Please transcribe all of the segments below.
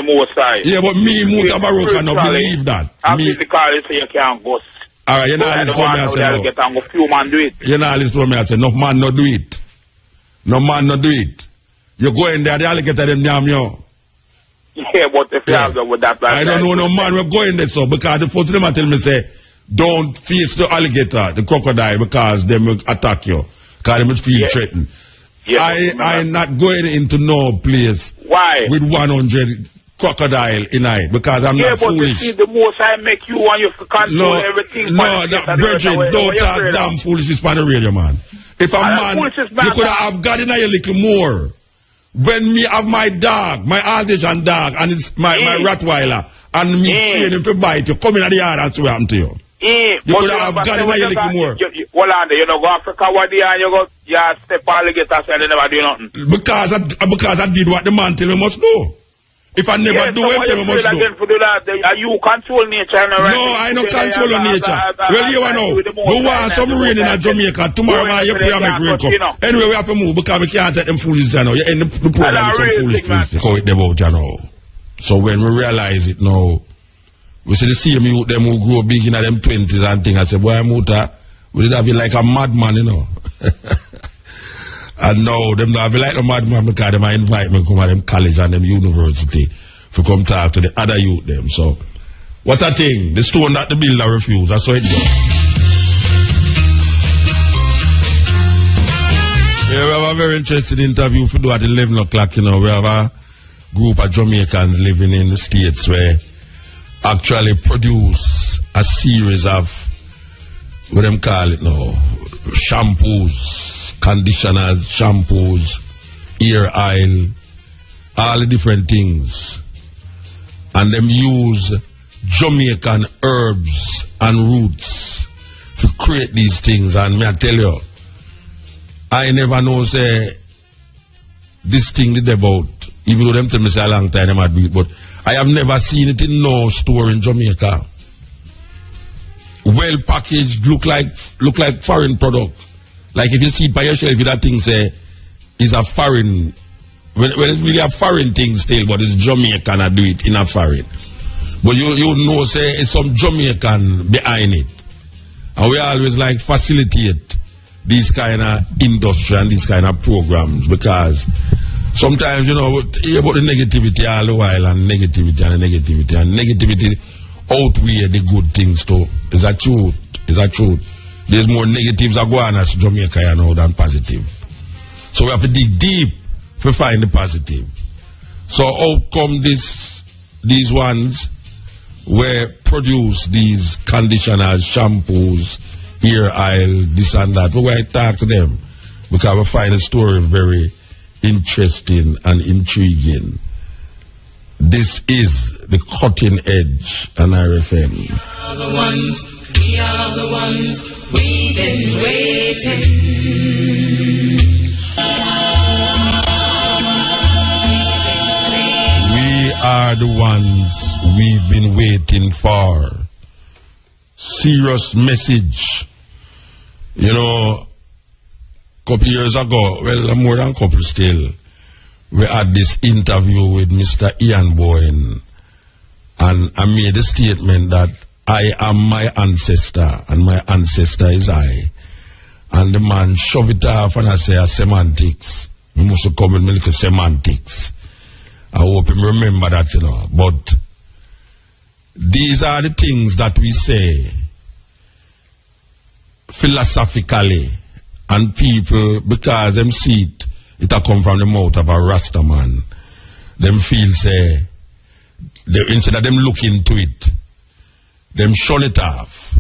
Most High. Yeah, but me, Mutabaruka, no believe that. And physically, so you can't go. Alright, you're not listening to me, I say no. Get and few man do it. You're not listening to me, I say no man no do it. No man no do it. You go in there, the alligator them damn you. Yeah, but if you have that with that, I don't know no man will go in there so because the first them tell me say don't face the alligator, the crocodile, because they will attack you. Because they will feel threatened. Yeah, I'm not going into no place. Why? With 100 crocodile in it because I'm not foolish. Yeah, but you see, the most I make you want you to control everything. No, Bridget, don't talk damn foolishness on the radio, man. If a man, you could have got in a little more. When me have my dog, my Alsatian dog, and it's my Rottweiler, and me train him to bite you, come in at the yard and see what happened to you. You could have got in a little more. Well, you know, go Africa, what day, and you go, step alligators and they never do nothing. Because I did what the man tell me must do. If I never do it, tell me must do. You control nature. No, I don't control nature. Well, you know, we want some rain in Jamaica. Tomorrow, you pray and make rain come. Anyway, we have to move because we can't take them foolishness, you know. You end the program with some foolishness. How it about, you know. So when we realize it now, we see the same youth them who grow big in them 20s and things. I say, boy, Muta, we did have it like a madman, you know. And now, them don't have it like a madman because they might invite me to come to them college and them university to come talk to the other youth them. So, what a thing. The stone that the builder refused. That's how it goes. Yeah, we have a very interesting interview for do at 11 o'clock, you know. We have a group of Jamaicans living in the States where actually produce a series of, what them call it now, shampoos, conditioners, shampoos, ear oil, all the different things. And them use Jamaican herbs and roots to create these things. And me I tell you, I never know say this thing did about, even though them tell me say a long time they might do it, but I have never seen it in no store in Jamaica. Well packaged, look like foreign product. Like if you see it by yourself, that thing say is a foreign. When it's really a foreign thing still, but it's Jamaican I do it in a foreign. But you know say it's some Jamaican behind it. And we always like facilitate these kind of industry and these kind of programs because sometimes, you know, hear about the negativity all the while and negativity outweigh the good things too. Is that truth? There's more negatives that go on as Jamaica, you know, than positive. So we have to dig deep to find the positive. So how come these ones were produce these conditioners, shampoos, ear oil, this and that? We're going to talk to them because we find the story very interesting and intriguing. This is the Cutting Edge on RFM. We are the ones, we've been waiting. We are the ones we've been waiting for. Serious message. You know, couple years ago, well, more than couple still, we had this interview with Mr. Ian Boyne, and I made a statement that I am my ancestor, and my ancestor is I. And the man shove it off and I say semantics. We must come with me little semantics. I hope him remember that, you know. But these are the things that we say philosophically. And people, because them see it a come from the mouth of a Rasta man, them feel say, instead of them look into it, them shun it off.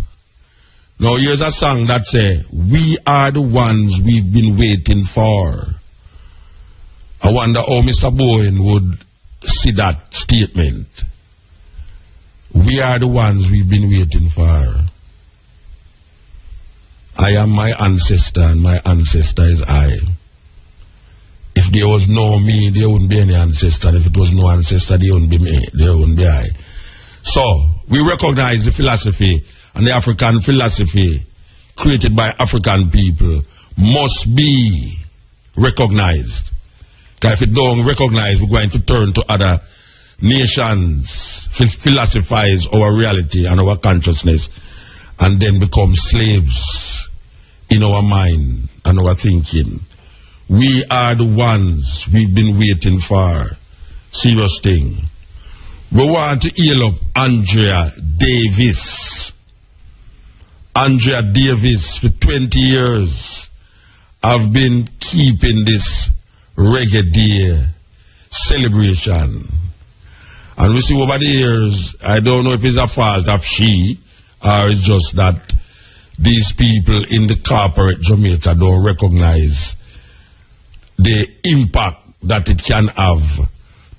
Now here's a song that say, we are the ones we've been waiting for. I wonder how Mr. Bowen would see that statement. We are the ones we've been waiting for. I am my ancestor and my ancestor is I. If there was no me, there wouldn't be any ancestor. If it was no ancestor, there wouldn't be me, there wouldn't be I. So, we recognize the philosophy and the African philosophy created by African people must be recognized. Because if it don't recognize, we're going to turn to other nations philosophize our reality and our consciousness and then become slaves in our mind and our thinking. We are the ones we've been waiting for. Serious thing. We want to heal up Andrea Davis. Andrea Davis, for 20 years, have been keeping this Reggae Day celebration. And we see over the years, I don't know if it's a fault of she or it's just that these people in the corporate Jamaica don't recognize the impact that it can have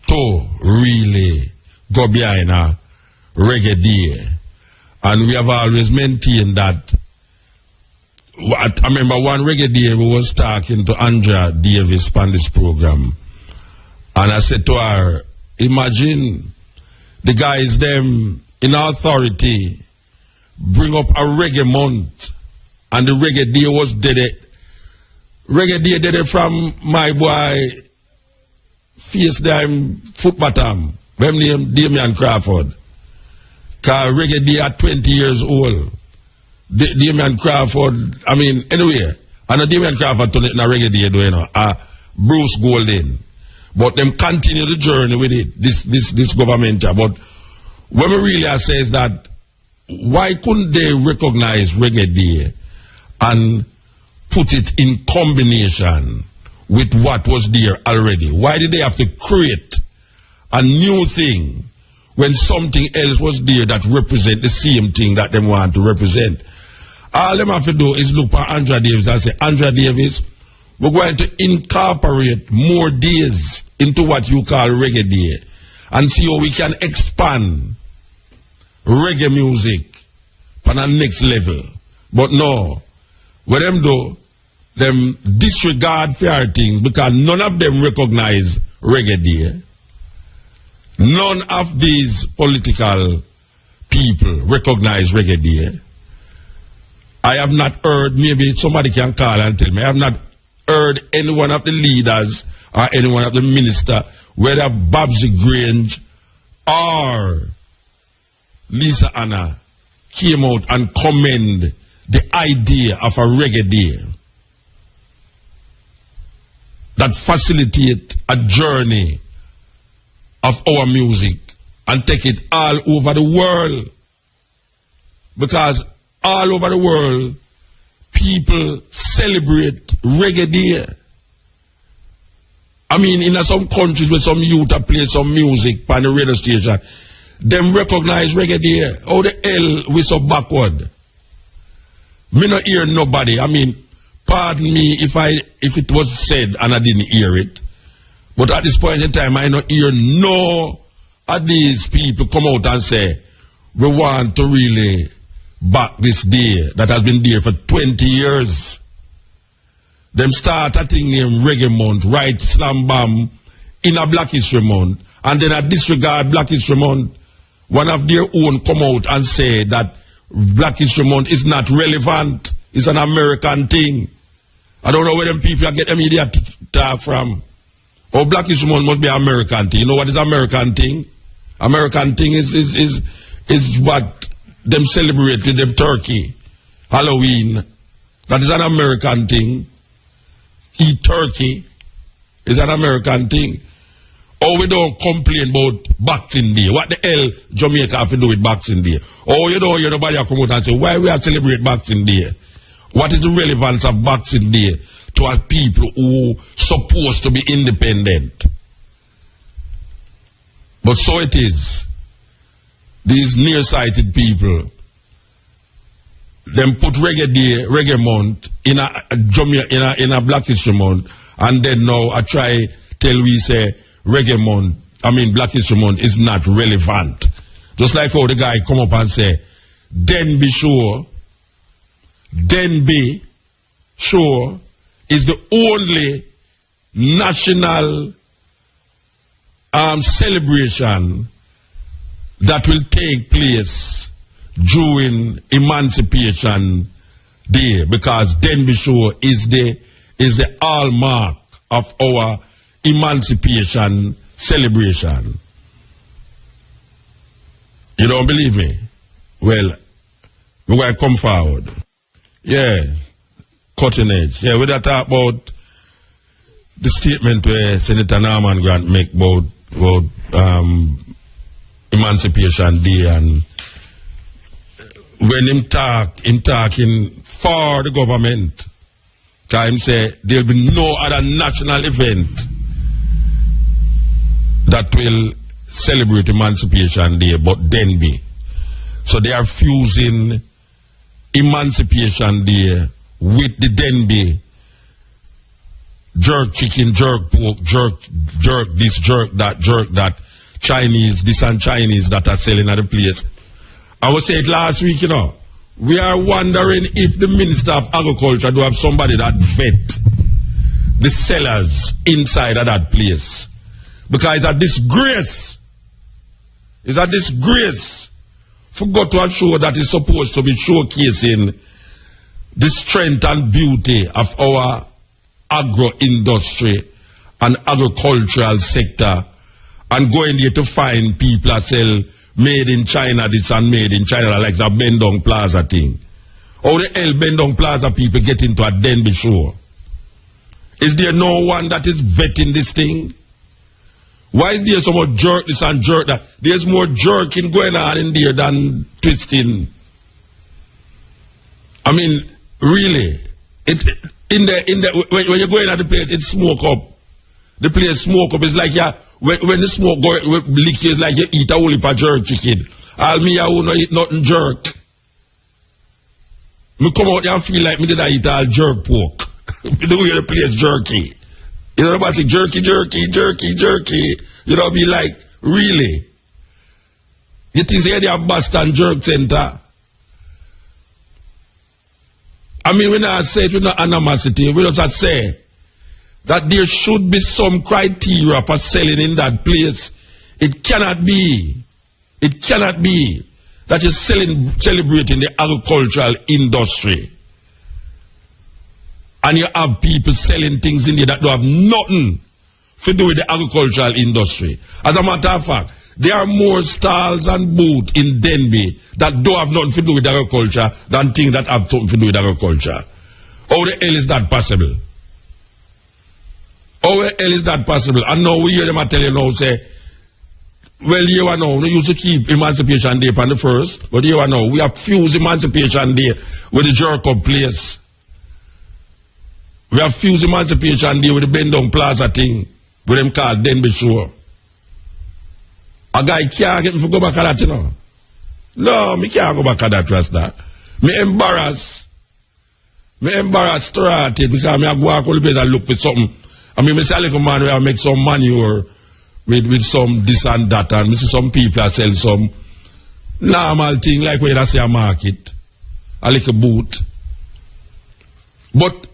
to really go behind a Reggae Day. And we have always maintained that. I remember one Reggae Day we was talking to Andrea Davis on this program. And I said to her, imagine the guys them in authority bring up a reggae month and the Reggae Day was dead. Reggae Day did it from my boy face them foot bottom. Them name Damian Crawford. Cause Reggae Day at 20 years old. Damian Crawford, I mean, anyway, I know Damian Crawford turned it in a Reggae Day, you know, Bruce Golden. But them continue the journey with it, this government. But what we really say is that why couldn't they recognize Reggae Day and put it in combination with what was there already? Why did they have to create a new thing when something else was there that represent the same thing that they want to represent? All them have to do is look for Andrea Davis and say, Andrea Davis, we're going to incorporate more days into what you call Reggae Day and see how we can expand reggae music on a next level. But no, what them do, them disregard fair things because none of them recognize Reggae Day. None of these political people recognize Reggae Day. I have not heard, maybe somebody can call and tell me, I have not heard any one of the leaders or any one of the minister, whether Babsy Grange or Lisa Anna, came out and commend the idea of a Reggae Day that facilitate a journey of our music and take it all over the world. Because all over the world, people celebrate Reggae Day. I mean, in some countries where some youth play some music on the radio station, them recognize Reggae Day. How the hell we so backward? Me not hear nobody. I mean, pardon me if it was said and I didn't hear it. But at this point in time, I not hear no of these people come out and say, we want to really back this day that has been there for 20 years. Them start a thing named Reggae Month, right slam bam, in a Black History Month. And then I disregard Black History Month. One of their own come out and say that Black History Month is not relevant. It's an American thing. I don't know where them people get them idiot talk from. Oh, Black History Month must be an American thing. You know what is American thing? American thing is what them celebrate with them turkey. Halloween. That is an American thing. Eat turkey is an American thing. Oh, we don't complain about Boxing Day. What the hell Jamaica have to do with Boxing Day? Oh, you don't hear nobody come out and say, why we are celebrate Boxing Day? What is the relevance of Boxing Day to our people who supposed to be independent? But so it is. These nearsighted people, them put Reggae Day, Reggae Month in a Black History Month, and then now I try till we say Reggae Month, I mean Black History Month is not relevant. Just like how the guy come up and say, then be sure is the only national celebration that will take place during Emancipation Day, because then be sure is the hallmark of our emancipation celebration. You don't believe me? Well, we're going to come forward. Yeah. Cutting edge. Yeah, we that talk about the statement where Senator Norman Grant make about Emancipation Day, and when him talking for the government, time say there'll be no other national event that will celebrate Emancipation Day but Denby. So they are fusing Emancipation Day with the Denby jerk chicken, jerk pork, jerk this, jerk that, Chinese, this and Chinese that are selling at the place. I was saying it last week, you know, we are wondering if the Minister of Agriculture do have somebody that vet the sellers inside of that place. Because it's a disgrace. It's a disgrace for God to show that is supposed to be showcasing the strength and beauty of our agro-industry and agricultural sector, and going there to find people that sell made in China this and made in China, like the Bendong Plaza thing. How the hell Bendong Plaza people get into a Denby show? Is there no one that is vetting this thing? Why is there so much jerk this and jerk that? There's more jerking going on in there than twisting. I mean, really, when you go in at the place, it smoke up. The place smoke up. It's like when the smoke go lick, it's like you eat a whole heap of jerk chicken. All me, I won't eat nothing jerk. Me come out there and feel like me did I eat all jerk pork. The way the place jerky. You know about the jerky. You know, be like, really? You think they have Boston Jerk Center? I mean, we not say it with no animosity. We just say that there should be some criteria for selling in that place. It cannot be that you're celebrating the agricultural industry and you have people selling things in there that don't have nothing to do with the agricultural industry. As a matter of fact, there are more stalls and booths in Denby that don't have nothing to do with agriculture than things that have something to do with agriculture. How the hell is that possible? How the hell is that possible? And now we hear them tell you now, say, well, you know, we used to keep Emancipation Day on the 1st, but you know, we have fused Emancipation Day with the jerk-up place. We have fused Emancipation Day with the Bendong Plaza thing, with them called Denby Show. A guy can't get me to go back at that, you know. No, me can't go back at that, Rasta. Me embarrassed started because I go out all the place and look for something. I mean, I say a little man where I make some money or with some this and that, and I see some people that sell some normal thing like where I say a market, a little booth. But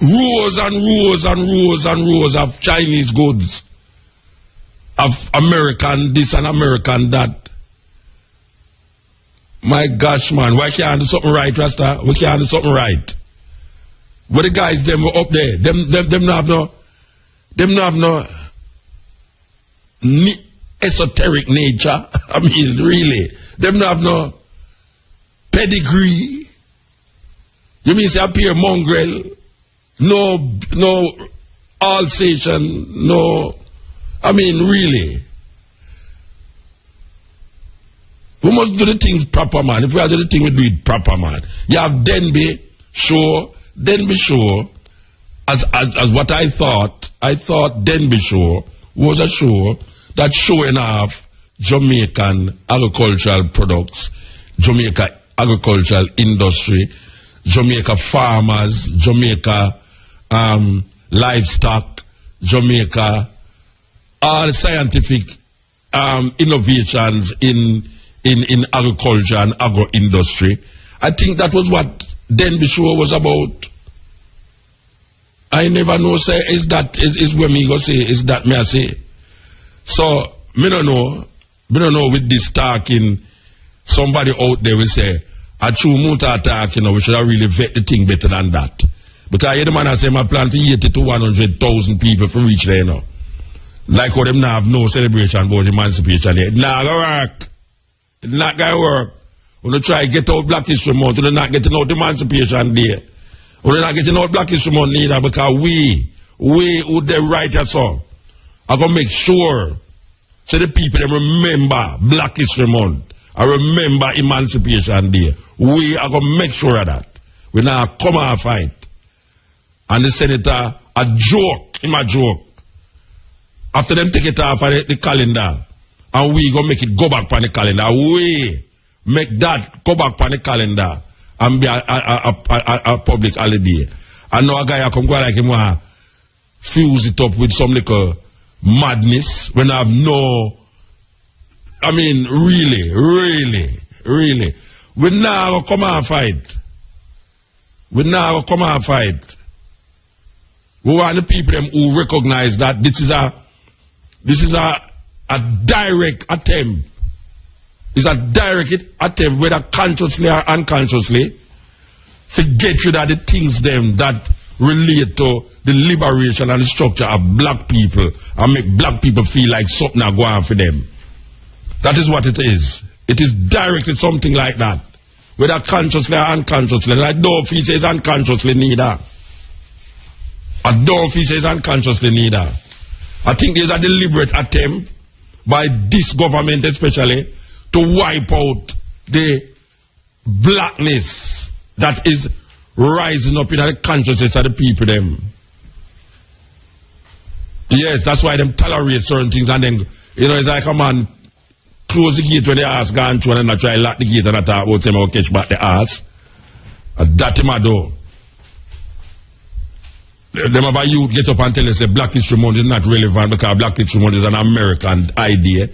rows and rows and rows and rows of Chinese goods, of American this and American that. My gosh, man, why can't I do something right, Rasta? We can't do something right. But the guys, them were up there. Them not have no esoteric nature. I mean, really. Them not have no pedigree. You mean say a pure mongrel? No Alsatian, no. I mean, really. We must do the things proper, man. If we have to do the thing, we do it proper, man. You have Denby Show, as what I thought Denby Show was a show that showing off Jamaican agricultural products, Jamaica agricultural industry, Jamaica farmers, Jamaica livestock, Jamaica, all scientific innovations in agriculture and agro-industry. I think that was what Denby Show was about. I never know, say, is where me go say, is that me I say. So, me don't know with this talking, somebody out there will say, a true Muta attack, you know, we should have really vet the thing better than that. Because I hear the man I say, my plan for 80 to 100,000 people for reach there, you know. Like how them now have no celebration about Emancipation Day. Nah, go work. It's not going to work. We're try to get out Black History Month. We're not getting out Emancipation Day. We're not getting out Black History Month neither because we who they write us up are going to make sure so the people them remember Black History Month and remember Emancipation Day. We are going to make sure of that. We now come and fight. And the senator, a joke, him a joke. After them take it off of the calendar, and we go make it go back on the calendar. We make that go back on the calendar and be a public holiday. And now a guy come go like him want fuse it up with some little madness when I have no, I mean, really. We now come and fight. We now come and fight. We want the people them who recognize that this is a direct attempt. It's a direct attempt, whether consciously or unconsciously, to get rid of the things them that relate to the liberation and the structure of black people and make black people feel like something are going on for them. That is what it is. It is directly something like that, whether consciously or unconsciously. And I don't feel it's unconsciously neither. I don't feel it's unconsciously neither. I think there's a deliberate attempt by this government especially to wipe out the blackness that is rising up in the consciousness of the people them. Yes, that's why them tolerate certain things and then, you know, it's like a man close the gate when the ass gone through and then I try to lock the gate and I talk about them or catch back the ass. That him I do. Them have a youth get up and tell us that Black History Month is not relevant because Black History Month is an American idea.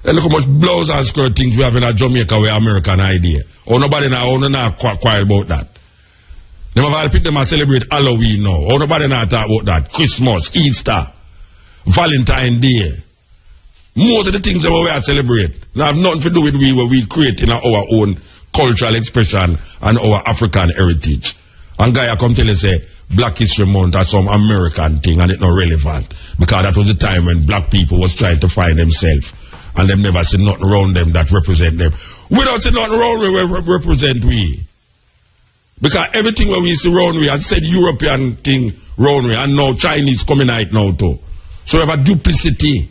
And look how much blouse and skirt things we have in Jamaica with American idea. Oh, nobody now quarrel about that. Them have all people that celebrate Halloween now. Oh, nobody now talk about that. Christmas, Easter, Valentine's Day. Most of the things that we are celebrate now have nothing to do with what we create in our own cultural expression and our African heritage. And guy come tell us say Black History Month is some American thing and it's not relevant because that was the time when black people was trying to find themselves and them never see nothing around them that represent them. We don't see nothing around we represent we. Because everything where we see around we, I said European thing around we, and now Chinese coming out now too. So we have a duplicity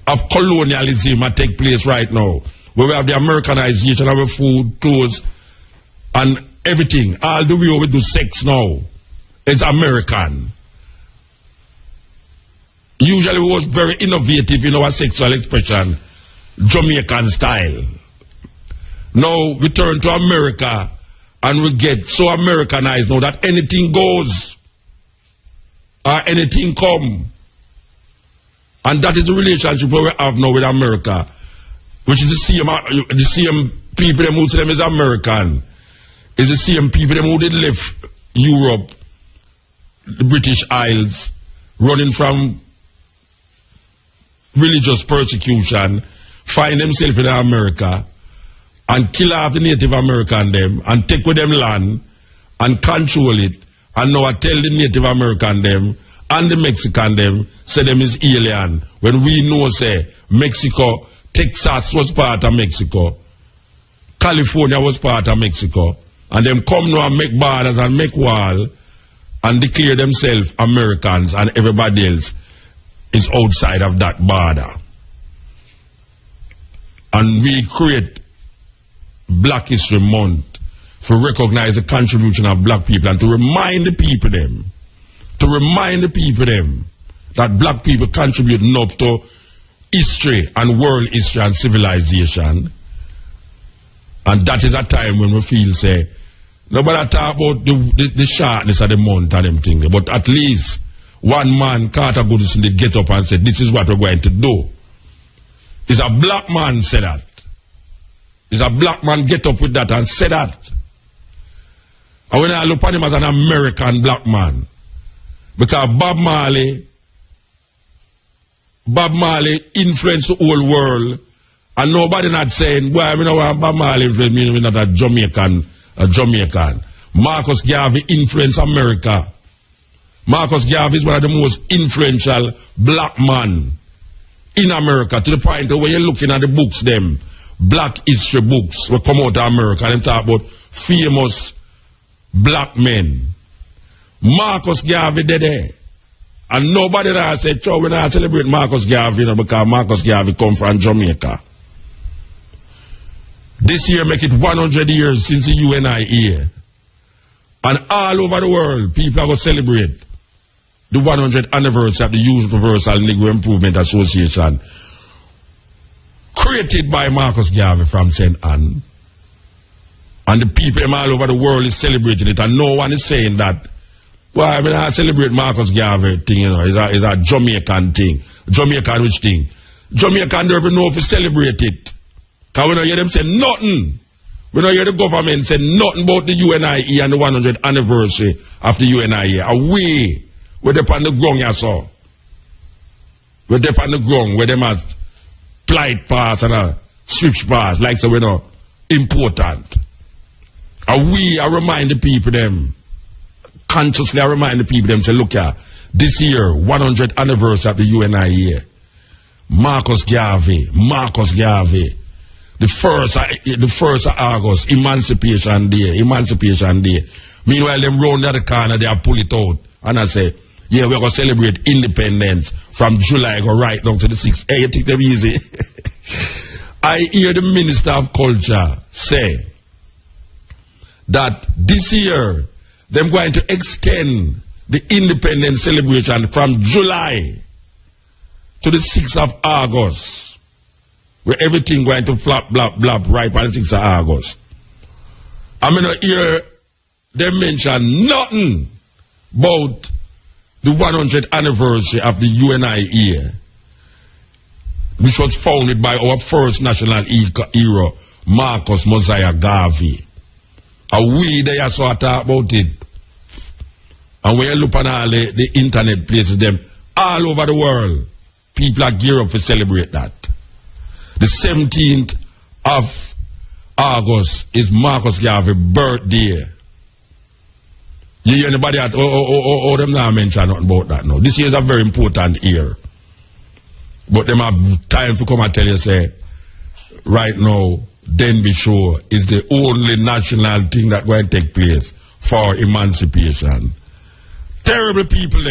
of colonialism that take place right now. Where we have the Americanization of our food, clothes, and everything. All the way we do sex now. It's American. Usually we was very innovative in our sexual expression, Jamaican style. Now we turn to America and we get so Americanized now that anything goes or anything come. And that is the relationship we have now with America, which is the same people who say them is American. It's the same people who did live Europe, the British Isles, running from religious persecution, find themselves in America and kill off the Native American them and take with them land and control it. And now I tell the Native American them and the Mexican them, say them is alien. When we know, say, Mexico, Texas was part of Mexico, California was part of Mexico, and them come now and make borders and make wall and declare themselves Americans and everybody else is outside of that border. And we create Black History Month to recognize the contribution of black people and to remind the people them, that black people contribute enough to history and world history and civilization. And that is a time when we feel, say, nobody talk about the shortness of the month and them thing, but at least one man, Carter Goodison, did get up and say, this is what we're going to do. It's a black man said that. It's a black man get up with that and say that. And when I look at him as an American black man, because Bob Marley influenced the whole world, and nobody not saying, boy, I mean, Bob Marley influenced me, I'm not a Jamaican. Marcus Garvey influenced America. Marcus Garvey is one of the most influential black men in America, to the point where you're looking at the books them, black history books will come out of America and talk about famous black men. Marcus Garvey did there. And nobody that said, "Chow, we not celebrate Marcus Garvey, because Marcus Garvey come from Jamaica." This year make it 100 years since the UNIA. And all over the world, people are going to celebrate the 100th anniversary of the Universal Negro Improvement Association, created by Marcus Garvey from St. Anne. And the people all over the world is celebrating it, and no one is saying that, well, I mean, I celebrate Marcus Garvey thing, you know, it's a Jamaican thing. Jamaican which thing? Jamaican don't even know if we celebrate it. Because we don't hear them say nothing. We don't hear the government say nothing about the UNIE and the 100th anniversary of the UNIE. Away, we're up on the ground, you saw. We're up on the ground, where them have flight pass and a switch pass, like so we're not important. Away, I remind the people them, consciously I remind the people them, say, look here, this year, 100th anniversary of the UNIE. Marcus Garvey, the first of August, Emancipation Day. Meanwhile, them round the corner, they pull it out. And I say, yeah, we're going to celebrate independence from July, go right down to the 6th. Hey, you take them easy. I hear the Minister of Culture say that this year, they're going to extend the independence celebration from July to the 6th of August. Where everything going to flap, blap, blap, right on the 6th of August. I'm going to hear them mention nothing about the 100th anniversary of the UNIA, which was founded by our first national hero, Marcus Mosiah Garvey. And we there saw talk about it. And when you look on all the internet places, them all over the world, people are geared up to celebrate that. The 17th of August is Marcus Garvey's birthday. You hear anybody at them not mention nothing about that now. This year is a very important year. But them have time to come and tell you, say, right now, Denby Show is the only national thing that will take place for emancipation. Terrible people,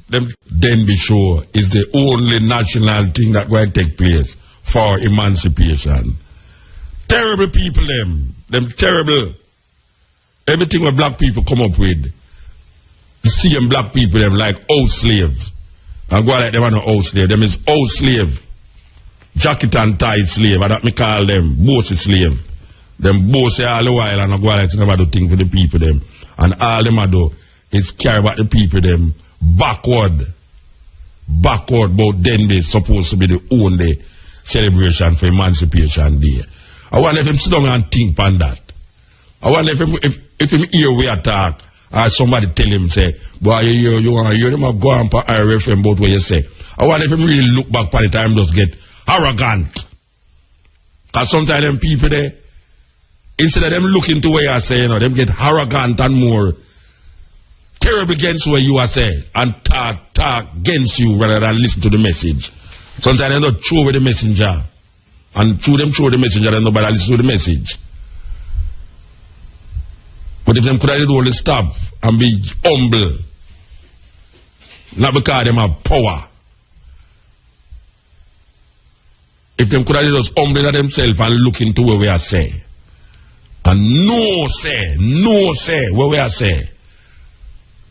them Denby Show is the only national thing that will take place for emancipation. Terrible people, them terrible. Everything what black people come up with, you see them black people, them like old slaves. And go like them are no old slave. Them is old slave. Jacket and tie slave. And that me call them bossy slave. Them bossy all the while and I go like to never do thing for the people, them. And all them I do is care about the people, them. Backward, but then they supposed to be the only celebration for Emancipation Day. I wonder if him sit down and think on that. I wonder if him hear we attack or somebody tell him say, boy, you want to hear them go on for RFM about what you say. I wonder if him really look back by the time just get arrogant. Because sometimes them people there, instead of them looking to where you say, you know, them get arrogant and more terrible against what you are saying and talk against you rather than listen to the message. Sometimes they don't throw with the messenger. And through the messenger, then nobody listen to the message. But if them could have only stop and be humble, not because them have power. If them could have just humble themselves and look into what we are saying. And no say what we are saying.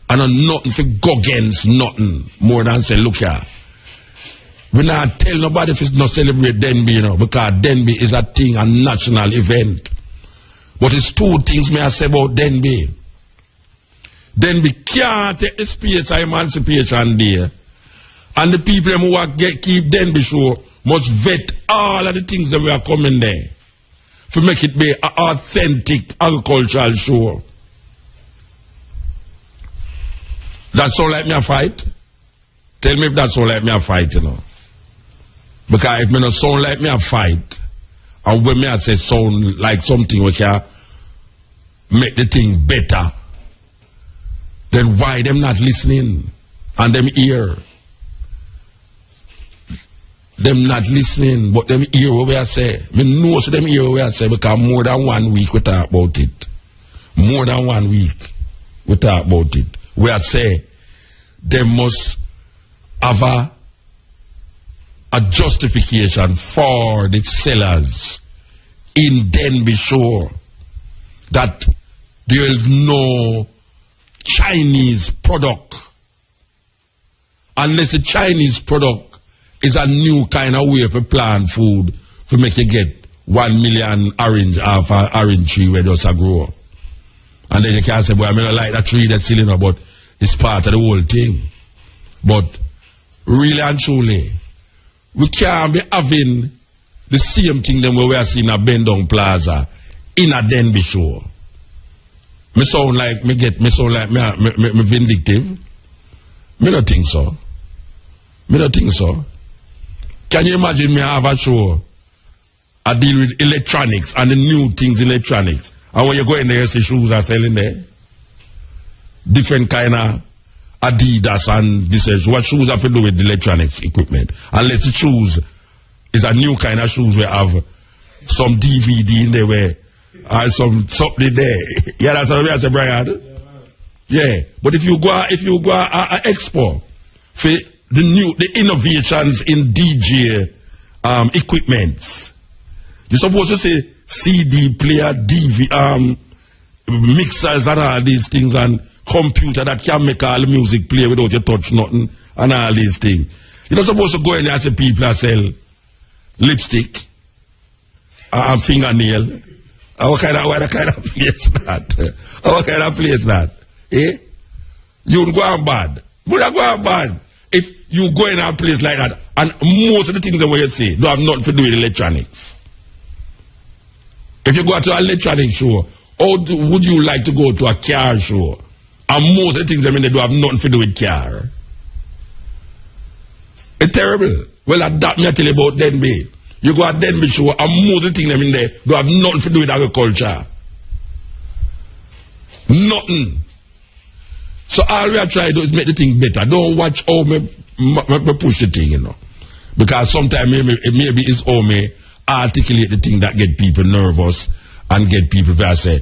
And nothing for go against nothing more than say, look here. We not tell nobody if it's not celebrate Denby, you know, because Denby is a thing, a national event. But it's two things may I say about Denby. Denby can't take the space of Emancipation Day. And the people who keep Denby Show must vet all of the things that we are coming there to make it be an authentic agricultural show. That sound like me a fight? Tell me if that sound like me a fight, you know. Because if me not sound like me a fight, and when me I say sound like something which can make the thing better, then why them not listening and them hear? them not listening, but them hear what we are say. Me know so them hear what we are say because more than 1 week we talk about it. More than 1 week we talk about it. We are say they must have a justification for the sellers in then be sure that there is no Chinese product unless the Chinese product is a new kind of way for plant food to make you get 1 million orange off an orange tree where just a grow. And then you can say, well, I don't like that tree that's still in, but it's part of the whole thing. But really and truly, we can't be having the same thing that we are seeing at Bendong Plaza in a Denby show. Me sound like me vindictive. Me don't think so. Me don't think so. Can you imagine me have a show? I deal with electronics and the new things in electronics. And when you go in there, you see shoes are selling there. Different kind of Adidas and this. What shoes have to do with the electronics equipment? Unless the shoes is a new kind of shoes we have some DVD in there where something there. Yeah, that's what I say, Brian. Yeah, but if you go a expo for the innovations in DJ equipments, you're supposed to say CD player, DV mixers and all these things and computer that can make all the music play without you touch nothing and all these things. You're not supposed to go in there and say people that sell lipstick and fingernail. What kind of place that? What kind of place that? Eh? You go on bad. Would I go on bad? If you go in a place like that, and most of the things that you say don't have nothing to do with electronics. If you go to an electronics show, would you like to go to a car show? And most of the things they don't have nothing to do with car. It's terrible. Well, that me I tell you about Denby. You go at Denby show, and most of the things them in there don't have nothing to do with agriculture. Nothing. So all we are trying to do is make the thing better. Don't watch how me push the thing, you know. Because sometimes maybe it's how me articulate the thing that get people nervous and get people to say,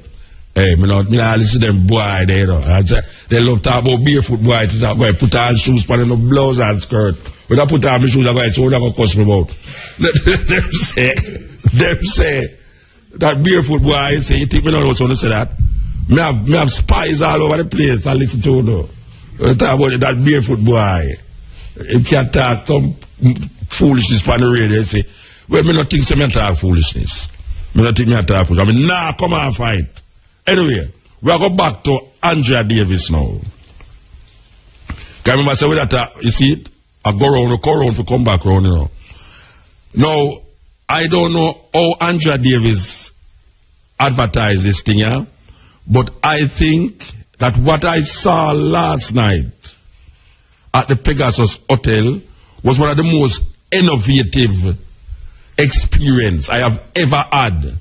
hey, me not listen to them boy there, you know. They love to talk about barefoot boy, to talk about put on shoes, put on no blouse and skirt. When I put on my shoes, I go, so what I go cuss me about? them say that barefoot boy, say, you think me not know someone say that? Me have spies all over the place. I listen to you. Talk about that barefoot boy. He can't talk some foolishness on the radio. Say, well, me not think me talk foolishness. Me not think me talk foolishness. I mean, nah, come on, fight. Anyway, we are go back to Andrea Davis now. Can you remember say with that? You see it? I go around for come back round, you know. Now, I don't know how Andrea Davis advertised this thing, yeah. But I think that what I saw last night at the Pegasus Hotel was one of the most innovative experience I have ever had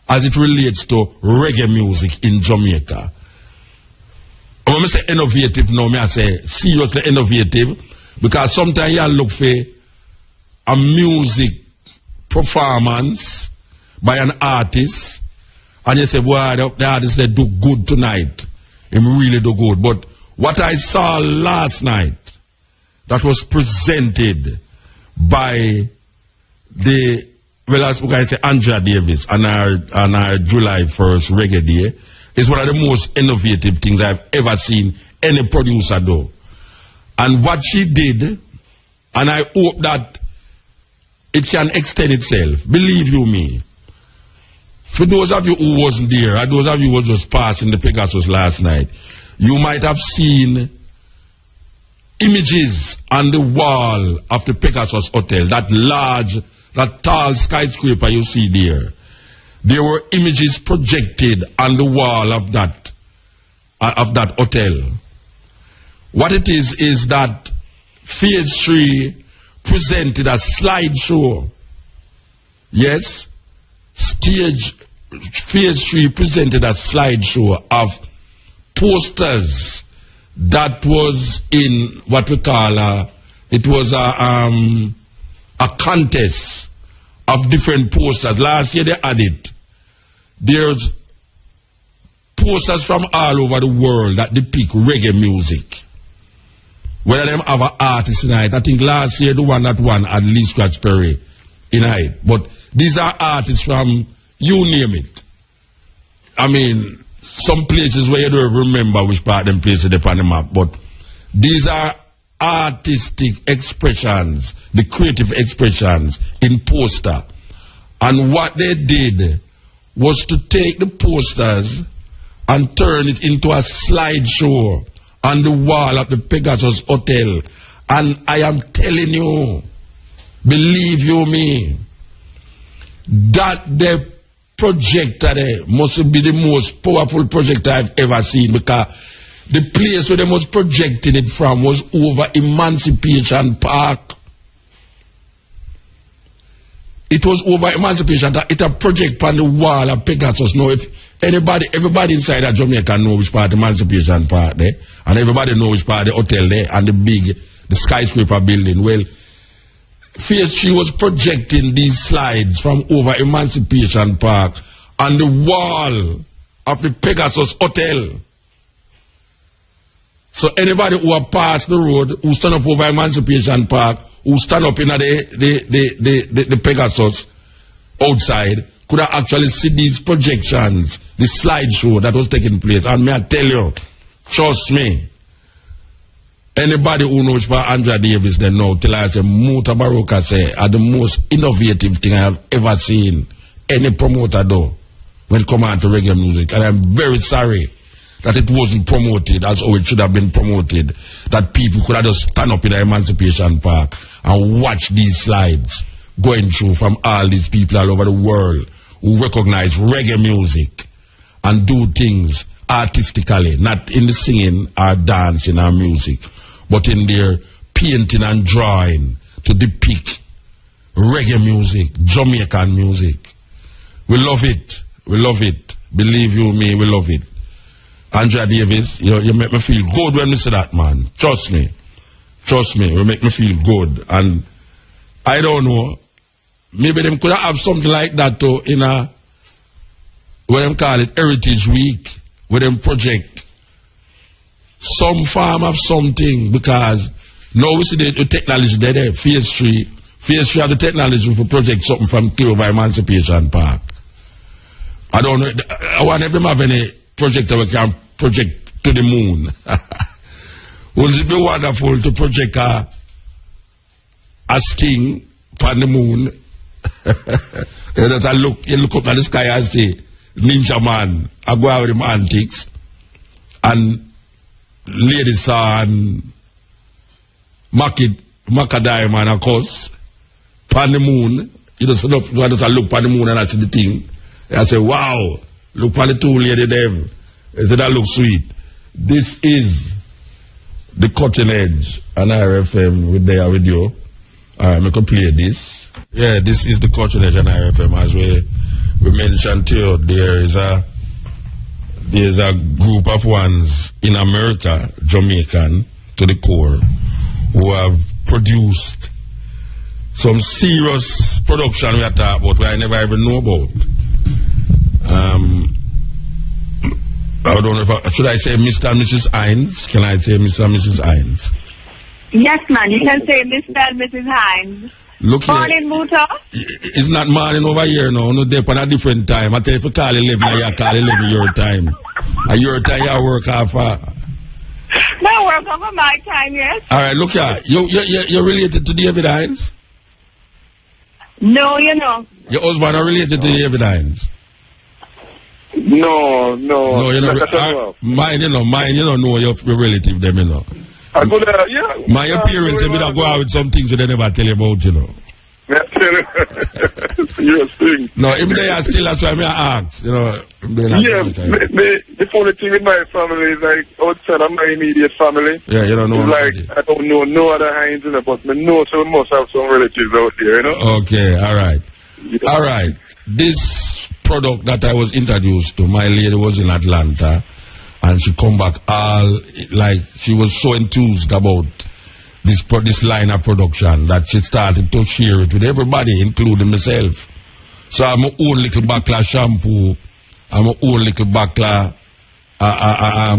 as it relates to reggae music in Jamaica. And when I say innovative now, I say seriously innovative because sometimes you look for a music performance by an artist and you say, boy, the artist they do good tonight. Him really do good. But what I saw last night that was presented by the, well, as I say, Andrea Davis on our July 1st Reggae Day is one of the most innovative things I've ever seen any producer do. And what she did, and I hope that it can extend itself, believe you me. For those of you who wasn't there, and those of you who were just passing the Pegasus last night, you might have seen images on the wall of the Pegasus Hotel, that large, that tall skyscraper you see there. There were images projected on the wall of that hotel. What it is that Phase 3 presented a slideshow. Yes? Phase 3 presented a slideshow of posters that was in what we call it was a a contest of different posters. Last year they had it. There's posters from all over the world that depict reggae music. Whether them have an artist in it. I think last year the one that won had Lee Scratch Perry in it. But these are artists from, you name it. I mean, some places where you don't remember which part of them places they're on the map. But these are artistic expressions, the creative expressions in poster. And what they did was to take the posters and turn it into a slideshow on the wall of the Pegasus Hotel. And I am telling you, believe you me, that the projector there must be the most powerful projector I've ever seen, because the place where they was projecting it from was over Emancipation Park. It was over Emancipation Park. It a project on the wall of Pegasus. Now, if everybody inside of Jamaica know which part of Emancipation Park there, and everybody know which part of the hotel there, and the skyscraper building. Well, FSG was projecting these slides from over Emancipation Park on the wall of the Pegasus Hotel. So anybody who have passed the road, who stand up over Emancipation Park, who stand up in the Pegasus outside, could have actually seen these projections, the slideshow that was taking place. And may I tell you, trust me, anybody who knows about Andrea Davis, they know, till I say, Mutabaruka say, are the most innovative thing I have ever seen any promoter do when it comes on to reggae music. And I'm very sorry that it wasn't promoted as how it should have been promoted, that people could have just stand up in the Emancipation Park and watch these slides going through from all these people all over the world who recognize reggae music and do things artistically, not in the singing or dancing or music, but in their painting and drawing to depict reggae music, Jamaican music. We love it. We love it. Believe you me, we love it. Andrea Davis, you make me feel good when you say that, man. Trust me. Trust me, you make me feel good. And I don't know, maybe them could have something like that too in a, what them call it, Heritage Week, where them project some form of something, because now we see the technology there, Phase 3 have the technology for project something from clear over Emancipation Park. I don't know, I want them have any project that we can project to the moon. Would it be wonderful to project a sting on the moon? You look up at the sky and say, Ninja Man, I go out with him antics, and Lady Saw and Macadai Man, of course, on the moon. You just look on the moon and I see the thing. I say, wow, look at the two lady them. I said, that looks sweet. This is the cutting edge on RFM with you. Alright, I can play this. Yeah, this is the cutting edge on RFM. As we mentioned to you, there's a group of ones in America, Jamaican to the core, who have produced some serious production we are talking about, I never even know about. I don't know if should I say Mr. and Mrs. Hines? Can I say Mr. and Mrs. Hines? Yes, man, you can say Mr. and Mrs. Hines. Look morning, here. Muta. It's not morning over here now. No, they're on a different time. I tell you, if you call 11, you call 11 your time. And your time, you work half No, work over my time, yes. All right, look here. You're related to David Hines? No, you know. Your husband are related to David Hines? No, you know, mine, you don't know your relative, them, you know. I go there, yeah. My appearance, they don't go out with some things they never tell you about, you know. You're thing. No, if they are still, that's why I ask, you know. Yeah, the funny thing with my family is like outside of my immediate family. Yeah, you don't know. It's like I don't know no other Hines, you know, but I know so must have some relatives out there, you know. Okay, all right. Yeah. All right. This product that I was introduced to, my lady was in Atlanta, and she come back all, like, she was so enthused about this line of production that she started to share it with everybody, including myself. So I'm my own little Bakla shampoo, I'm my own little Bakla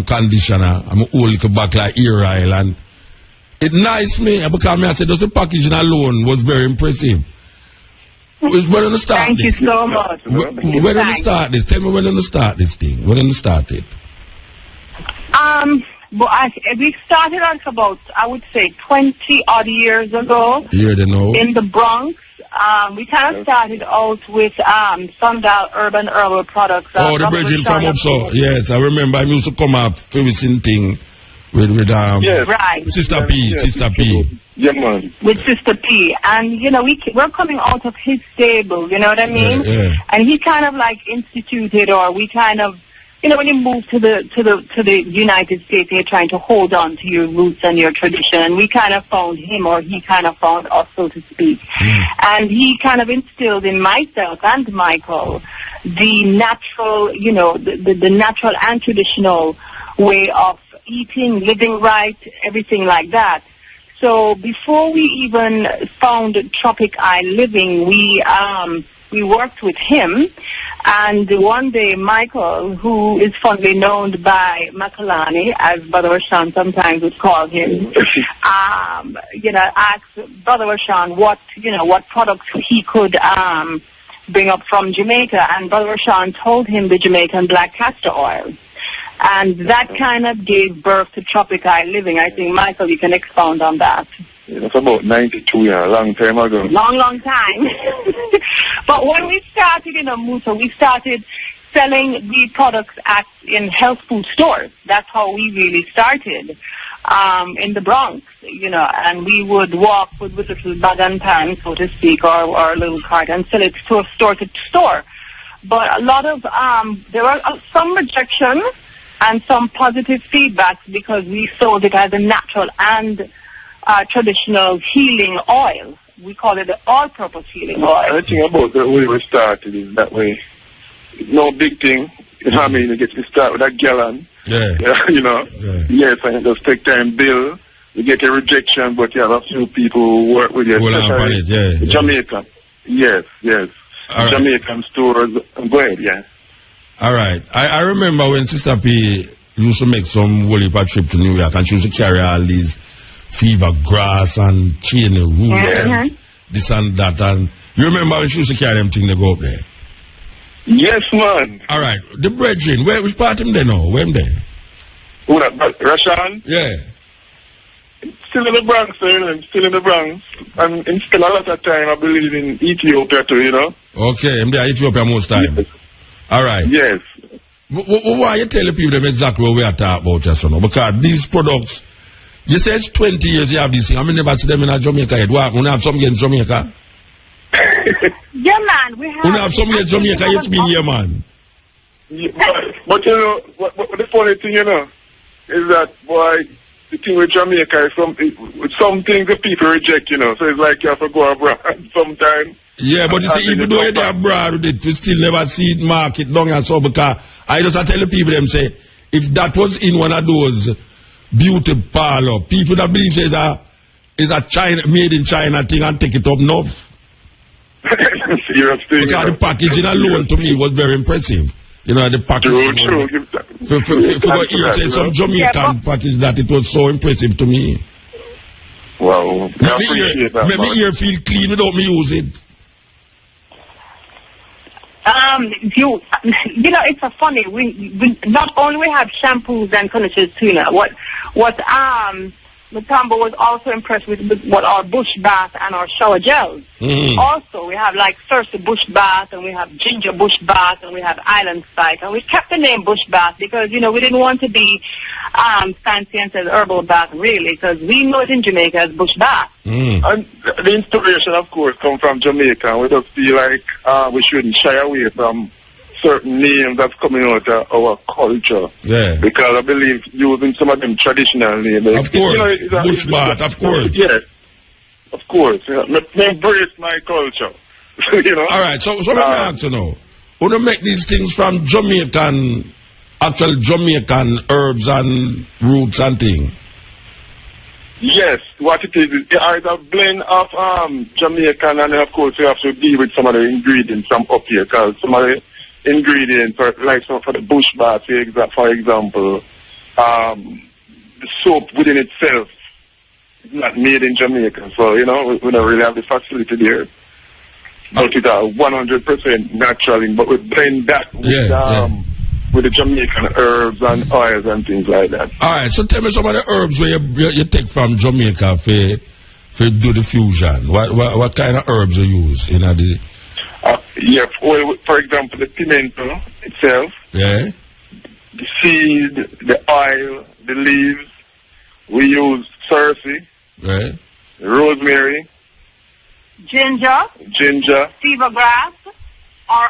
conditioner, I'm my own little Bakla ear oil, and it nice me because I said just the packaging alone was very impressive. When you start Thank this? you so much. When you start this? Tell me when you start this thing. When you start it? But we started like about, I would say, 20 odd years ago. You know. In the Bronx. We kind of started out with Sundial Urban Herbal Products. The Bridget from up so. Yes, I remember I used to come up facing thing with yes. Right. Sister P, yes, Sister P. Yeah, man. With Sister P, and you know we're coming out of his stable, you know what I mean? Yeah. And he kind of like instituted, or we kind of, you know, when you move to the United States, you're trying to hold on to your roots and your tradition, and we kind of found him, or he kind of found us, so to speak. And he kind of instilled in myself and Michael the natural, you know, the natural and traditional way of eating, living right, everything like that. So before we even found Tropic Eye Living, we worked with him, and one day Michael, who is fondly known by Makalani, as Brother Rashan sometimes would call him, you know, asked Brother Rashan what products he could bring up from Jamaica, and Brother Rashan told him the Jamaican black castor oil. And that kind of gave birth to Tropic Eye Living. I think, Michael, you can expound on that. Yeah, that's about 92 years, a long time ago. Long time. But when we started in Muta, we started selling the products in health food stores. That's how we really started in the Bronx, you know, and we would walk with little bag and pan, so to speak, or a little cart and sell it to store to store. But a lot of, there were some rejection and some positive feedback because we sold it as a natural and traditional healing oil. We call it the all-purpose healing oil. The thing about the way we started is that way. No big thing. You know what I mean? You get to start with a gallon. Yeah. You know? Yeah. Yes, and it does take time build. You get a rejection, but you have a few people who work with you. Yeah. Jamaica. Yes. All Jamaican right. stores. Go ahead, yeah. All right. I remember when Sister P used to make some woolly trip to New York, and she used to carry all these fever grass and chain the root and this and that. And you remember when she used to carry them things to go up there? Yes, man. All right. The brethren, which part of them they know? Where them there? Who that? Rashan? Yeah. Still in the Bronx, sir. Still in the Bronx. And still a lot of time, I believe, in Ethiopia too, you know? Okay, I'm there Ethiopia most time. Yes. All right. Yes. Why you tell the people them exactly what we are talking about just now? Because these products, you say it's 20 years you have these things. I mean, never see them in Jamaica yet. Why? We have some in Jamaica? Yeah, man. We have some in Jamaica yet, mean, yeah, man. Yeah, but you know, what the funny thing, you know, is that, boy, the thing with Jamaica is some things the people reject, you know. So it's like you have to go abroad sometimes. Yeah, but you see, even though you're abroad with it, we still never see it market long and so, because I just tell the people, them say, if that was in one of those beauty parlor, people that believe it's a China, made in China thing and take it up north. Seriously. Because the packaging alone to me was very impressive. You know, the packaging. True. For some Jamaican package that it was so impressive to me. Wow. Make me ear feel clean without me use it. You know, it's a funny. We not only we have shampoos and conditioners too. Now, what Mutombo was also impressed with what our bush bath and our shower gels. Also, we have like Cersei bush bath, and we have ginger bush bath, and we have island spike, and we kept the name bush bath because, you know, we didn't want to be fancy and said herbal bath really, because we know it in Jamaica as bush bath. And the inspiration, of course, comes from Jamaica. We just feel like we shouldn't shy away from certain names that's coming out of our culture. Yeah. Because I believe using some of them traditional names. Of course. Bush bath, of course. Yes. Of course. You know, embrace my culture. You know? All right. So let me ask you now. Who do make these things from actual Jamaican herbs and roots and things? Yes, what it is it's a blend of Jamaican, and then of course you have to deal with some of the ingredients from up here, because some of the ingredients are like some for the bush bath, for example, the soap within itself is not made in Jamaica, so we don't really have the facility there. But it's 100% natural, but we blend that with with the Jamaican herbs and oils and things like that. All right, so tell me some of the herbs where you take from Jamaica for do the fusion. What kind of herbs you use in the? For example, the pimento itself. Yeah. The seed, the oil, the leaves. We use cerci. Right. Rosemary. Ginger. Fever grass. Or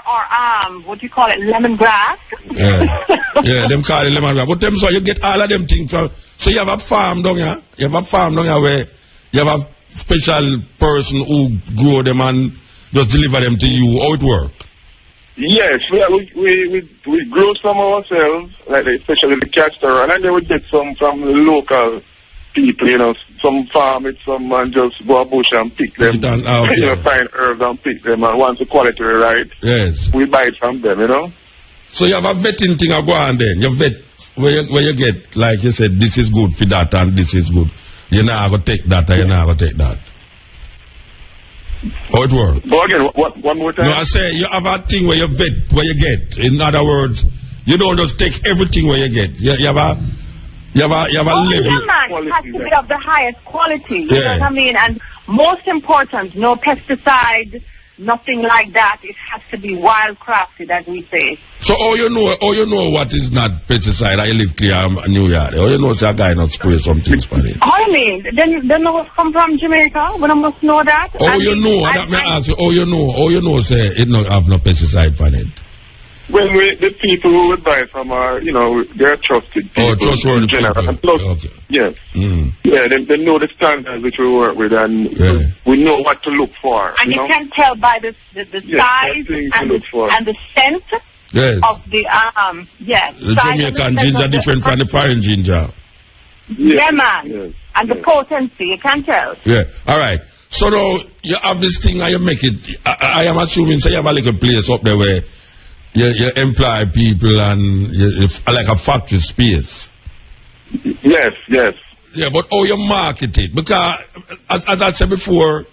what do you call it, lemongrass? Yeah, them call it lemongrass. But them, so you get all of them things from, so you have a farm down here? You have a farm down here where you have a special person who grow them and just deliver them to you. How it work? Yes, we grow some ourselves, like especially the castor oil, and then we get some from the local people, some farm it, some man just go a bush and pick them, find herbs and pick them, and once the quality right, yes, we buy it from them, So you have a vetting thing go on then, you vet, where you get, like you said, this is good for that and this is good. You're not going to take that or you're not going to take that. How it works? But again, one more time? No, I say you have a thing where you vet, where you get. In other words, you don't just take everything where you get. You have a level. It has to be of the highest quality. You know what I mean? And most important, no pesticide, nothing like that. It has to be wild crafted, as we say. So all you know what is not pesticide. I live clear New York. All you know is a guy not spray some things for it. I mean, then know come from Jamaica. When I must know that. Oh, you know. That may ask you. Oh, you know. Say it not have no pesticide for it. Well, the people who would buy from are, they're trusted people. Oh, trustworthy people. And plus, okay. Yes. Yeah, they know the standards which we work with, and we know what to look for. And you can tell by the size and the scent of the, The Jamaican ginger different from the foreign ginger. Yeah, man. Yes. And the potency, you can tell. Yeah, all right. So now, you have this thing and you make it, I am assuming, so you have a little place up there where you employ people and like a factory space. Yes. Yeah, but how you market it? Because, as I said before,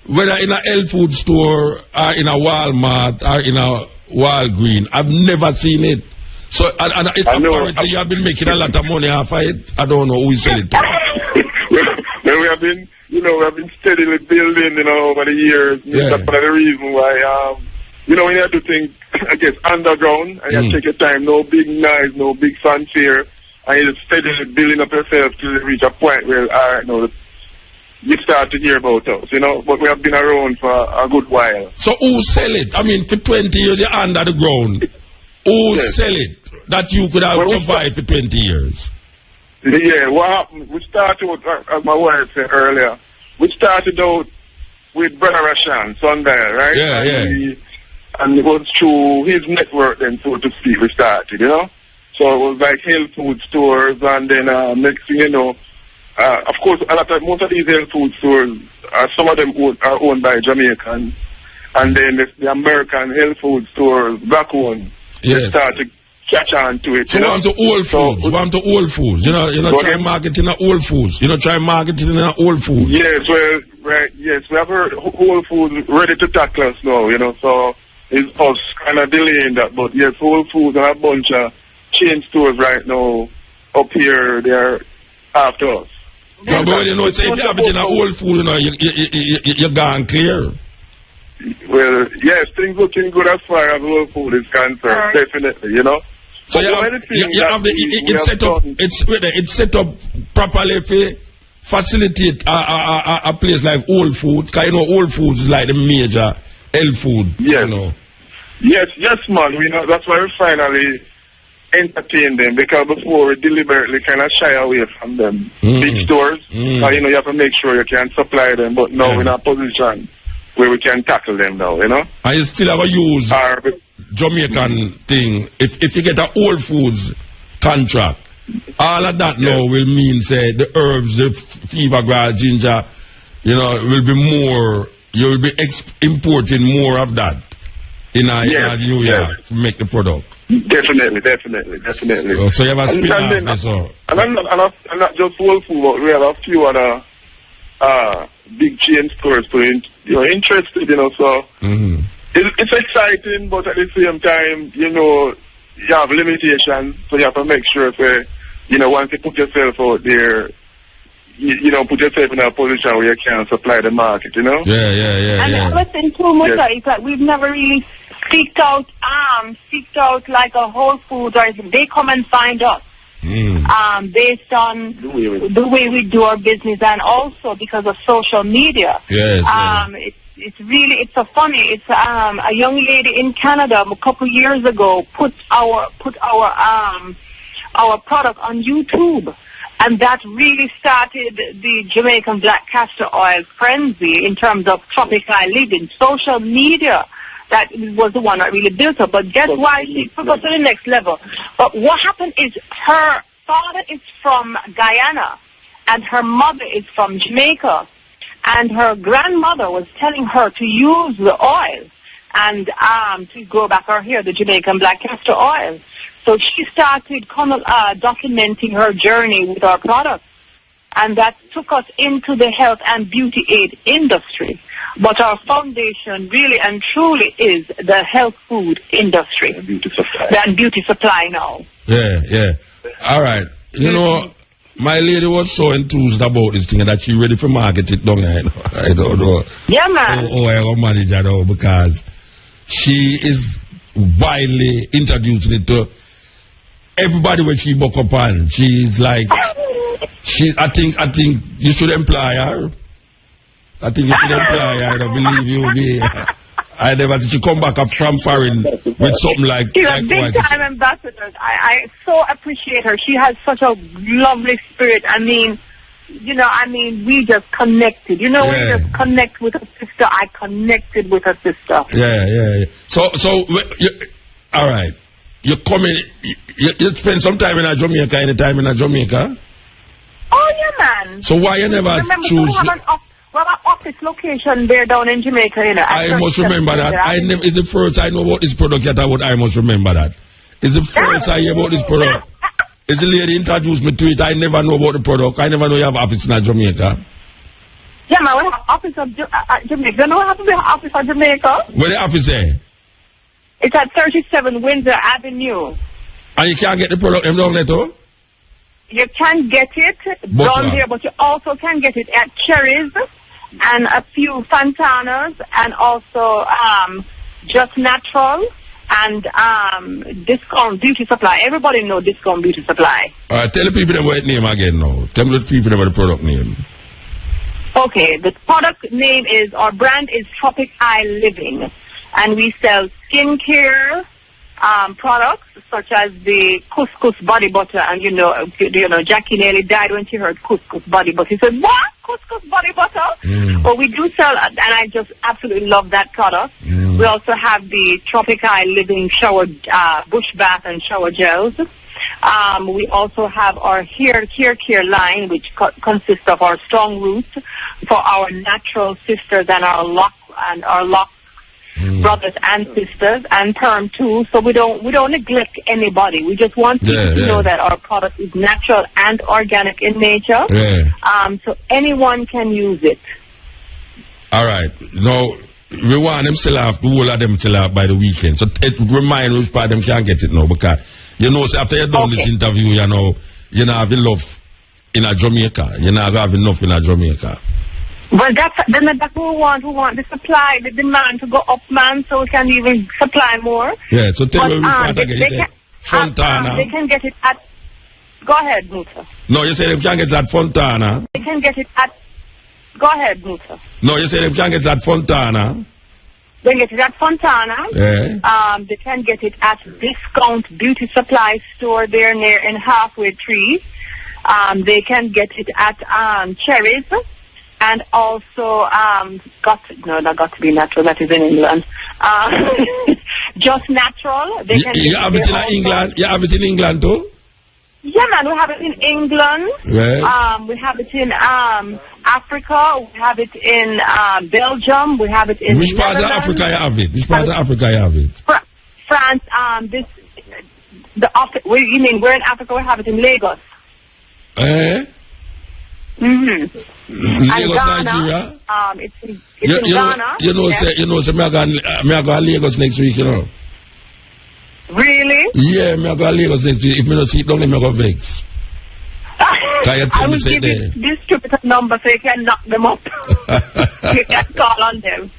whether in a health food store or in a Walmart or in a Walgreen, I've never seen it. So, and apparently you have been making a lot of money off of it. I don't know who is selling it to. Well, we have been steadily building, over the years. Yeah. That's one of the reasons why, when you have to think, I guess, underground, and you take your time, no big noise, no big fanfare, and you're steadily building up yourself till you reach a point where, you start to hear about us, but we have been around for a good while. So who sell it? I mean, for 20 years you're under the ground. Who sell it that you could have survived for 20 years? Yeah, what happened, we started with, as my wife said earlier, we started out with Brother Rashan, Sundial, right? Yeah. And it was through his network then, so to speak, we started, So it was like health food stores, and then next thing you know, of course, most of these health food stores, some of them are owned by Jamaicans, and then the American health food stores, back home, they start to catch on to it. So want to old foods. Try marketing at old foods. Try marketing at old foods. Yes, well, right, yes, we have Whole Foods ready to tackle us now, so it's us kind of delaying that, but yes, Whole Foods and a bunch of chain stores right now up here, they're after us. No, but if you have it in a Whole Food, you're gone clear. Well, yes, things looking good as far as Whole Food is concerned, definitely, So you have it's set up properly for facilitate a place like Whole Food, because Whole Foods is like the major health food. Yes. Yes, man. That's why we finally entertain them, because before we deliberately kind of shy away from them big stores. You have to make sure you can supply them, but now we're in a position where we can tackle them now, And you still have a use Jamaican thing. If you get a Whole Foods contract, all of that now will mean, say, the herbs, the fever grass, ginger, will be more, you will be importing more of that in the new year to make the product. Definitely. So you have a spin-off, and not just Whole Food, but we have a few other big chain stores interested, so it's exciting, but at the same time, you have limitations, so you have to make sure that, once you put yourself out there, you put yourself in a position where you can supply the market, Yeah. And the other thing too, Muta, is that we've never really seeked out like a Whole Foods or anything. They come and find us. Based on the way we do our business, and also because of social media. Yes. It's so funny. It's a young lady in Canada a couple years ago put our product on YouTube, and that really started the Jamaican black castor oil frenzy in terms of tropical living. Social media, that was the one that really built her. But guess why she took us to the next level? But what happened is her father is from Guyana and her mother is from Jamaica. And her grandmother was telling her to use the oil and to grow back her hair, the Jamaican black castor oil. So she started documenting her journey with our products. And that took us into the health and beauty aid industry. But our foundation really and truly is the health food industry. And beauty supply. And beauty supply now. Yeah. All right. My lady was so enthused about this thing that she ready for market it down. I don't know. Yeah, man. I will manage her now because she is widely introducing it to everybody when she buck up on. She's like, I think you should employ her. I think you should employ her. I don't believe you be. I never did she come back up from foreign with something like she's a big time ambassador. I so appreciate her. She has such a lovely spirit. We just connected. We just connect with her sister. I connected with her sister. Yeah. So all right. You coming? You spend some time in Jamaica. Any time in Jamaica? Oh yeah, man. So why you never choose? We have an office location there down in Jamaica, I must remember that. It's the first I know about this product yet. I must remember that. It's the first I hear about this product. It's the lady introduced me to it. I never know about the product. I never know you have office in Jamaica. Yeah, man, we have office of Jamaica. You know what happens to the office of Jamaica? Where the office there? It's at 37 Windsor Avenue. And you can't get the product down there too? You can get it down there, but you also can get it at Cherries and a few Fantanas, and also Just Natural and Discount Beauty Supply. Everybody know Discount Beauty Supply. All right, tell the people what name again now. Tell the people about the product name. Okay, the product name is, our brand is Tropic Eye Living, and we sell skincare products such as the couscous body butter, and Jackie nearly died when she heard couscous body butter. She said, "What? Couscous body butter?" But we do sell, and I just absolutely love that product. We also have the Tropic Eye Living shower, bush bath and shower gels. We also have our hair care line, which consists of our strong roots for our natural sisters and our lock brothers and sisters, and perm too. So we don't neglect anybody. We just want people to know that our product is natural and organic in nature. So anyone can use it. All right. Now we want them still have the whole of them still have by the weekend. So remind which part them can get it now, because after you done this interview, you're not having enough in Jamaica. You're not having enough in Jamaica. Well, that's who we want the supply, the demand to go up, man, so we can even supply more. Yeah, so tell me which part again. Fontana. They can get it at... Go ahead, Muta. No, you say they can get it at Fontana. They can get it at... Go ahead, Muta. No, you say they can get it at Fontana. They can get it at Fontana. Yeah. They can get it at Discount Beauty Supply Store there near in Halfway Tree. They can get it at Cherries. And also, got to be natural. That is in England. Just Natural. They can you have it in England. You have it in England too. Yeah, man, we have it in England. Yes. We have it in Africa. We have it in Belgium. We have it in Which part of Netherlands. Africa you have it? Which part of Africa you have it? France. You mean we're in Africa? We have it in Lagos. Lagos, Ghana, Nigeria. It's in Ghana. Say me I go to Lagos next week, you know. Really? Yeah, me I go to Lagos next week. If me not see it, don't let me go vex. Can you tell I me will say give there? you this stupid number so you can knock them up. You can call on them.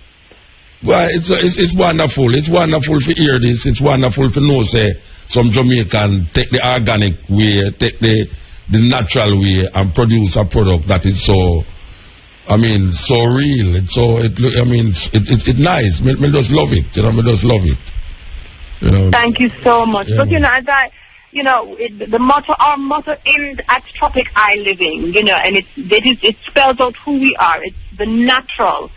Well, it's wonderful. It's wonderful to hear this. It's wonderful to know, say, some Jamaican take the organic way, take the natural way and produce a product that is so, so real. It's nice. Me just love it. Me just love it. Thank you so much. Yeah, But our motto aims at Tropic Eye Living, and it spells out who we are. It's the natural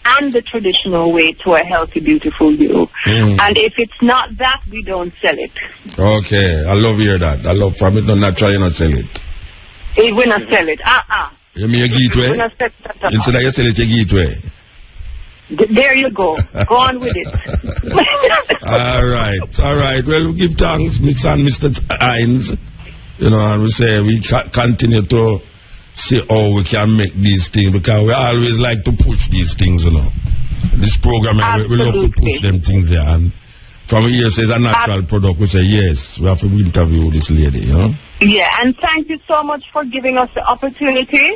and the traditional way to a healthy, beautiful you. And if it's not that, we don't sell it. Okay, I love hear that. I love from it not natural, you not sell it. We not sell it. You mean you give it We away? not sell it. Instead of you sell it, you give it away. There you go. Go on with it. All right. Well, we give thanks, Mr. and Mr. Hines. And we say we continue to see how we can make these things, because we always like to push these things, This program, we love to push them things there. And from here, says a natural product, we say, yes, we have to interview this lady, Yeah, and thank you so much for giving us the opportunity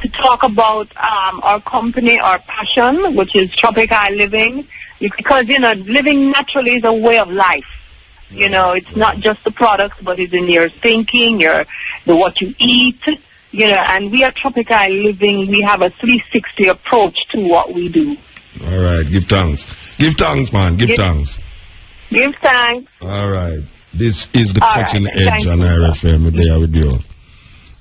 to talk about our company, our passion, which is Tropic Eye Living, because, living naturally is a way of life. It's not just the products, but it's in your thinking, what you eat, and we are Tropic Eye Living. We have a 360 approach to what we do. All right, give thanks. Give thanks, man. Give thanks. Give thanks. All right. This is the All Cutting right, Edge on RFM. There with you.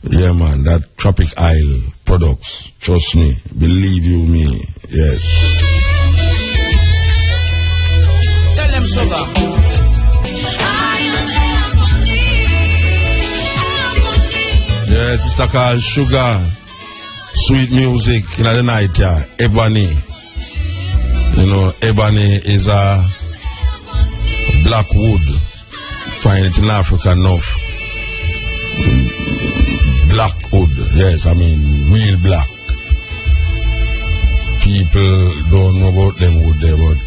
Yeah, man. That Tropic Isle products. Trust me. Believe you me. Yes. Tell them sugar. Yes, it's called Sugar. Sweet music in the night, yeah. Ebony. Ebony is a black wood. Find it in Africa enough. Black wood, yes, real black. People don't know about them wood there, but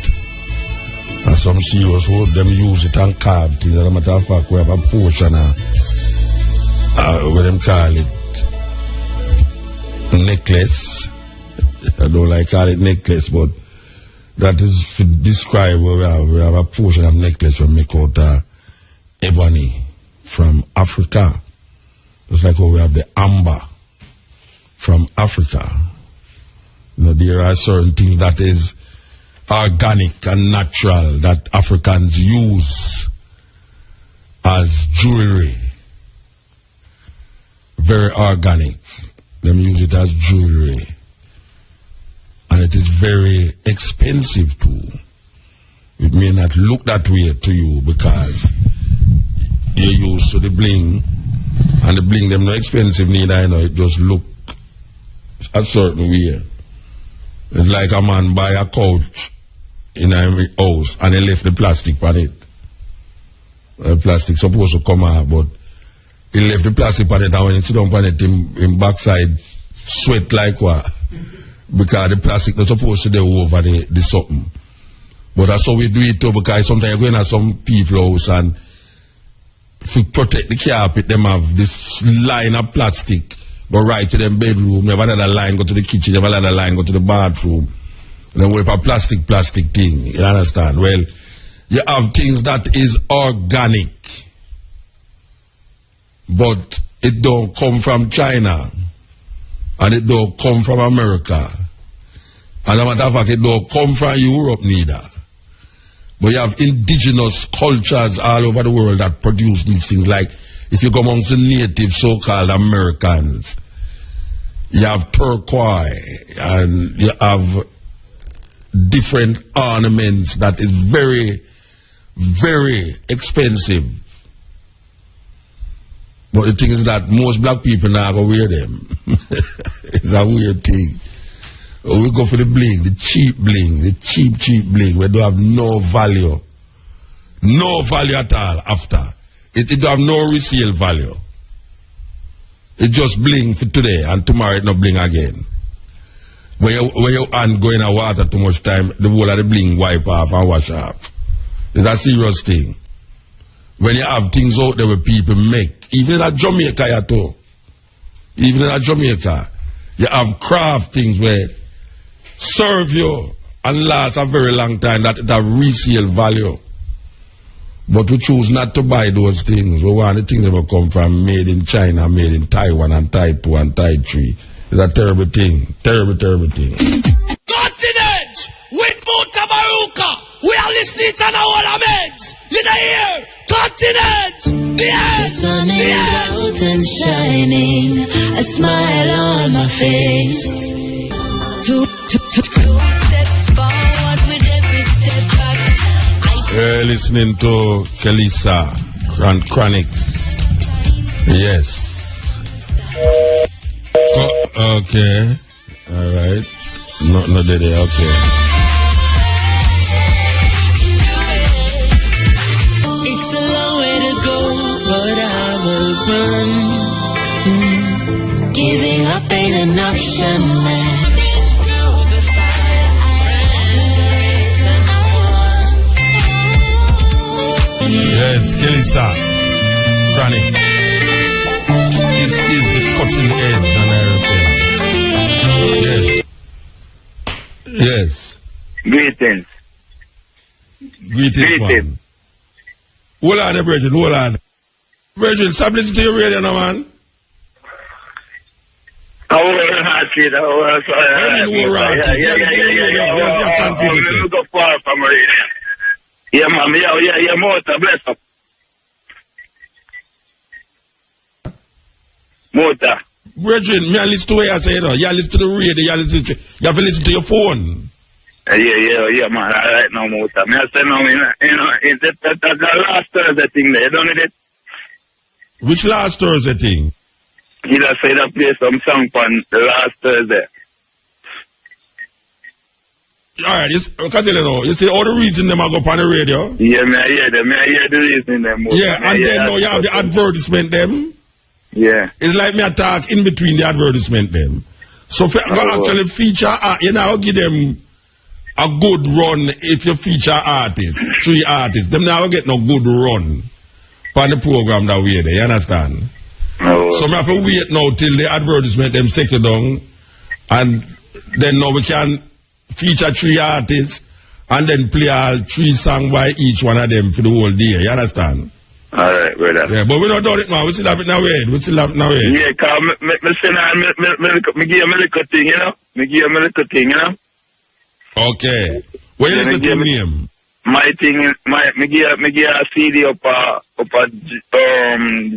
there's some serious wood, them use it and carve things. As a matter of fact, we have a portion what them call it necklace. I don't like call it necklace, but that is to describe where we have a portion of necklace we make out ebony from Africa. Just like how we have the amber from Africa. There are certain things that is organic and natural that Africans use as jewelry. Very organic. Them use it as jewelry. And it is very expensive too. It may not look that way to you because you're used to the bling. And the bling them not expensive neither, it just look a certain way. It's like a man buy a couch in a house and he left the plastic on it. The plastic supposed to come out, but he left the plastic on it, and when he sit down on it, him backside sweat like what? Because the plastic not supposed to go over the something. But that's how we do it too, because sometimes you're going to some people's house and to protect the carpet, them have this line of plastic go right to them bedroom, you have another line go to the kitchen, you have another line go to the bathroom. And then we have a plastic thing, you understand? Well, you have things that is organic, but it don't come from China, and it don't come from America, and as a matter of fact, it don't come from Europe neither. But you have indigenous cultures all over the world that produce these things. Like if you go amongst the native so-called Americans, you have turquoise and you have different ornaments that is very, very expensive. But the thing is that most black people now go wear them. It's a weird thing. We go for the bling, the cheap bling, where don't have no value. No value at all after. It don't have no resale value. It just bling for today and tomorrow it not bling again. When your hand go in the water too much time, the whole of the bling wipe off and wash off. It's a serious thing. When you have things out there where people make, even in Jamaica you too. Even in Jamaica, you have craft things where serve you and last a very long time that it have resale value. But we choose not to buy those things. We want the things that will come from made in China, made in Taiwan and Tai 2 and Tai 3. It's a terrible thing. Terrible thing. Cutting edge with Mutabaruka. We are listening to our meds. You know here. Cutting edge. The sun is out and shining. A smile on my face. Two steps forward with every step back. You're listening to Kelisa Chronics. Yes. Okay. All right. No, okay. It's a long way to go, but I will run. Giving up ain't an option, man. Yes, Kelisa Chronic. This is the cutting edge and everything. Yes. Greetings. Man. Hold on, Bridget, hold on. Bridget, stop listening to your radio now, man. I want to go far from radio. Yeah, man. Yeah, Muta, bless up. Muta. Brethren, me I listen to what you say, you know. You listen to the radio, you have to listen to your phone. Yeah, man. Right now, Muta. Me I say now, it's the last Thursday thing there. You don't need it? Which last Thursday thing? You just say that play some song on the last Thursday. Alright, you see all the reasons them I go on the radio? Yeah, I hear them. I hear the reason them. Yeah, and then now you have the advertisement them. Yeah. It's like me attack in between the advertisement them. So if you actually feature, you know, give them a good run if you feature artists, 3 artists. Them now get no good run for the program that we're there, you understand? Oh. So we have to wait now till the advertisement them settle down, and then now we can feature 3 artists and then play all 3 songs by each one of them for the whole day, you understand? Alright, brother. Yeah, but we don't do it now. We still have it now. Yeah, because me give him a little thing, you know? Okay. What you listen to name? My thing, me give a CD up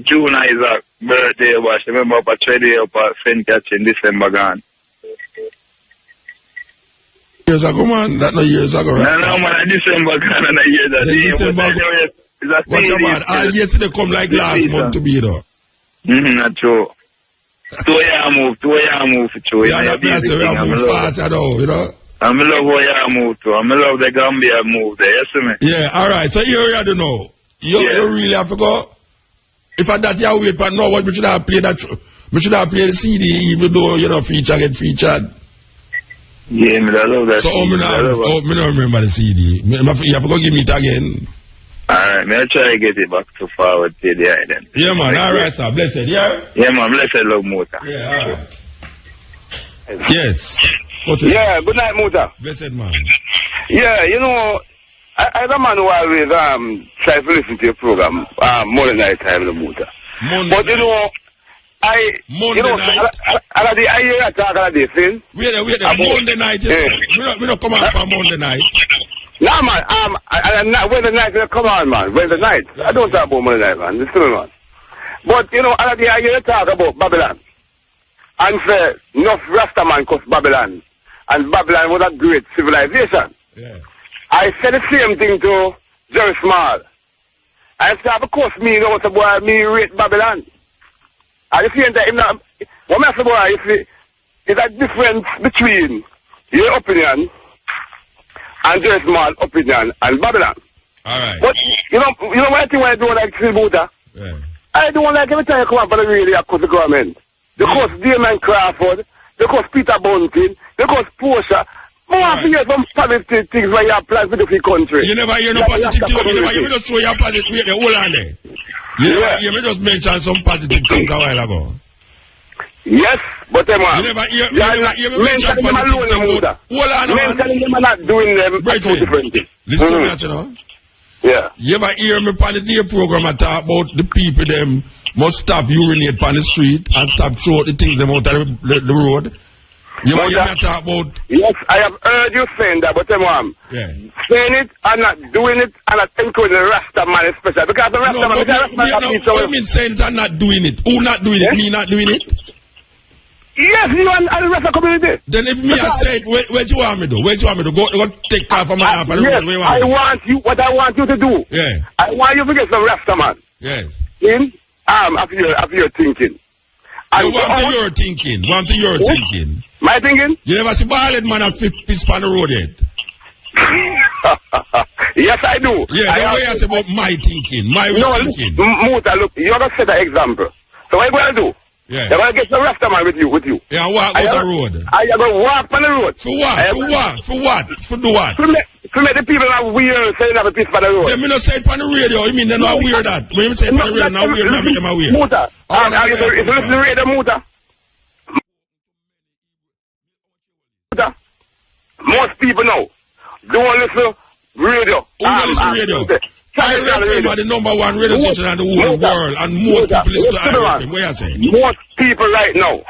June Isaac birthday wash. Remember up a trade up a St. Catch in December gone. Years ago, man. That no years ago, right? No, man. December gone and a year that. December. What's your man? All yesterday come like last month to be though. Not true. 2 year move. Yeah, that means we have moved fast, you know. I love how you move too. I love the Gambia move there, you see me? Yeah, alright. So you already know. You really have to go. If I that you wait, but no, what we should have played that. We should have played the CD even though, you know, get featured. Yeah, I love that. So, I don't remember the CD. You have to go give me it again. Alright, I'll try to get it back to forward till the end then. Yeah, man, alright, sir. Blessed, yeah? Yeah, man, blessed love, Muta. Yeah, alright. Yes. Yeah, good night, Muta. Blessed, man. Yeah, you know, I'm a man who always try to listen to your program Monday night time, the Muta. But you know, Monday night? I hear a talk of this thing. Wait, Monday night, we don't come out on Monday night. No, man, Wednesday night, come on, man, Wednesday night. I don't talk about Monday night, man, listen, man. But, you know, I hear a talk about Babylon. And say, enough Rasta man cost Babylon. And Babylon was a great civilization. Yeah. I said the same thing to Jerry Small. I said, of course, me know what boy, me rate Babylon. At the same time, what I say, boy, is a difference between your opinion and just my opinion and Babylon. Alright. But, you know what I think I don't like to Muta? Yeah. I don't like every time you come up for the radio, I cause the government. Because Damon Crawford, because Peter Bunting, because Portia. More right. Hear some positive things where you have plans to the country. You never hear no positive things. You never hear me just show you positive the whole on there. You never hear me just mention some positive things a while ago. Yes, but you never hear me mention positive things. Hold on, man. Telling them I'm not doing them two different things. Listen to me, you know. Yeah. You ever hear me on the day program I talk about the people them must stop urinate on the street and stop throw the things them out of the road? You want to talk about? Yes, I have heard you saying that, but saying it and not doing it and not including the Rasta man especially. Because the Rasta man, what do you mean saying it and not doing it? Who not doing it? Me not doing it? Yes, you and the Rasta community. Then if me I say it, where do you want me to? Where do you want me to go take off of my half and yes, I want you, what I want you to do. Yeah. I want you to get some Rasta man. Yes. After your thinking. And your thinking. Thinking. My thinking? You never see bald man and piss on the road yet? Yes, I do. Yeah, the way I say about my thinking. Thinking. Muta, look, you're going to set an example. So what are you going to do? Yeah. You're going to get some Rasta man with you. Yeah, walk on the road. Are you going to walk on the road? For what? For what? For do what? To make the people not weird saying that piss on the road. They may not say it on the radio. You mean they're not weird that? When you say it on the radio, not weird, not make them weird. Muta, if you listen to the radio, Muta. Most people know. Don't listen radio. Who don't listen to radio? I are the number one radio station in the whole world, and most people listen to IRFM. What you say? Most people right now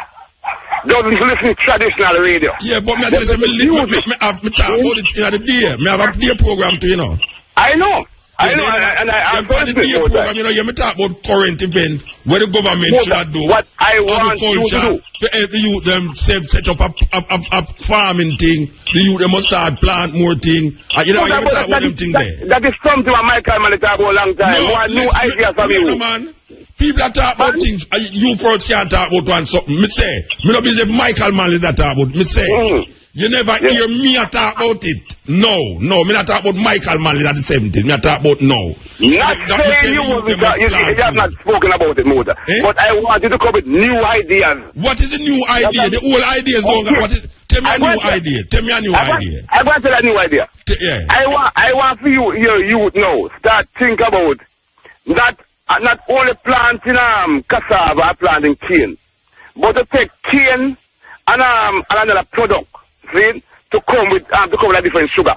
don't listen to traditional radio. Yeah, but me talk about it in the day. Me have a day program too, you know. I know. I know, and I the day program, you know, you talk about current events, where the government should do. What I want you to do. To help the youth them set up a farming thing. The youth them must start plant more thing. You know, you talk about them thing there. That is something a Michael man talk about a long time. No, new ideas from you. Man. People that talk about things, you first can't talk about one something. Me say, me not be say Michael Manley that talk about. Me say, you never hear me talk about it. No, me not talk about Michael Manley that the same thing. Me talk about no. Not saying you have not spoken about it, Muta. But I want you to come with new ideas. What is the new idea? The old idea is going on. Tell me a new idea. Tell me a new idea. I want to tell a new idea. Yeah. I want for you, your youth now, start think about not only planting cassava, planting cane, but to take cane and another product, see, to come with a different sugar.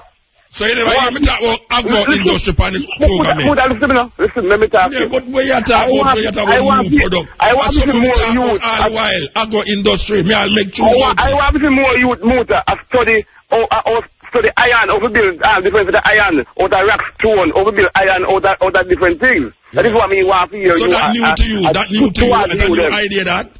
So you never hear me talk about agro-industry on the program? Listen, let me talk. Yeah, but when you talk about new product, I want to see more youth. All the while, agro-industry, I'll make sure. I want to see more youth, Muta, study iron, overbuild different iron, out of rock stone, overbuild iron, out of different things. Yeah. That is what I want to hear. So that's new to you. That's a new idea, that?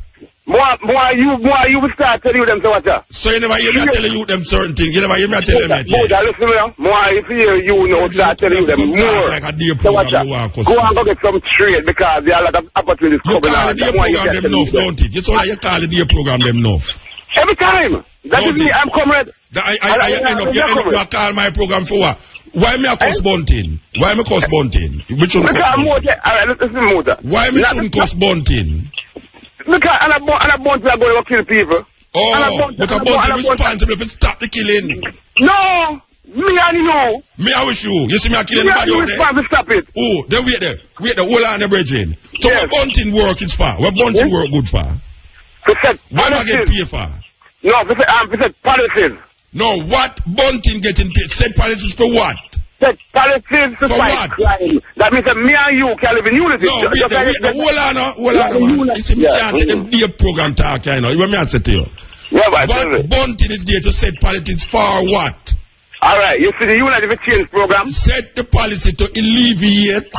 More you will start telling them so what. So you never hear me telling you them certain things. You never hear me telling them that. More if you know start telling them more. Like a day program go and go get some trade because there are a lot of opportunities coming out. You call the day program them enough, don't it? You told her you call the day program them enough. Every time. That is me. I'm comrade. You end up call my program for what? Why me a cuss bunting? Why me cuss bunting? Which one cuss bunting? Alright, listen, Muta. Why me shouldn't cuss bunting? Because and a bunting are going to kill people. Oh, but a bunting is responsible for stop the killing. No, me and you know. Me I wish you. You see me a kill anybody out there? Me stop it. Oh, then wait there. Hold on the bridging. So what bunting work is for? What bunting work good for? What I get paid for? No, we said policies. No, what bunting getting paid? Said policies for what? Said policies to fight crime. That means that me and you can live in unity. No, hold on, man. You see, me can't take them day program talk, you know. You want me to say to you? Yeah, but what bunting is there to set politics for what? Alright, you see the United Change program? Set the policy to alleviate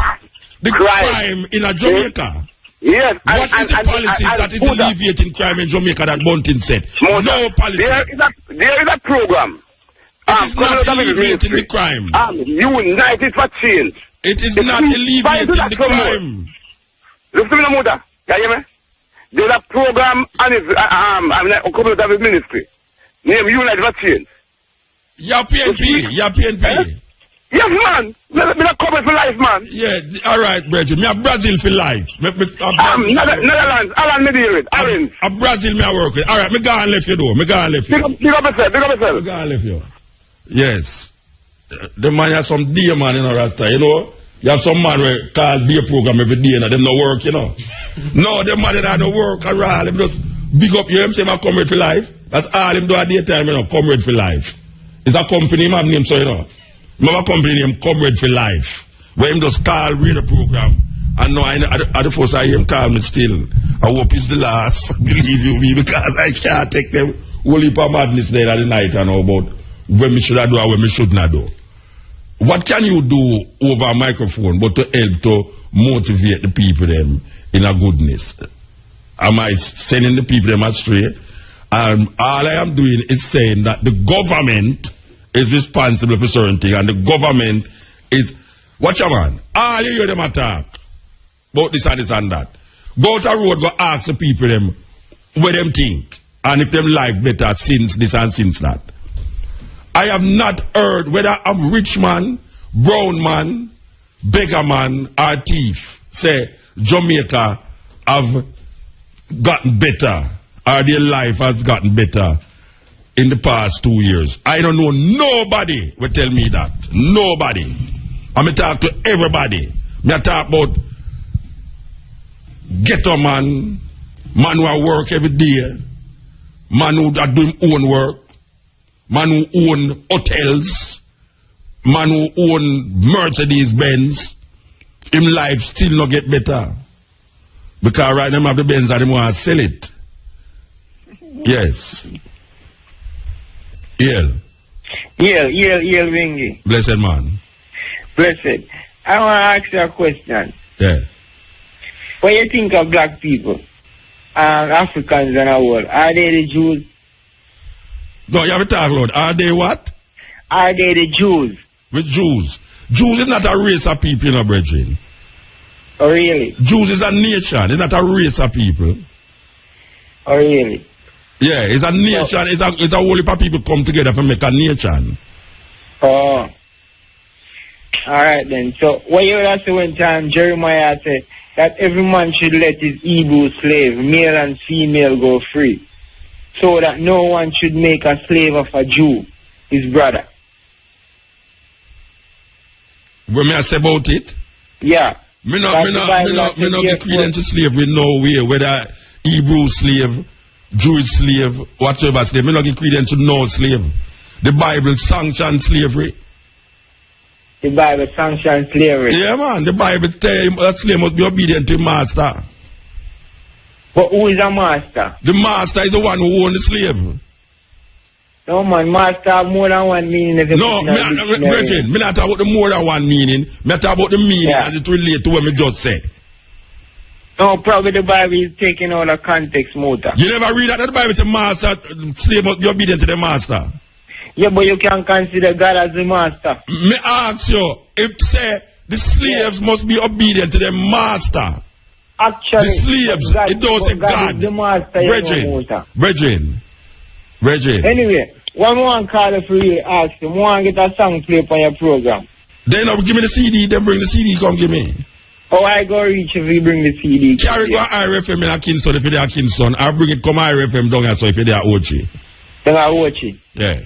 the crime in a Jamaica. Yes. What is the policy that is alleviating crime in Jamaica that Bunting said? No policy. There is a program. It is not alleviating the crime. United for Change. It is not alleviating the crime. Listen to me, Muta. You hear me? There's a program and it's a couple of his ministry. Name Unite for Change. Your PNP. Your PNP. Yes, man. Me not cover for life, man. Yeah, all right, Bridget. Me a Brazil for life. Netherlands. Alan, me deal with. Orange. A Brazil me a work with. All right, me go and left you though. Me go and left you. Big up yourself. Me go and left you. Yes. The man has some day man, you know, Rasta, you know. You have some man where call day program every day and them no work, you know. No, them man that don't work at all. Them just big up you, him say my comrade for life. That's all him do at daytime, you know, comrade for life. It's a company, man name, so you know. Remember company name Comrade for Life, where him just call read the program. And no, at the first I hear him call me still. I hope it's the last, believe you me, because I can't take them whole heap of madness there at the night and all about when me should do and when me should not do. What can you do over a microphone but to help to motivate the people them in a goodness? Am I sending the people them astray? All I am doing is saying that the government is responsible for certain things, and the government is, watch a man, all you hear them attack about this and this and that. Go to a road, go ask the people them what them think, and if them life better since this and since that. I have not heard whether I'm rich man, brown man, beggar man, or thief say Jamaica have gotten better, or their life has gotten better in the past 2 years. I don't know nobody will tell me that. Nobody. I'm going to talk to everybody. I talk about ghetto man who work every day, man who are doing own work, man who own hotels, man who own Mercedes-Benz. Him life still not get better. Because right now have the Benz and they want to sell it. Yes. Yell, Wingy. Blessed man. Blessed. I want to ask you a question. Yeah. What do you think of black people, Africans and the world? Are they the Jews? No, you have to talk, Lord. Are they what? Are they the Jews? With Jews. Jews is not a race of people, you know, brethren. Oh, really? Jews is a nation. It's not a race of people. Oh, really? Yeah, it's a nation. It's a whole heap of people come together to make a nation. Oh. All right, then. So, what you would have said one time, Jeremiah said that every man should let his Hebrew slave, male and female, go free, so that no one should make a slave of a Jew, his brother. What may I say about it? Yeah. Me not get credence to slavery no way, whether Hebrew slave, Jewish slave, whatever slave. Me not get credence to no slave. The Bible sanctions slavery. The Bible sanctions slavery. Yeah, man. The Bible tells you that slave must be obedient to the master. But who is a master? The master is the one who owns the slave. No, man. Master have more than one meaning. No, Virgin, me not talk about the more than one meaning. Me talk about the meaning as it relates to what me just said. No, probably the Bible is taking out of context, Muta. You never read that the Bible says master, slave must be obedient to the master. Yeah, but you can consider God as the master. Me ask you, if say the slaves must be obedient to the master. Actually, the slaves, God, it don't say God. The master, Brethren. Anyway, one more call for you, ask him, want to get a song play on your program. Then give me the CD, then bring the CD, come give me. Oh, I go reach if you bring the CD. Carry go IRFM in a Kingston if you're there Kingston. I'll bring it come IRFM down here so if you're there Ochi. Then I watch it. Yeah.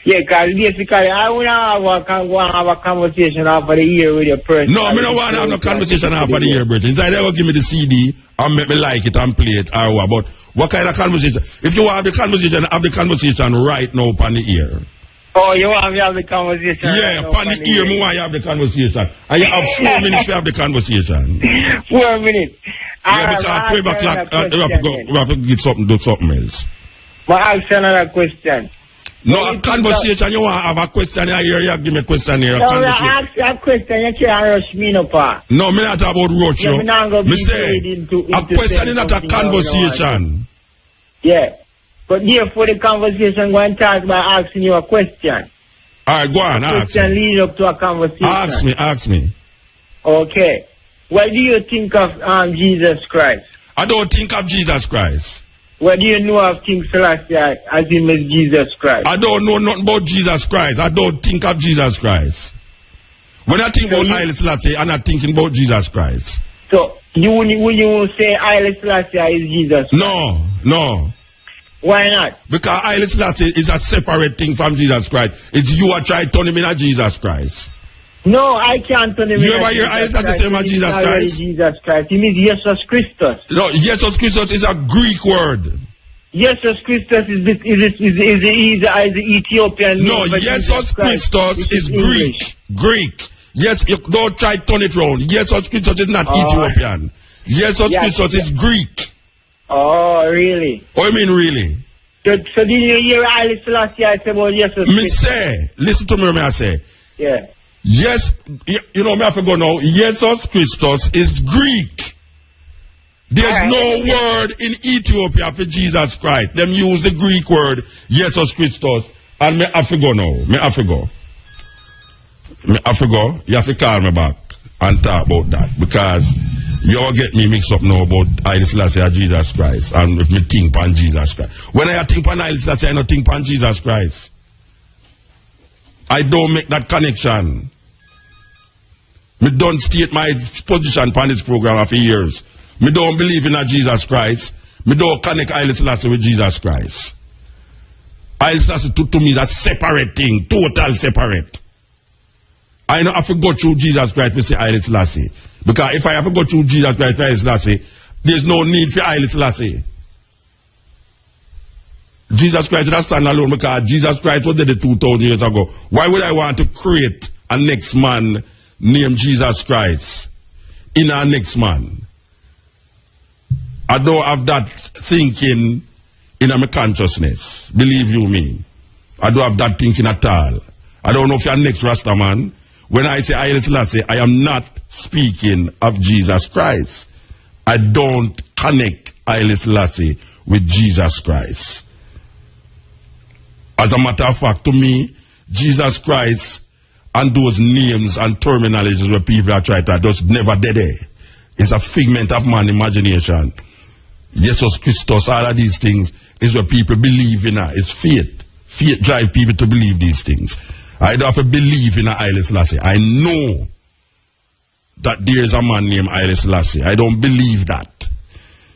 Yeah, because basically I want to have a conversation after the year with your person. No, I don't want to have no conversation after the year, brethren. Inside they will give me the CD and make me like it and play it or what. But what kind of conversation? If you want to have the conversation right now upon the ear. Oh, you want to have the conversation? Yeah, upon the ear, I want to have the conversation. And you have 4 minutes to have the conversation. 4 minutes. Yeah, but at 12 o'clock, we have to get something, do something else. But ask another question. No, a conversation, you want to have a question here, you give me a question here. No, I ask you a question, you can't rush me no part. No, me not about rush you. Me say, a question is not a conversation. Yeah. But therefore the conversation going to start by asking you a question. Alright, go on, ask me. Question lead up to a conversation. Ask me. Okay. What do you think of Jesus Christ? I don't think of Jesus Christ. What do you know of King Selassie as him as Jesus Christ? I don't know nothing about Jesus Christ. I don't think of Jesus Christ. When I think about Haile Selassie, I'm not thinking about Jesus Christ. So, you wouldn't say Haile Selassie is Jesus Christ? No. Why not? Because Haile Selassie is a separate thing from Jesus Christ. It's you are trying to turn him into Jesus Christ. No, I can't turn him into You ever hear Haile Selassie say Jesus Christ? Jesus Christ. He means Jesus Christus. No, Jesus Christus is a Greek word. Jesus Christus is the Ethiopian name. No, Jesus Christus is Greek. Yes, you don't try to turn it round. Jesus Christus is not Ethiopian. Jesus Christus is Greek. Oh, really? Oh, I mean really? So did you hear Haile Selassie say about Jesus Christus? Me say, listen to me when I say. Yeah. Yes, you know me have to go now. Jesus Christus is Greek. There's no word in Ethiopia for Jesus Christ. Them use the Greek word Jesus Christus. And me have to go now. Me have to go. You have to call me back and talk about that. Because you all get me mixed up now about Haile Selassie and Jesus Christ. And if me think on Jesus Christ. When I think on Haile Selassie, I don't think on Jesus Christ. I don't make that connection. Me don't state my position on this program for years. Me don't believe in a Jesus Christ. Me don't connect Haile Selassie with Jesus Christ. Haile Selassie to me is a separate thing, total separate. I know I have to go through Jesus Christ to say Haile Selassie. Because if I have to go through Jesus Christ for Haile Selassie, there's no need for Haile Selassie. Jesus Christ does stand alone because Jesus Christ was dead 2,000 years ago. Why would I want to create a next man named Jesus Christ in our next man? I don't have that thinking in my consciousness. Believe you me. I don't have that thinking at all. I don't know if you're next Rasta man. When I say Haile Selassie, I am not speaking of Jesus Christ. I don't connect Haile Selassie with Jesus Christ. As a matter of fact, to me, Jesus Christ and those names and terminologies where people are trying to just never dead there. It's a figment of man's imagination. Jesus Christus, all of these things is what people believe in. It's faith. Faith drives people to believe these things. I don't have to believe in a Haile Selassie. I know that there is a man named Haile Selassie. I don't believe that.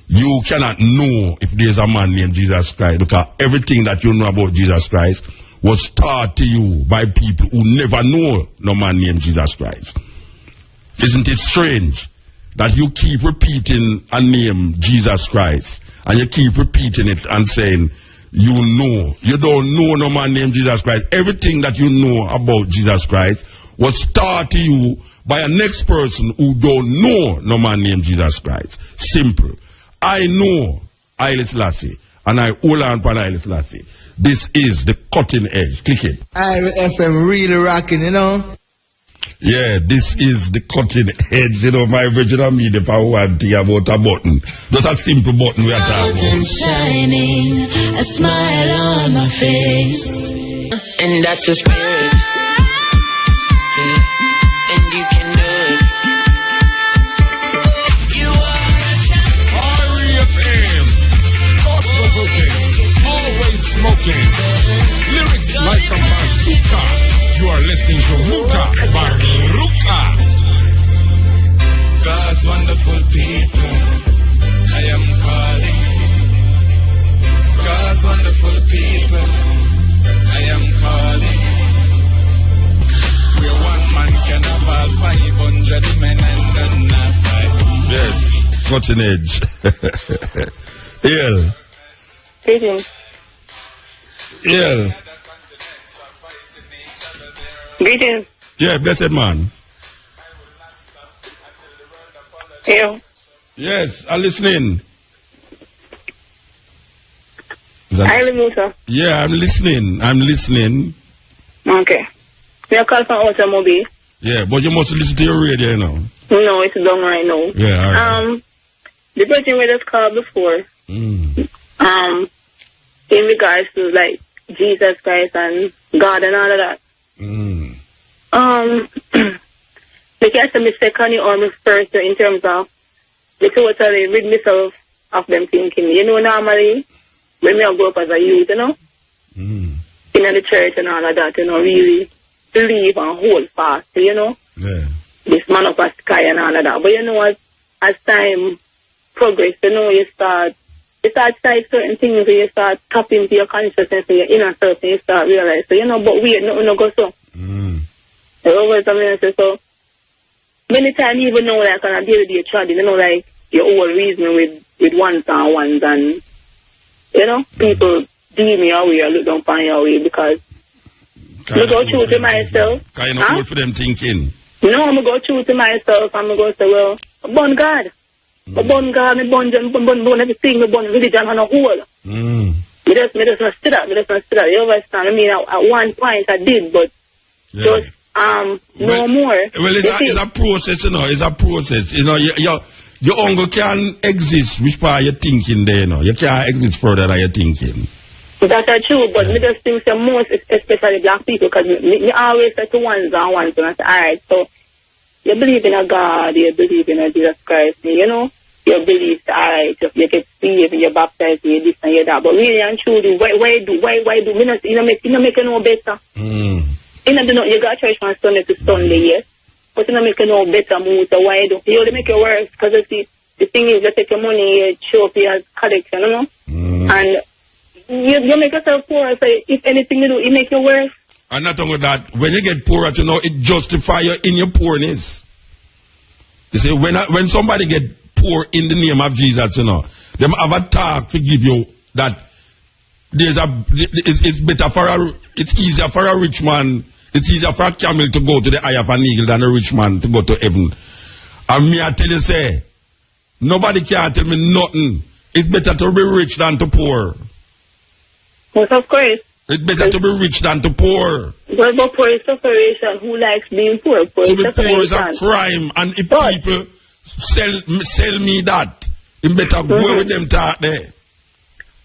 You cannot know if there is a man named Jesus Christ because everything that you know about Jesus Christ was taught to you by people who never know no man named Jesus Christ. Isn't it strange that you keep repeating a name, Jesus Christ, and you keep repeating it and saying, you don't know no man named Jesus Christ. Everything that you know about Jesus Christ was taught to you by a next person who don't know no man named Jesus Christ. Simple. I know Haile Selassie, and I hold on for Haile Selassie. This is the cutting edge. Click it. FM really rocking, you know? Yeah, this is the cutting edge. You know, my original media for one thing about a button. Just a simple button we are talking about. Shining, a smile on my face. And that's your spirit. Yeah. And you can do it. You are a champion. R.E.F.M. Thought-provoking. Always smoking. Lyrics like a bazooka. You are listening to Mutabaruka. God's wonderful people, I am calling. God's wonderful people, I am calling. Where one man can have all 500 men and not five. Yes, cutting edge. Yeah. Greetings. Yeah. Greetings. Yeah, blessed man. Yeah. Yes, I'm listening. Hi, Muta. Yeah, I'm listening. Okay. You call from automobile? Yeah, but you must listen to your radio now. No, it's done right now. Yeah, all right. The person we just called before, in regards to like Jesus Christ and God and all of that. Because the mistake on you or me first in terms of the totally rid myself of them thinking. You know, normally, when we grow up as a youth, you know, in the church and all of that, you know, really believe and hold fast, you know, this man up a sky and all of that. But you know, as time progress, you know, you start saying certain things, and you start tapping into your consciousness and your inner self, and you start realizing, so, you know, but wait, nothing no go so. You always say so. Many times, even know, like, on a day-to-day trading, you know, like, your whole reasoning with ones and ones, and, you know, people deem me away or look down upon your way because I go through to myself. Kind of old for them thinking. No, I'm going to go through to myself, I'm going to say, well, I born God. I born God, I born everything, I born religion on a whole. Me just not still that, you understand? I mean, at one point I did, but just, no more. Well, it's a process, you know, it's a process. You know, your uncle can't exist, which part you're thinking there, you know. You can't exist further than you're thinking. That's true, but me just think the most, especially black people, because me always say to ones and ones, and I say, alright, so, you believe in a God, you believe in a Jesus Christ, you know, you believe, alright, you get saved, and you're baptized, you this and you that, but really and truly, why do, you know, make it no better. You know, you got church from Sunday to Sunday, yes, but you know, make it no better, Muta, why do, you only make it worse, because the thing is, you take your money, you show up your collection, you know, and you make yourself poor, so if anything you do, it make you worse. And not only that, when you get poorer, you know, it justifies you in your poorness. You see, when somebody get poor in the name of Jesus, you know, them have a talk to give you that it's better it's easier for a rich man, it's easier for a camel to go to the eye of an eagle than a rich man to go to heaven. And me, I tell you, say, nobody can tell me nothing. It's better to be rich than to poor. Yes, of course. It's better to be rich than to poor. But poor is separation. Who likes being poor? Poor to be poor is a crime. And if people sell me that, it better go with them talk there.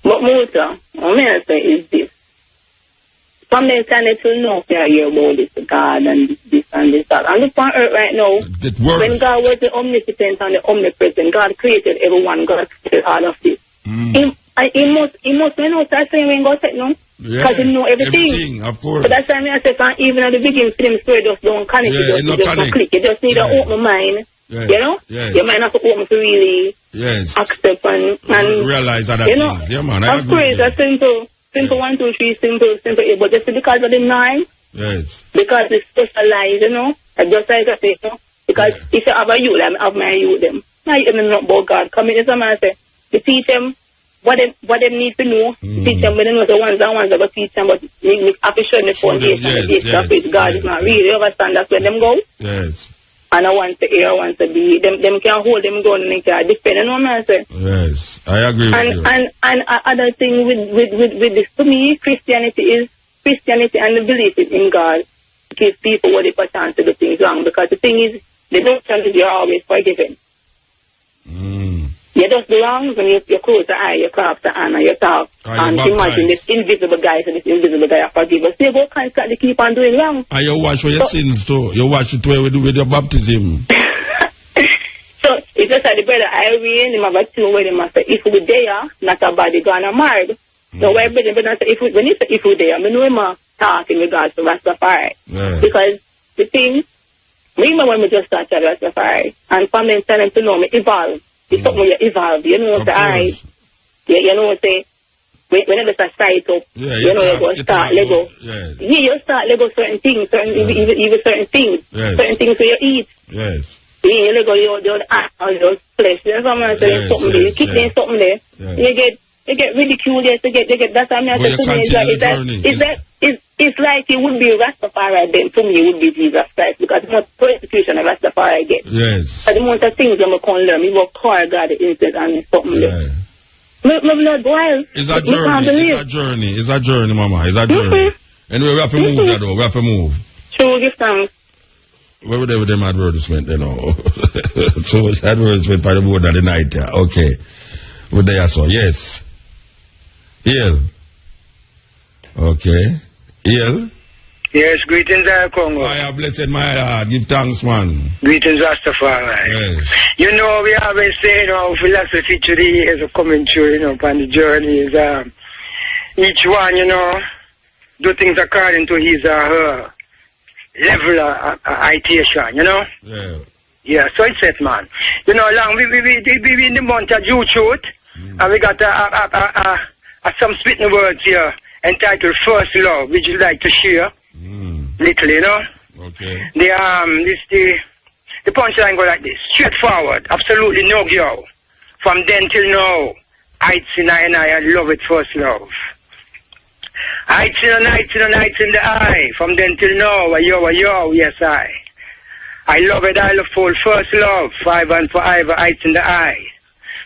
But Muta, what I say is this. From the internet to know if you hear about this God and this and this that. And look on earth right now, when God was the omnipotent and the omnipresent, God created everyone, God created all of this. He must know that same when God said no. Because he know everything. Of course. But that's why I say, even at the beginning, film story just don't connect. You just don't click. You just need to open mind. You know? Your mind has to open to really accept and realize that you know, things. Yeah, man, I of course, that's simple. Simple 1, 2, 3, simple. But just because of the nine, because it's specialized, you know, just like I say, you know, because if you have a youth, I have my youth them. Now you don't know about God. Come in, some man say, you teach them what they need to know. Teach them when they know the ones that go teach them, but we have to show them the foundation of it. God is not real. You understand? That's where them go. Yes. And I want to hear, I want to be. Them can hold them gun and they can defend. You know what I say? Yes, I agree with you. And other thing with this, to me, Christianity and the belief in God gives people what they put chance to do things wrong. Because the thing is, the notion is you're always forgiven. You just do wrongs and you close the eye, you clap the hand, and you talk. And imagine this invisible guy, so this invisible guy forgive us. They go constantly keep on doing wrong. And you wash for your sins too. You wash it with your baptism. So it's just like the brother Irene, him have a tune where him say, if we there, not a body gonna married. So why brother say, when he say if we there, I know him talk in regards to Rastafari. Because the thing, remember when we just started Rastafari, and from them telling to know me evolve. It's something you evolve, you know what I you know what say whenever it's a site up, you know you go start Lego. You start Lego certain things, even certain things. Certain things where you eat. You Lego your act or your flesh. There's something saying something there. You keep saying something there. You get ridiculed, you get that's what I mean. To me it's like it would be Rastafari then to me it would be Jesus Christ because the most persecution of Rastafari get. But the amount of things I'm gonna learn, we work hard God instead and something there. Not wild. It's a journey, mama. It's a journey. Anyway, we have to move that though. We have to move. True, give thanks. Where would they with them advertisement, you know? So much advertisement by the board of the night, yeah. Okay. What they are so, yes. Ill. Okay. Ill? Yes, greetings, Congo. I have blessed my heart. Give thanks, man. Greetings, Rastafari. Yes. You know, we always say, you know, philosophy through the years of coming through, you know, upon the journey is, each one, you know, do things according to his or her level of iteration, you know? Yeah. Yeah, so it's it, man. You know, long we in the month of June shoot, and we got some spitting words here entitled First Love, which you'd like to share. Little, you know. Okay. The punchline go like this: straightforward, absolutely no girl. From then till now, heights in I love it, first love. Heights in the eye. From then till now, yo, yes I love it, I love full first love, five and forever, heights in the eye.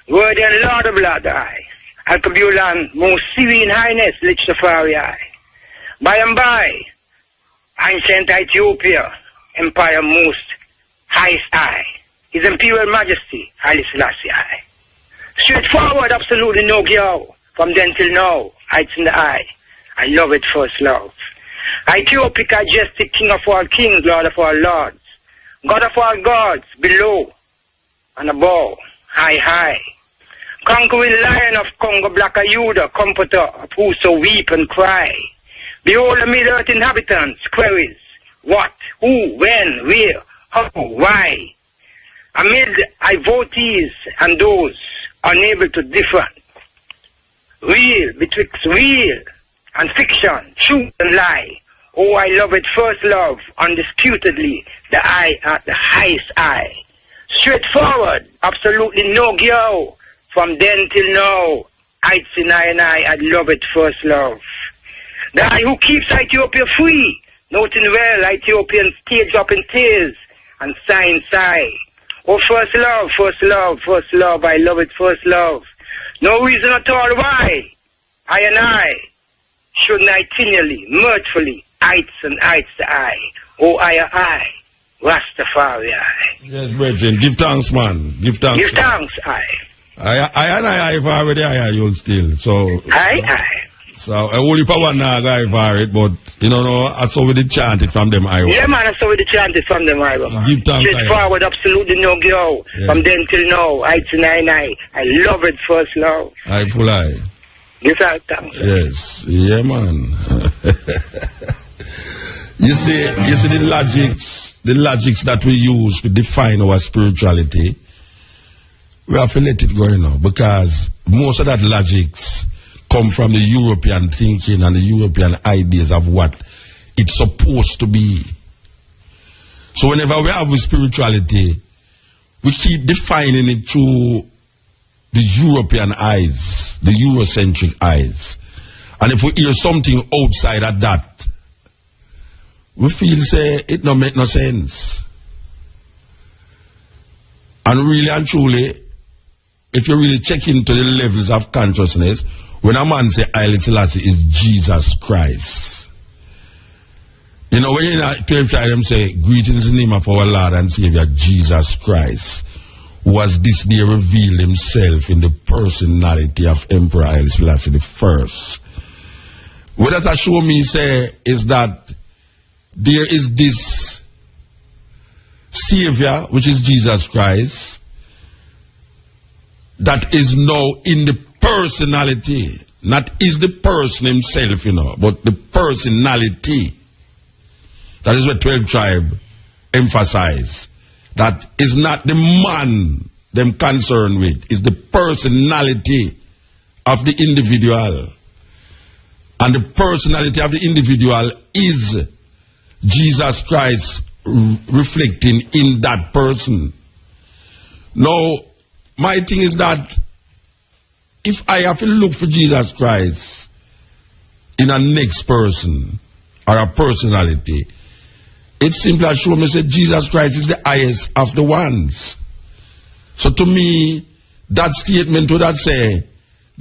Word and laudable at the eye. Alkabulan, most serene highness, Rastafari eye. By and by, ancient Ethiopia, empire most highest eye, His Imperial Majesty, Haile Selassie I. Straightforward, absolutely no girl. From then till now, heights in the eye. I love it, first love. Ethiopic, majestic, king of all kings, lord of all lords. God of all gods, below and above, high. Conquering lion of Congo, black Ayuda, comforter of whoso weep and cry. Behold the mid-earth inhabitants, queries, what, who, when, where, how, why. Amid devotees and those unable to differ, real betwixt real and fiction, truth and lie. Oh, I love it, first love, undisputedly, the eye at the highest eye. Straightforward, absolutely no girl, from then till now, heights in I love it, first love. The eye who keeps Ethiopia free, noting well Ethiopian stage up in tears and sigh. Oh, first love, I love it, first love. No reason at all why I should continually, mirthfully, heights and heights the eye. Oh, I, Rastafari I. Yes, brethren, give thanks, man. Give thanks. Give thanks, I. I have already you'll still. So I. So I only power now guy for it, but you know, I saw with the chanted from them I. Yeah, man, I saw with the chanted from them I. Give thanks. Straightforward, absolutely no girl. Yeah. From then till now, heights and I love it, first love. I full eye. Give thanks. Yes, yeah, man. You see the logics that we use to define our spirituality. We have to let it go, you know, because most of that logics come from the European thinking and the European ideas of what it's supposed to be. So whenever we have with spirituality, we keep defining it through the European eyes, the Eurocentric eyes. And if we hear something outside of that, we feel say it don't make no sense. And really and truly, if you really check into the levels of consciousness, when a man say Haile Selassie is Jesus Christ, you know, when you're in a 12 tribe, them say, greetings in the name of our Lord and Savior Jesus Christ, was this day revealed himself in the personality of Emperor Haile Selassie I. What that show me say is that there is this Savior, which is Jesus Christ, that is now in the personality, not is the person himself, you know, but the personality. That is what 12 tribe emphasize. That is not the man them concerned with, is the personality of the individual. And the personality of the individual is Jesus Christ reflecting in that person. Now, my thing is that if I have to look for Jesus Christ in a next person or a personality, it simply shows me that Jesus Christ is the highest of the ones. So to me, that statement would that say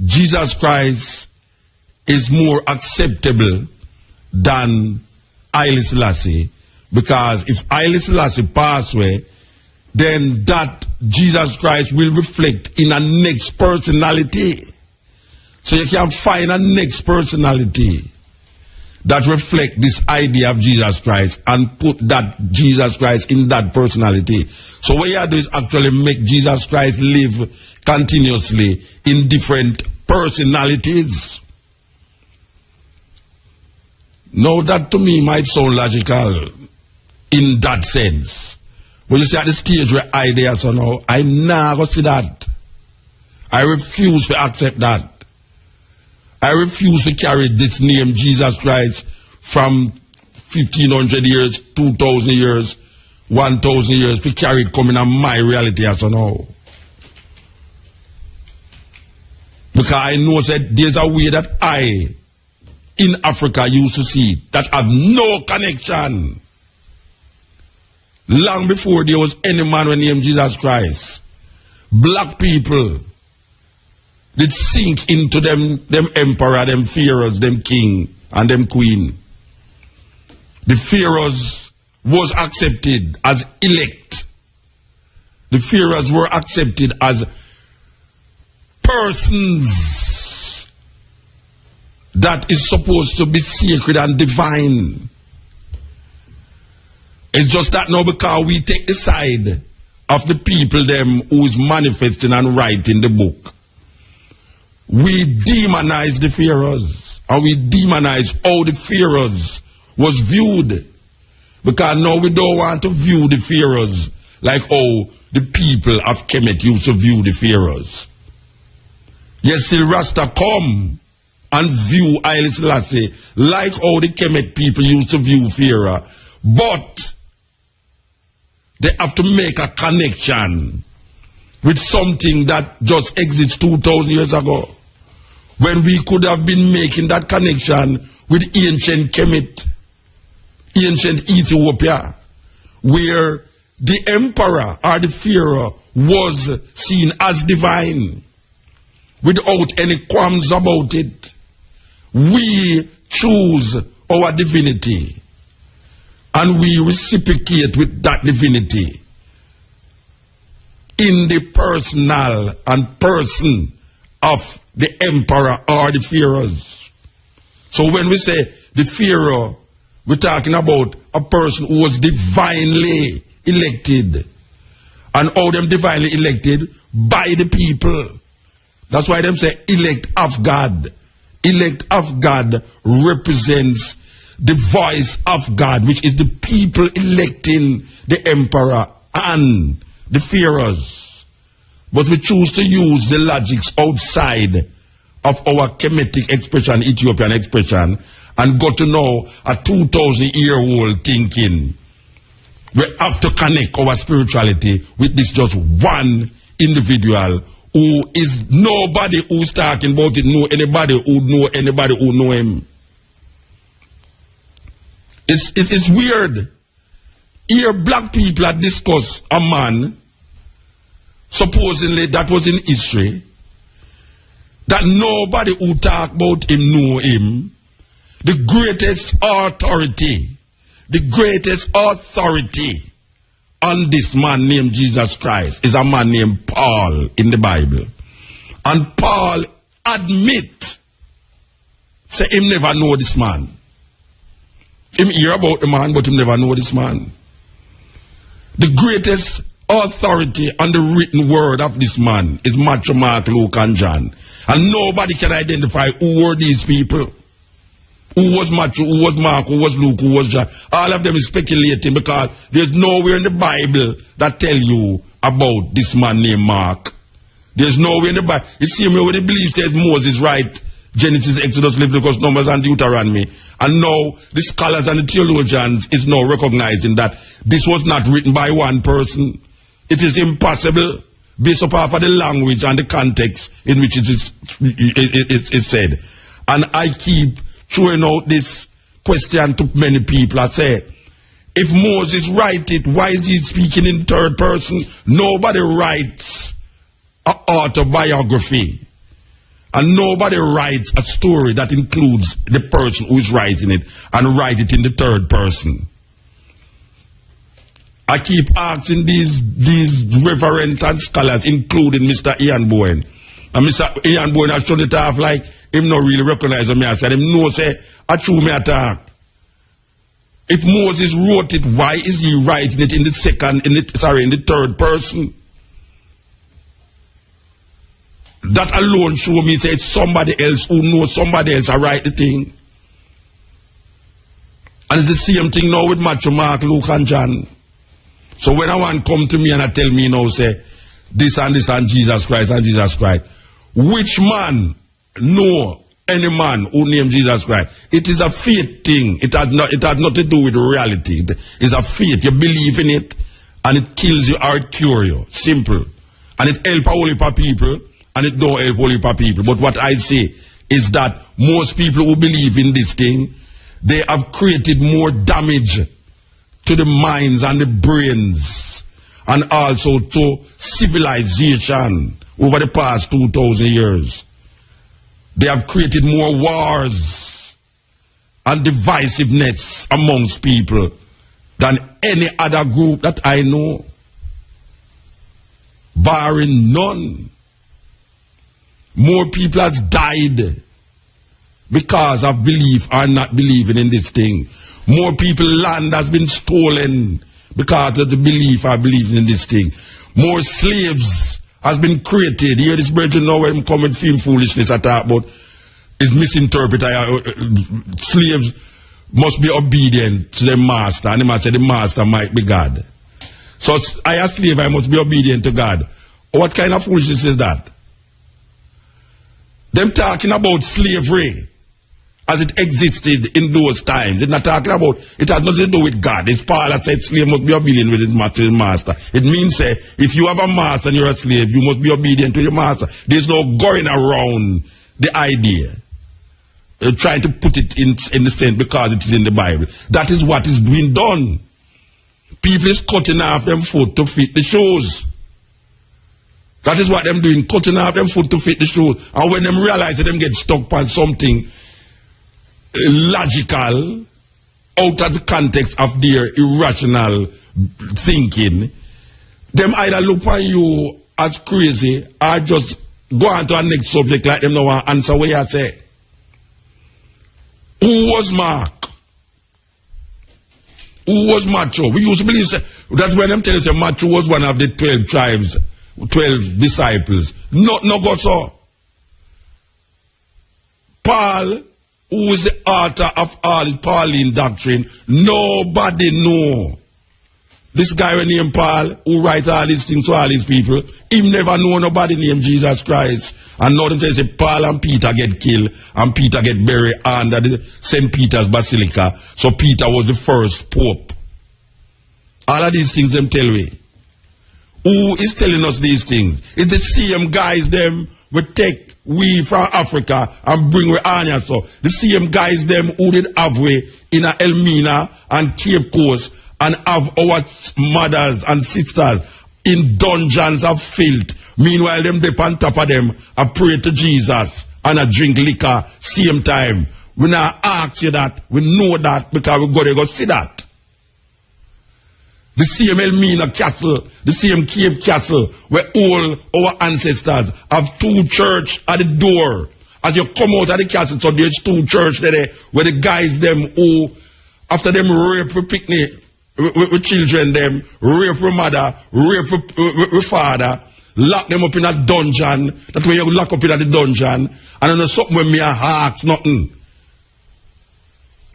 Jesus Christ is more acceptable than Haile Selassie, because if Haile Selassie pass away, then that Jesus Christ will reflect in a next personality. So you can find a next personality that reflect this idea of Jesus Christ and put that Jesus Christ in that personality. So what you do is actually make Jesus Christ live continuously in different personalities. Now that to me might sound logical in that sense. But you see at the stage where I there, so now I never see that. I refuse to accept that. I refuse to carry this name Jesus Christ from 1500 years, 2000 years, 1000 years, to carry it coming on my reality as now. Because I know that there's a way that I, in Africa, used to see it, that have no connection. Long before there was any man with the name Jesus Christ, black people did sink into them emperor, them pharaohs, them king, and them queen. The pharaohs was accepted as elect. The pharaohs were accepted as persons that is supposed to be sacred and divine. It's just that now because we take the side of the people them who is manifesting and writing the book, we demonize the pharaohs, and we demonize how the pharaohs was viewed. Because now we don't want to view the pharaohs like how the people of Kemet used to view the pharaohs. Yes, still Rasta come and view Haile Selassie like how the Kemet people used to view Pharaoh, but they have to make a connection with something that just exists 2,000 years ago, when we could have been making that connection with ancient Kemet, ancient Ethiopia, where the emperor or the pharaoh was seen as divine without any qualms about it. We choose our divinity and we reciprocate with that divinity in the personal and person of the emperor or the pharaohs. So when we say the pharaoh, we're talking about a person who was divinely elected. And all them divinely elected by the people. That's why them say elect of God. Elect of God represents the voice of God, which is the people electing the emperor and the pharaohs. But we choose to use the logics outside of our Kemetic expression, Ethiopian expression, and got to know a 2,000-year-old thinking. We have to connect our spirituality with this just one individual who is nobody who's talking about it, know anybody who know him. It's weird. Here black people had discussed a man, supposedly that was in history, that nobody who talk about him know him. The greatest authority on this man named Jesus Christ is a man named Paul in the Bible. And Paul admit, say him never know this man. Him hear about the man, but him never know this man. The greatest authority on the written word of this man is Matthew, Mark, Luke, and John. And nobody can identify who were these people. Who was Matthew, who was Mark, who was Luke, who was John. All of them is speculating because there's nowhere in the Bible that tell you about this man named Mark. There's nowhere in the Bible. It's the same way when the belief says Moses write Genesis, Exodus, Leviticus, Numbers, and Deuteronomy. And now the scholars and the theologians is now recognizing that this was not written by one person. It is impossible based upon the language and the context in which it is said. And I keep throwing out this question to many people. I say, if Moses write it, why is he speaking in third person? Nobody writes an autobiography. And nobody writes a story that includes the person who is writing it and write it in the third person. I keep asking these reverend and scholars, including Mr. Ian Bowen. And Mr. Ian Bowen has shown it off like him not really recognize me. I said him no say a true me attack. If Moses wrote it, why is he writing it in the third person? That alone show me say it's somebody else who knows somebody else I write the thing. And it's the same thing now with Matthew, Mark, Luke and John. So when I want come to me and I tell me say this and Jesus Christ and Jesus Christ, which man know any man who named Jesus Christ? It is a faith thing. It had nothing to do with reality. It's a faith. You believe in it and it kills you or it cure you. Simple. And it help a whole heap of people and it don't help a whole heap of people. But what I say is that most people who believe in this thing, they have created more damage to the minds and the brains and also to civilization over the past 2,000 years. They have created more wars and divisiveness amongst people than any other group that I know, barring none. More people has died because of belief or not believing in this thing. More people, land has been stolen because of the belief or believing in this thing. More slaves has been created. Here this virgin now when come with film foolishness I talk about is misinterpreted. Slaves must be obedient to their master, and the master, the master might be God. So I as slave, I must be obedient to God. What kind of foolishness is that? Them talking about slavery as it existed in those times. They're not talking about, it has nothing to do with God. It's Paul that said slave must be obedient with his master. It means, if you have a master and you're a slave, you must be obedient to your master. There's no going around the idea. Trying to put it in the sense because it is in the Bible. That is what is being done. People is cutting off them foot to fit the shoes. That is what them doing, cutting off them foot to fit the shoes. And when them realize that them get stuck on something logical, out of the context of their irrational thinking, them either look on you as crazy or just go on to a next subject like them no want to answer what you say. Who was Mark? Who was Matthew? We used to believe that's when them tell us that Matthew was one of the 12 tribes, 12 disciples. No go so. Paul, who is the author of all the Pauline doctrine, nobody know. This guy named Paul, who write all these things to all these people, him never know nobody named Jesus Christ. And now them say Paul and Peter get killed, and Peter get buried under the St. Peter's Basilica. So Peter was the first pope. All of these things them tell we. Who is telling us these things? It's the same guys them we take we from Africa and bring we on here. So the same guys them who did have we in a Elmina and Cape Coast and have our mothers and sisters in dungeons of filth. Meanwhile, them dip on top of them and pray to Jesus and a drink liquor same time. We not ask you that. We know that because we got to go see that. The same Elmina Castle, the same Cape Castle, where all our ancestors have two church at the door. As you come out of the castle, so there's two church there where the guys them who, after them rape with picnic, with children them, rape with mother, rape with father, lock them up in a dungeon. That's where you lock up in the dungeon. And I know something with me hearts, nothing.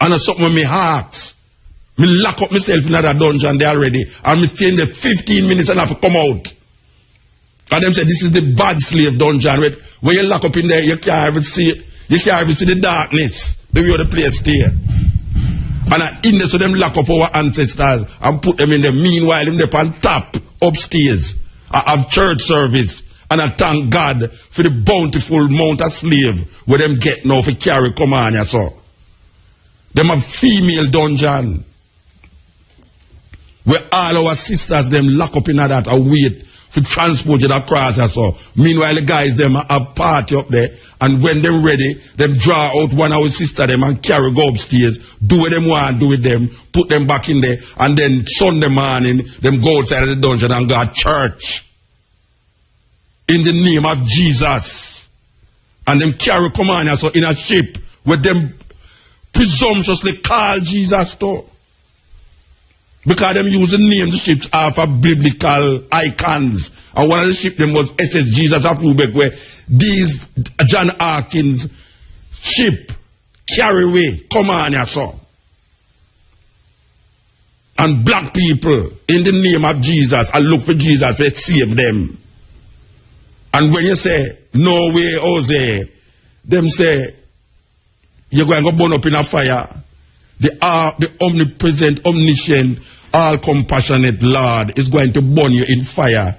And I know something with me hearts. Me lock up myself in that dungeon there already. And me stay in there 15 minutes and I have to come out. And them say this is the bad slave dungeon. Where you lock up in there, you can't even see the darkness. The way the place stay. And in there, so them lock up our ancestors and put them in there. Meanwhile, them on top upstairs. I have church service. And I thank God for the bountiful amount of slave where them get now for carry come on here, so. Them have female dungeon. Where all our sisters them lock up in that and wait for transport to across here, so. Meanwhile, the guys them have party up there. And when them ready, them draw out one of our sister them and carry go upstairs, do what them want, do with them, put them back in there, and then Sunday morning, them go outside of the dungeon and go to church. In the name of Jesus. And them carry command so in a ship with them presumptuously call Jesus too. Because them use the name the ships are for biblical icons. And one of the ships them was SS Jesus of Rubek, where these John Hawkins ship carry away. Come on, your son. And black people in the name of Jesus and look for Jesus to save them. And when you say, no way, Jose, them say, you're going to go burn up in a fire. The omnipresent, omniscient, all compassionate Lord is going to burn you in fire.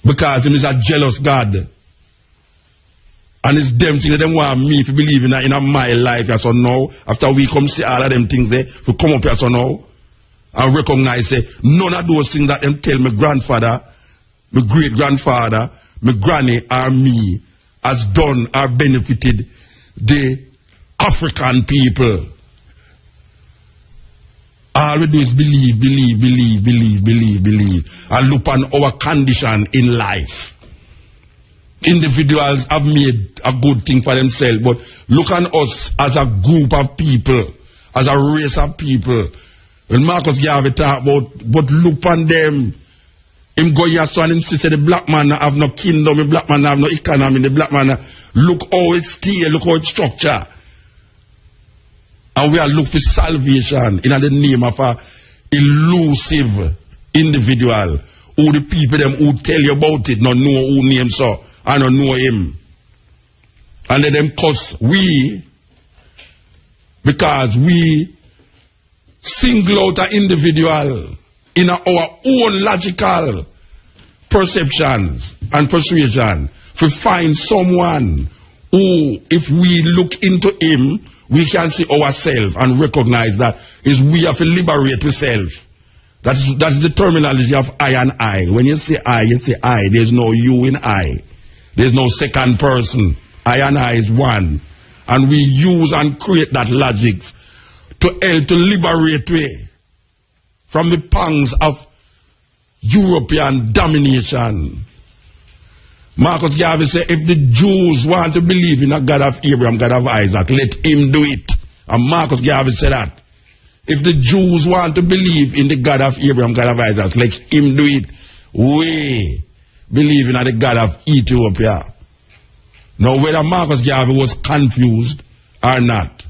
Because He is a jealous God. And it's them things that them want me to believe in my life as so now. After we come see all of them things there, we come up here so now and recognize say none of those things that them tell my grandfather, my great grandfather, my granny or me has done or benefited the African people. All we do is believe, and look on our condition in life. Individuals have made a good thing for themselves, but look on us as a group of people, as a race of people. When Marcus Garvey talk about, but look on them. Him go here so and him say the black man have no kingdom, the black man have no economy, the black man look how it's still, look how it's structure. And we are looking for salvation in the name of a elusive individual who the people them who tell you about it not know who name so and don't know him. And let them curse we because we single out an individual in our own logical perceptions and persuasion to find someone who, if we look into him, we can see ourselves and recognize that is we have to liberate ourselves. That is the terminology of I and I. When you say I, you say I. There's no you in I. There's no second person. I and I is one. And we use and create that logic to help to liberate we from the pangs of European domination. Marcus Garvey said, if the Jews want to believe in a God of Abraham, God of Isaac, let him do it. And Marcus Garvey said that. If the Jews want to believe in the God of Abraham, God of Isaac, let him do it. We believe in the God of Ethiopia. Now, whether Marcus Garvey was confused or not,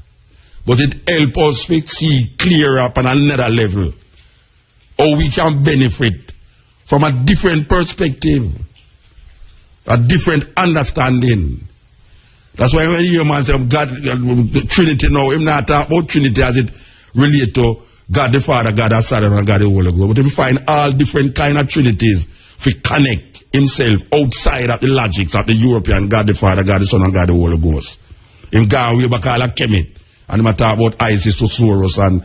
but it helps us to see clear up on another level how we can benefit from a different perspective, a different understanding. That's why when you hear a man say God, the Trinity now, him not talk about Trinity as it relate to God the Father, God the Son, and God the Holy Ghost. But we find all different kind of Trinities to connect himself outside of the logics of the European God the Father, God the Son, and God the Holy Ghost. Him gone way back all a Kemet. And he might talk about Isis to Soros and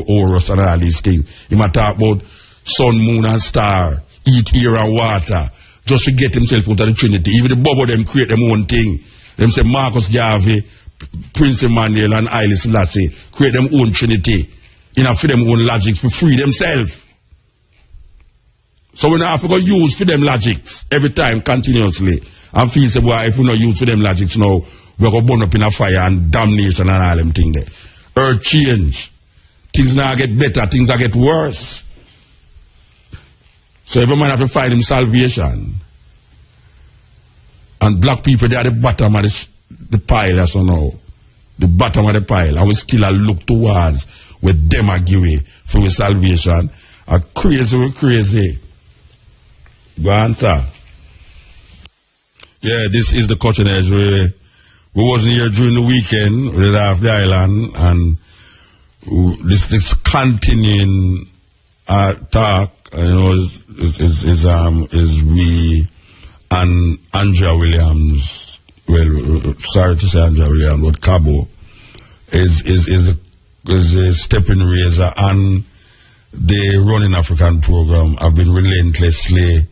Horus and all these things. He might talk about sun, moon, and star, eat, air, and water, just to get himself out of the Trinity. Even the Bobo them create them own thing. Them say Marcus Garvey, Prince Emmanuel, and Haile Selassie create them own Trinity. For them own logics to free themselves. So we don't have to go use for them logics every time continuously. And feel say, boy, if we don't use for them logics now, we're going to burn up in a fire and damnation and all them things there. Earth change. Things now get better, things now get worse. So every man have to find him salvation. And black people, they are the bottom of the pile, as you know. The bottom of the pile. And we still look towards where them are giving for the salvation. Crazy. Go on, sir. Yeah, this is the Cutting Edge. We wasn't here during the weekend. We left the island. And this continuing talk, is we and Andrea Williams, well, sorry to say Andrea Williams, but Cabo is a stepping razor, and the Running African program have been relentlessly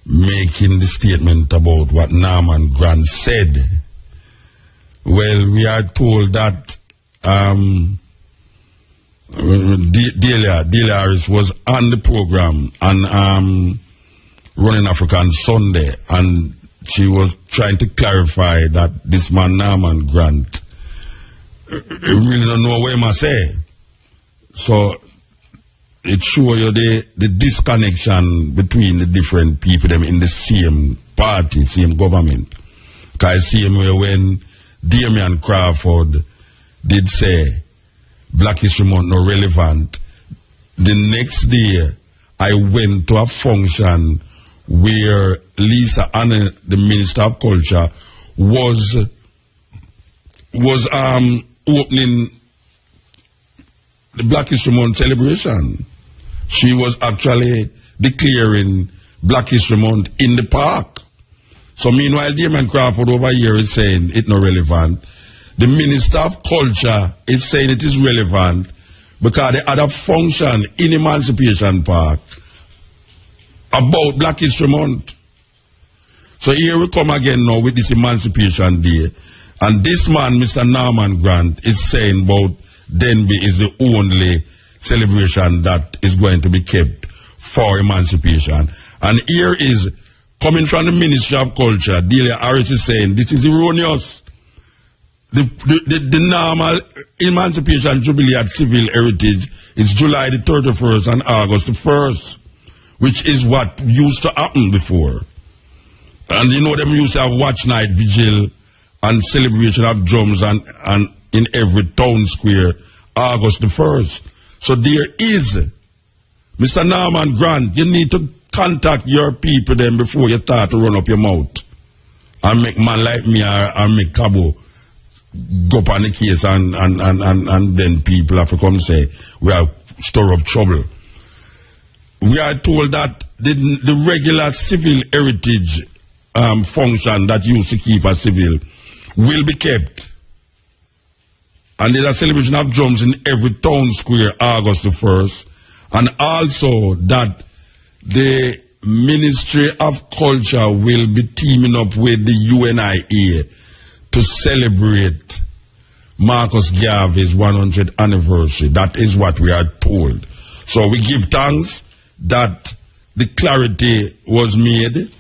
making the statement about what Norman Grant said. Well, we are told that Delia Harris was on the program on Running African Sunday, and she was trying to clarify that this man Norman Grant really don't know what I say. So it shows you the disconnection between the different people them in the same party, same government. Because same way when Damian Crawford did say Black History Month no relevant, the next day I went to a function where Lisa Anna, the Minister of Culture, was opening the Black History Month celebration. She was actually declaring Black History Month in the park. So meanwhile, Damon Crawford over here is saying it's not relevant. The Minister of Culture is saying it is relevant because they had a function in Emancipation Park about Black History Month. So here we come again now with this Emancipation Day. And this man, Mr. Norman Grant, is saying about Denby is the only celebration that is going to be kept for emancipation. And here is, coming from the Ministry of Culture, Delia Harris is saying this is erroneous. The normal Emancipation Jubilee at Civil Heritage is July the 31st and August the 1st, which is what used to happen before. And you know them used to have watch night vigil and celebration of drums and in every town square, August the 1st. So there is, Mr. Norman Grant, you need to contact your people then before you start to run up your mouth and make man like me or make Cabo go up on the case and then people have to come say, we have stir up trouble. We are told that the regular civil heritage function that used to keep a civil will be kept. And there's a celebration of drums in every town square August the 1st. And also that the Ministry of Culture will be teaming up with the UNIA to celebrate Marcus Garvey's 100th anniversary. That is what we are told. So we give thanks that the clarity was made,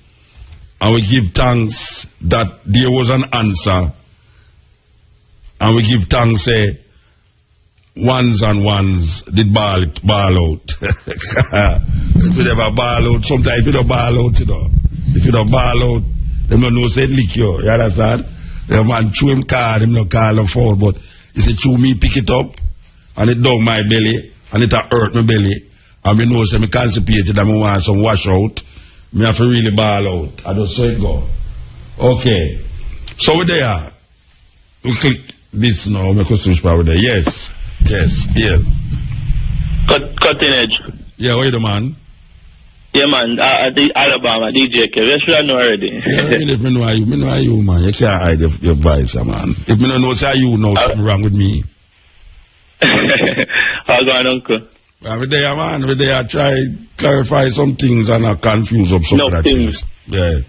and we give thanks that there was an answer, and we give thanks, ones and ones did ball out. If you never ball out, sometimes if you don't ball out, if you don't ball out, them don't know say lick you understand? The man chew him card, him no call him forward, but he say chew me, pick it up, and it down my belly, and it hurt my belly, and me know say me constipated and me want some wash out, me have to really ball out. I just say it go. Okay. So we there. We click this now, we can switch power there. Yes. Cutting edge. Yeah, what you do, man? Yeah, man, the Alabama, DJ Kev. You should know already. Yeah, if me know you, man. You can't hide your voice, man. If me don't know, say you know something wrong with me. How going, Uncle? Well, we there, man. We there try clarify some things and not confuse up some of that things. Yeah.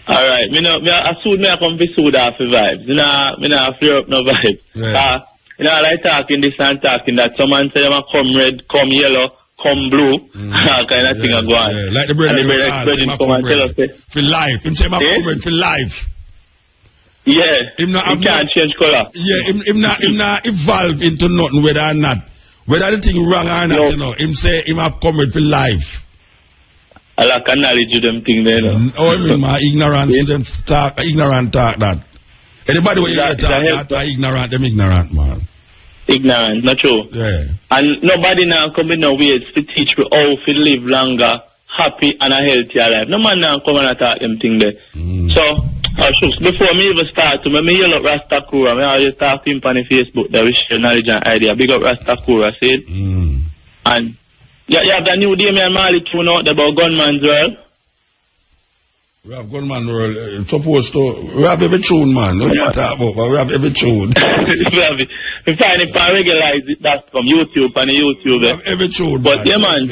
All right. I soon come to soon after vibes. Me not fear up no vibes. Yeah. I like talking this and talking that. Someone say them come red, come yellow, come blue, all kind of thing are going. Yeah. Like the brother explaining come and tell us for life. Him say my come red for life. Yeah. He can't change color. Yeah, him not evolve into nothing whether or not. Whether the thing wrong or not, you know. Him say him have come red for life. I like knowledge you them thing there, no? Oh, I mean, my ignorance to them talk, ignorant talk that. Anybody who talk that, ignorant, them ignorant, man. Ignorant, not true. Yeah. And nobody now come in no ways to teach me how to live longer, happy and a healthier life. No man now come and attack them thing there. So, before me even start, me yell up Rastakura, I always talk to him on the Facebook that we share knowledge and idea. Big up Rastakura, see it? And you have the new Damian Marley tune out about Gunman's World. We have Gunman's World. Supposed to. We have every tune, man. No, you talk about, but we have every tune. We find it and regularize it. That's from YouTube and YouTube. We have every tune. But yeah, man.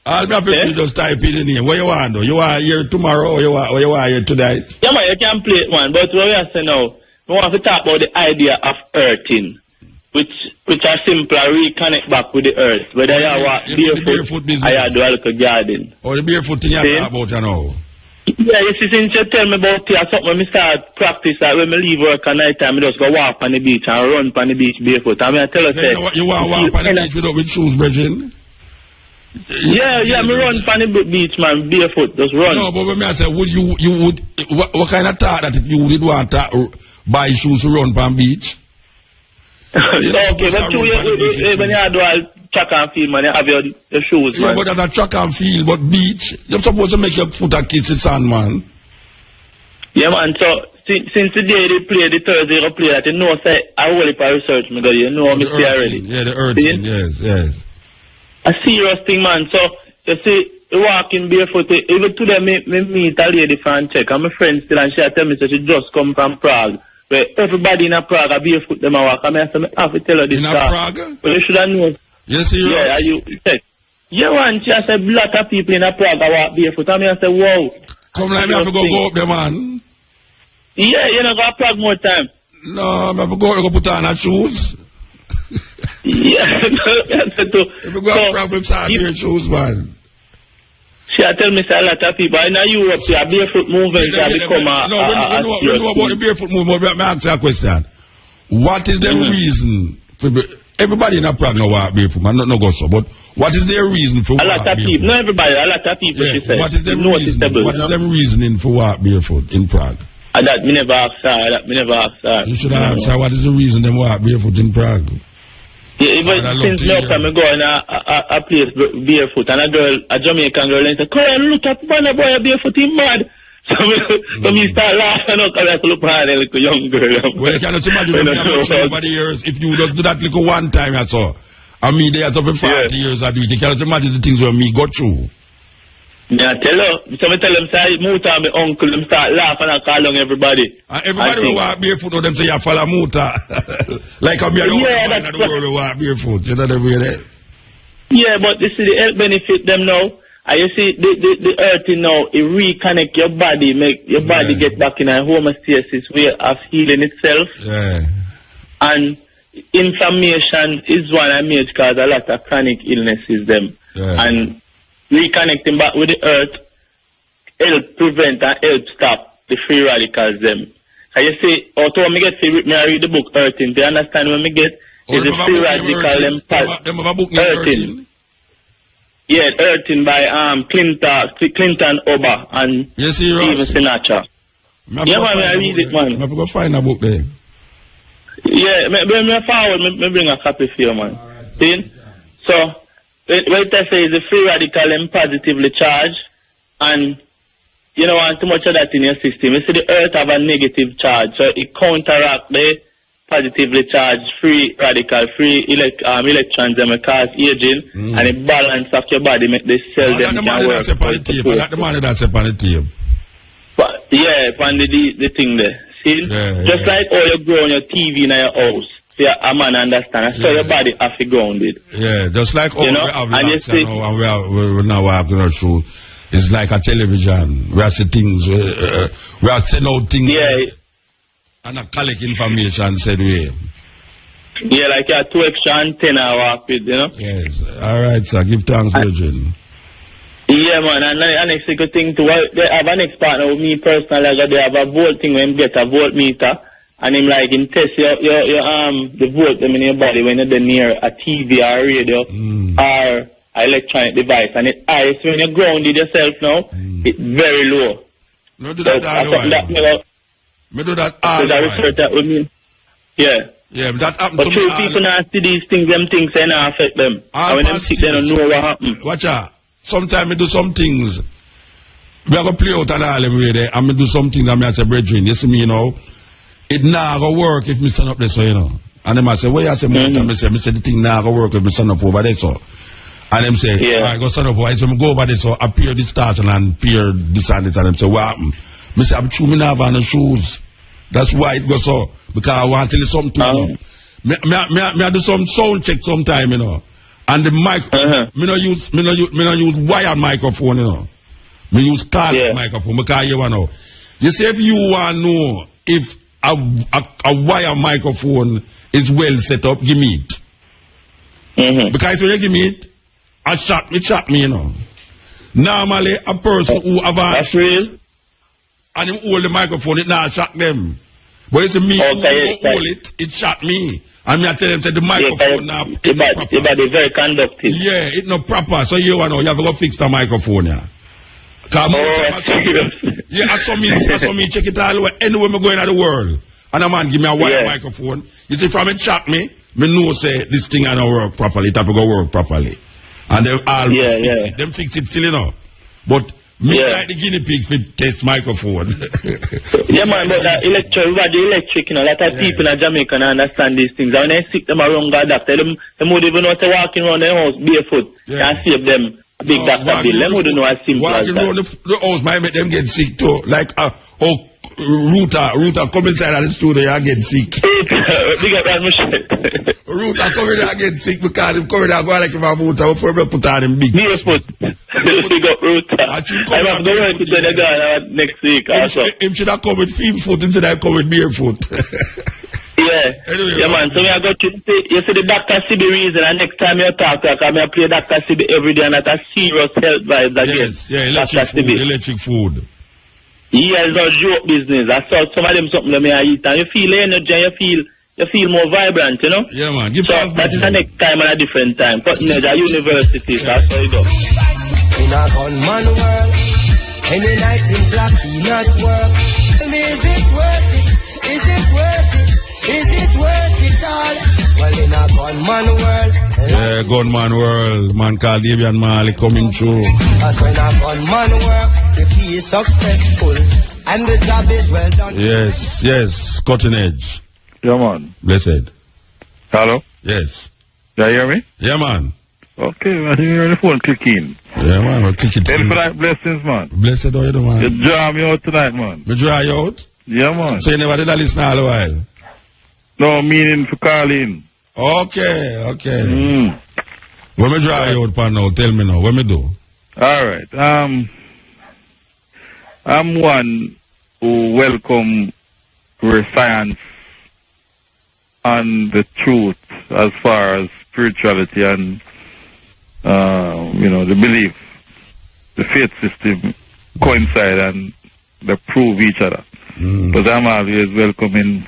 I'll be happy to just type it in here. What you want, though? You want here tomorrow or you want here tonight? Yeah, man, you can play it, man. But what we are saying now, we want to talk about the idea of earthing. Which are simpler, reconnect back with the earth. Whether you walk barefoot or you do a little garden. Or the barefoot thing you talk about, you know. Yeah, you see, since you tell me about it, something when me start practice, that when me leave work at night time, I just go walk on the beach and run on the beach barefoot. I mean, I tell you, say, you want to walk on the beach with shoes, Bridget? Yeah, me run on the beach, man, barefoot, just run. No, but when I say, what kind of thought that if you would want to buy shoes to run on the beach? Okay, but when you do all track and field, man, you have your shoes, man. Yeah, but that's a track and field, but beach, you're supposed to make your foot a kiss the sun, man. Yeah, man, so since the day they play, the Thursday they play that, you know, say, I will for research, because you know me see already. Yeah, the earthing, yes. A serious thing, man. So, you see, walking barefoot, even today, me meet a lady from Czech, and my friend still, and she tell me, so she just come from Prague. Where everybody in a Prague are barefoot them a walk. I mean, I have to tell her this. In a Prague? But you should have known. Yes, you yeah, you check. Yeah, man, she said a lot of people in a Prague are walk barefoot. I mean, I said, wow. Come like me have to go up there, man. Yeah, you know, go to Prague more time. No, I have to go put on her shoes. Yeah, if you go to Prague, we start wearing shoes, man. She tell me a lot of people in Europe, a barefoot movement has become a... No, we know about the barefoot movement, but I ask you a question. What is the reason for... Everybody in a Prague know walk barefoot, man, no go so, but what is their reason for walk barefoot? A lot of people, not everybody, a lot of people, she said. What is the reason? What is the reasoning for walk barefoot in Prague? That me never asked her, You should ask her, what is the reason they walk barefoot in Prague? Yeah, even since last time I go in a place barefoot, and a Jamaican girl, and say, come on, look at man, boy, barefoot, he's mad. So me start laughing, because I look at a little young girl. Well, you cannot imagine when you have over the years, if you don't do that little one time, that's all. And me, they are over 40 years I do it. You cannot imagine the things where me go through. Yeah, tell her. So I tell them, say, Muta, my uncle, them start laughing and call on everybody. And everybody will walk barefoot, or them say, you follow Muta. Like I'm here, the world will walk barefoot. You know the way there? Yeah, but this is the health benefit them now. And you see, the earthing now, it reconnect your body, make your body get back in a homeostasis way of healing itself. Yeah. And inflammation is one I made cause a lot of chronic illnesses them. Yeah. And reconnecting back with the earth help prevent and help stop the free radicals them. And you see, although me get to read the book Earthing, do you understand when me get is the free radical Earthing? Yeah, Earthing by Clinton Oba and Steven Sinatra. Yeah, man, I read it, man. I go find a book there. Yeah, me forward, me bring a copy for you, man. See? So, what I say is the free radical and positively charged, and you don't want too much of that in your system. You see, the earth have a negative charge, so it counteract the positively charged free radical, free electrons that cause aging, and the balance of your body make the cells them can work. That's the money that's upon the tape. But, yeah, upon the thing there. See? Just like how you grow on your TV in your house. Yeah, a man understand. So your body have to grounded. Yeah, just like all we have relaxed and we're now walking our show. It's like a television. We are seeing things, we are sending out things and a collect information said way. Yeah, like you have 2 extra antenna walk with, you know? Yes. All right, sir. Give thanks, Virgin. Yeah, man, and the next good thing too, they have an next partner with me personally, like they have a volt thing when you get a voltmeter. And him like him test your the volt them in your body when you're near a TV or a radio or an electronic device, and it ice when you're grounded yourself now, it's very low. No do that all the while. Me do that all the while. That with me. Yeah. Yeah, but that happened but to me. But people not see these things, them things they not affect them. And when them sick, they don't know what happened. Watch out. Sometimes me do some things. We are going to play out and all them way there, and me do some things and me say, brethren, you see me, you know, it now go work if me stand up there, so, you know. And them I say, well, I say, me say the thing now go work if me stand up over there, so. And them say, all right, go stand up over there, so me go over there, so appear this starting and appear this and this, and them say, what happened? Me say, I'm true, me now have on the shoes. That's why it goes so, because I want to tell you something, you know. Me I do some sound check sometime, you know. And the mic, me no use wired microphone, you know. Me use cordless microphone, because you want to know. You say if you want to know if a wire microphone is well set up, give me it. Because when you give me it, it shock me, you know. Normally, a person who have a... and him hold the microphone, it now shock them. But it's me who hold it shock me. And me I tell them say the microphone now it's not proper. It's very conductive. Yeah, it's not proper. So you have to go fix the microphone, yeah. Yeah, I saw me check it all over anywhere me going in the world. And a man give me a wire microphone. You see, from it shock me know say this thing I don't work properly, it have to go work properly. And they all fix it. Them fix it still, you know. But me like the guinea pig for test microphone. Yeah, man, but the electric, you know, a lot of people in Jamaica don't understand these things. And when they sick them around God doctor, them would even know to walking around their house barefoot and save them big doctor bill. Them wouldn't know as simple as that. Walking around the house might make them get sick too. Like, Ruta come inside of the studio and get sick. Ruta come in and get sick because him come in and go like him a Muta before we put on him big. Barefoot. Big up Ruta. I'm going to the garden next week also. Him should have come with feet foot, him should have come with barefoot. Yeah, man. So I got to you see the Dr. CB reason, and next time you talk, I play Dr. CB every day, and that's a serious health vibe again. Yes, electric food. Yeah, it's not joke business. I saw some of them something that I eat, and you feel energy, and you feel more vibrant, you know? Yeah, man. So that is the next time and a different time. But at university, that's how it does. In a gunman world, any night in black, he not work. Is it worth it? Is it worth it? Is it worth it all? Well, in a gunman world. Yeah, gunman world. Man called Davian Marley coming through. That's when a gunman work, if he is successful, and the job is well done. Yes, cutting edge. Yeah, man. Blessed. Hello? Yes. You hear me? Yeah, man. Okay, man. You're on the phone clicking. Yeah, man. We're clicking. Infinite blessings, man. Blessed are you, man. You draw me out tonight, man. Me draw you out? Yeah, man. So you never did a listen all the while? No, meaning for calling. Okay. When me draw you out, pan now, tell me now. What me do? All right. I'm one who welcome science and the truth as far as spirituality and the belief, the faith system coincide and they prove each other. But I'm always welcoming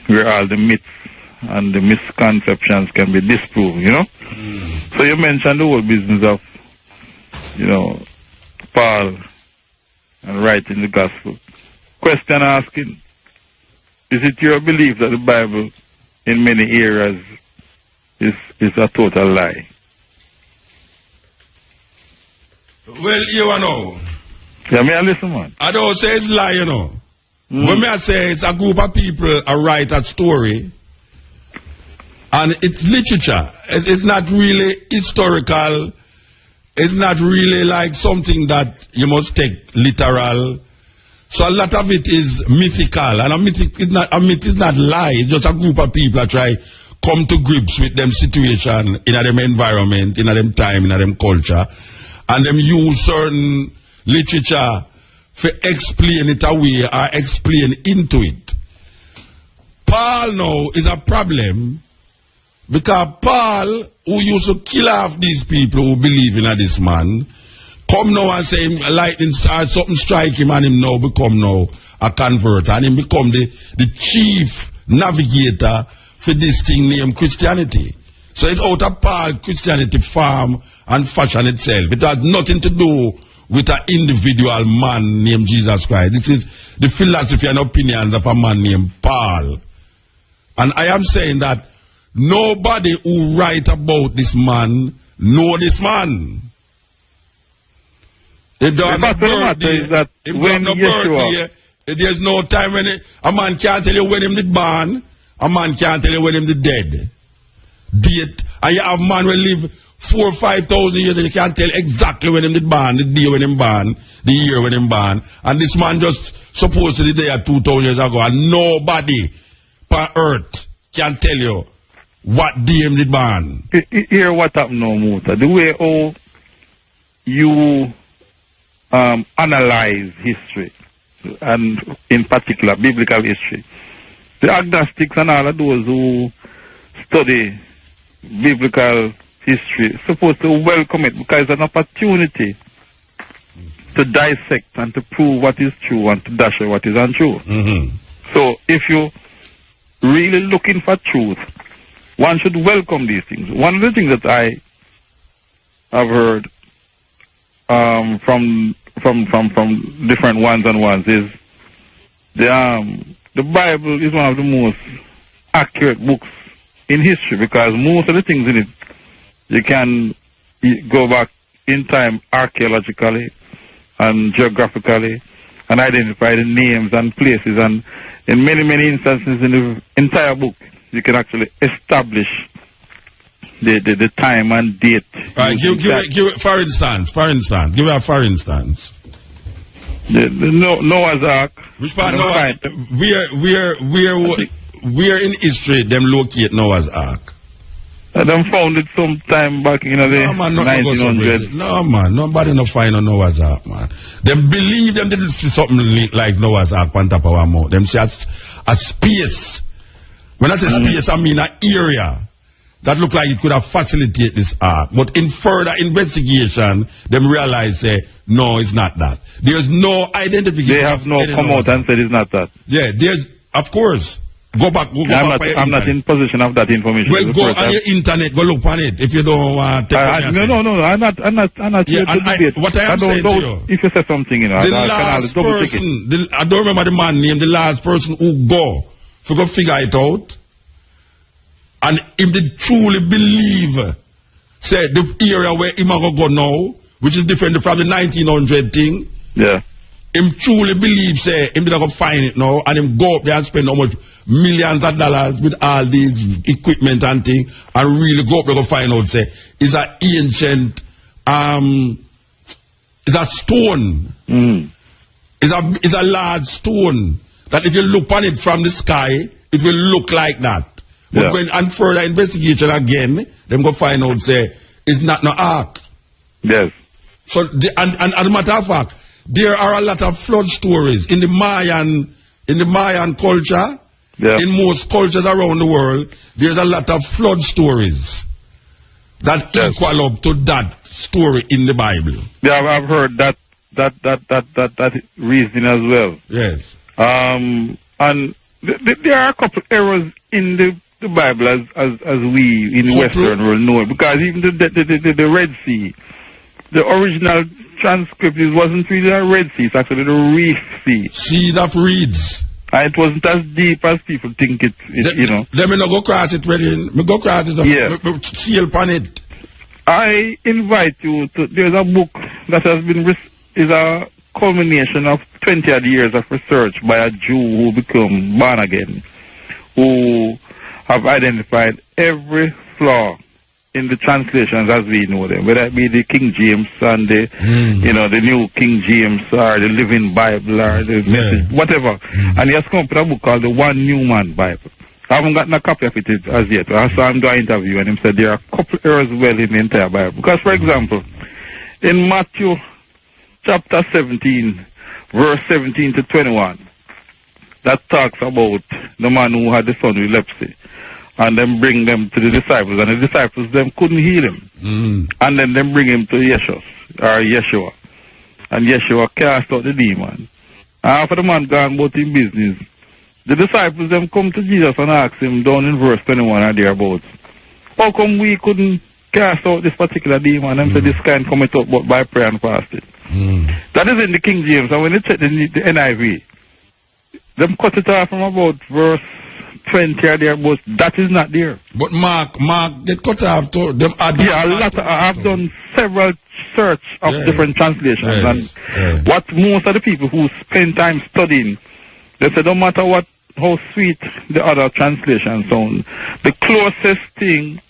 where all the myths and the misconceptions can be disproved, you know? So you mentioned the whole business of, Paul and writing the gospel. Question asking, is it your belief that the Bible in many areas is a total lie? Well, you know. Yeah, me I listen, man. I don't say it's lie, you know. When me I say it's a group of people write a story, and it's literature. It's not really historical. It's not really like something that you must take literal. So a lot of it is mythical, and a myth is not lie. It's just a group of people that try come to grips with them situation in a them environment, in a them time, in a them culture, and them use certain literature for explain it away or explain into it. Paul now is a problem because Paul, who used to kill off these people who believe in this man, come now and say lightning start something strike him and him now become now a convert and him become the chief navigator for this thing named Christianity. So it's out of Paul Christianity form and fashion itself. It has nothing to do with an individual man named Jesus Christ. This is the philosophy and opinions of a man named Paul. And I am saying that nobody who write about this man know this man. If there are no birthday, there's no time when a man can't tell you when him did born, a man can't tell you when him did dead. Date, and you have man will live 4,000 or 5,000 years and you can't tell exactly when him did born, the day when him born, the year when him born. And this man just supposed to be there 2,000 years ago, and nobody on earth can tell you what day him did born. Hear what happened now, Muta. The way how you analyze history, and in particular biblical history. The agnostics and all of those who study biblical history supposed to welcome it because it's an opportunity to dissect and to prove what is true and to dash away what is untrue. So if you really looking for truth, one should welcome these things. One of the things that I have heard from different ones and ones is the Bible is one of the most accurate books in history, because most of the things in it you can go back in time archaeologically and geographically and identify the names and places, and in many instances in the entire book you can actually establish the time and date. Right, give it for instance. Give it a for instance. The Noah's Ark. Which part Noah? Where in history them locate Noah's Ark? Them found it sometime back in the 1900s. No man, nobody no find on Noah's Ark, man. Them believe them didn't see something like Noah's Ark on top of our mouth. Them say a space. When I say space, I mean an area that look like it could have facilitated this ark. But in further investigation, them realize no, it's not that. There's no identification. They have no come out and said it's not that. Yeah, there's, of course. Go back. I'm not in possession of that information. Well, go on your internet. Go look on it if you don't want to take No. I'm not here to debate. What I am saying to you, if you say something, you know, the last person, I don't remember the man name. The last person who go figure it out, and if they truly believe, say the area where him go now, which is different from the 1900 thing. Yeah. Him truly believe, say, him go find it now, and him go up there and spend how much millions of dollars with all these equipment and thing, and really go up there go find out, say, it's an ancient, it's a stone. It's a large stone that if you look on it from the sky, it will look like that. But when on further investigation again, them go find out, say, it's not no ark. Yes. So, and as a matter of fact, there are a lot of flood stories in the Mayan culture. Yeah. In most cultures around the world, there's a lot of flood stories that equal up to that story in the Bible. Yeah, I've heard that reasoning as well. Yes. And there are a couple errors in the Bible as we in the Western world know it, because even the Red Sea, the original transcript, it wasn't really a Red Sea, it's actually the Reef Sea. Sea of reeds. And it wasn't as deep as people think it you know. Let me not go cross it, ready. Me go cross it, yeah. Me seal upon it. I invite you to, there's a book that has been, is a culmination of 20 odd years of research by a Jew who became born again, who have identified every flaw in the translations as we know them, whether it be the King James and the you know, the New King James or the Living Bible or the Message, whatever. And he has come up with a book called the One New Man Bible. I haven't gotten a copy of it as yet. I saw him do an interview and he said there are a couple errors well in the entire Bible. Because, for example, in Matthew chapter 17, verse 17 to 21, that talks about the man who had the son with leprosy. And then bring them to the disciples, and the disciples them couldn't heal him. And then them bring him to Yeshua. And Yeshua cast out the demon. After the man gone about in business, the disciples them come to Jesus and ask him down in verse 21 or thereabouts, how come we couldn't cast out this particular demon? And said this kind coming out but by prayer and fasting. That is in the King James, and when you check the NIV, them cut it off from about verse 20 or there, but that is not there. But Mark get cut off to them. I've done several search of different translations, and what most of the people who spend time studying, they say no matter how sweet the other translation sound, the closest thing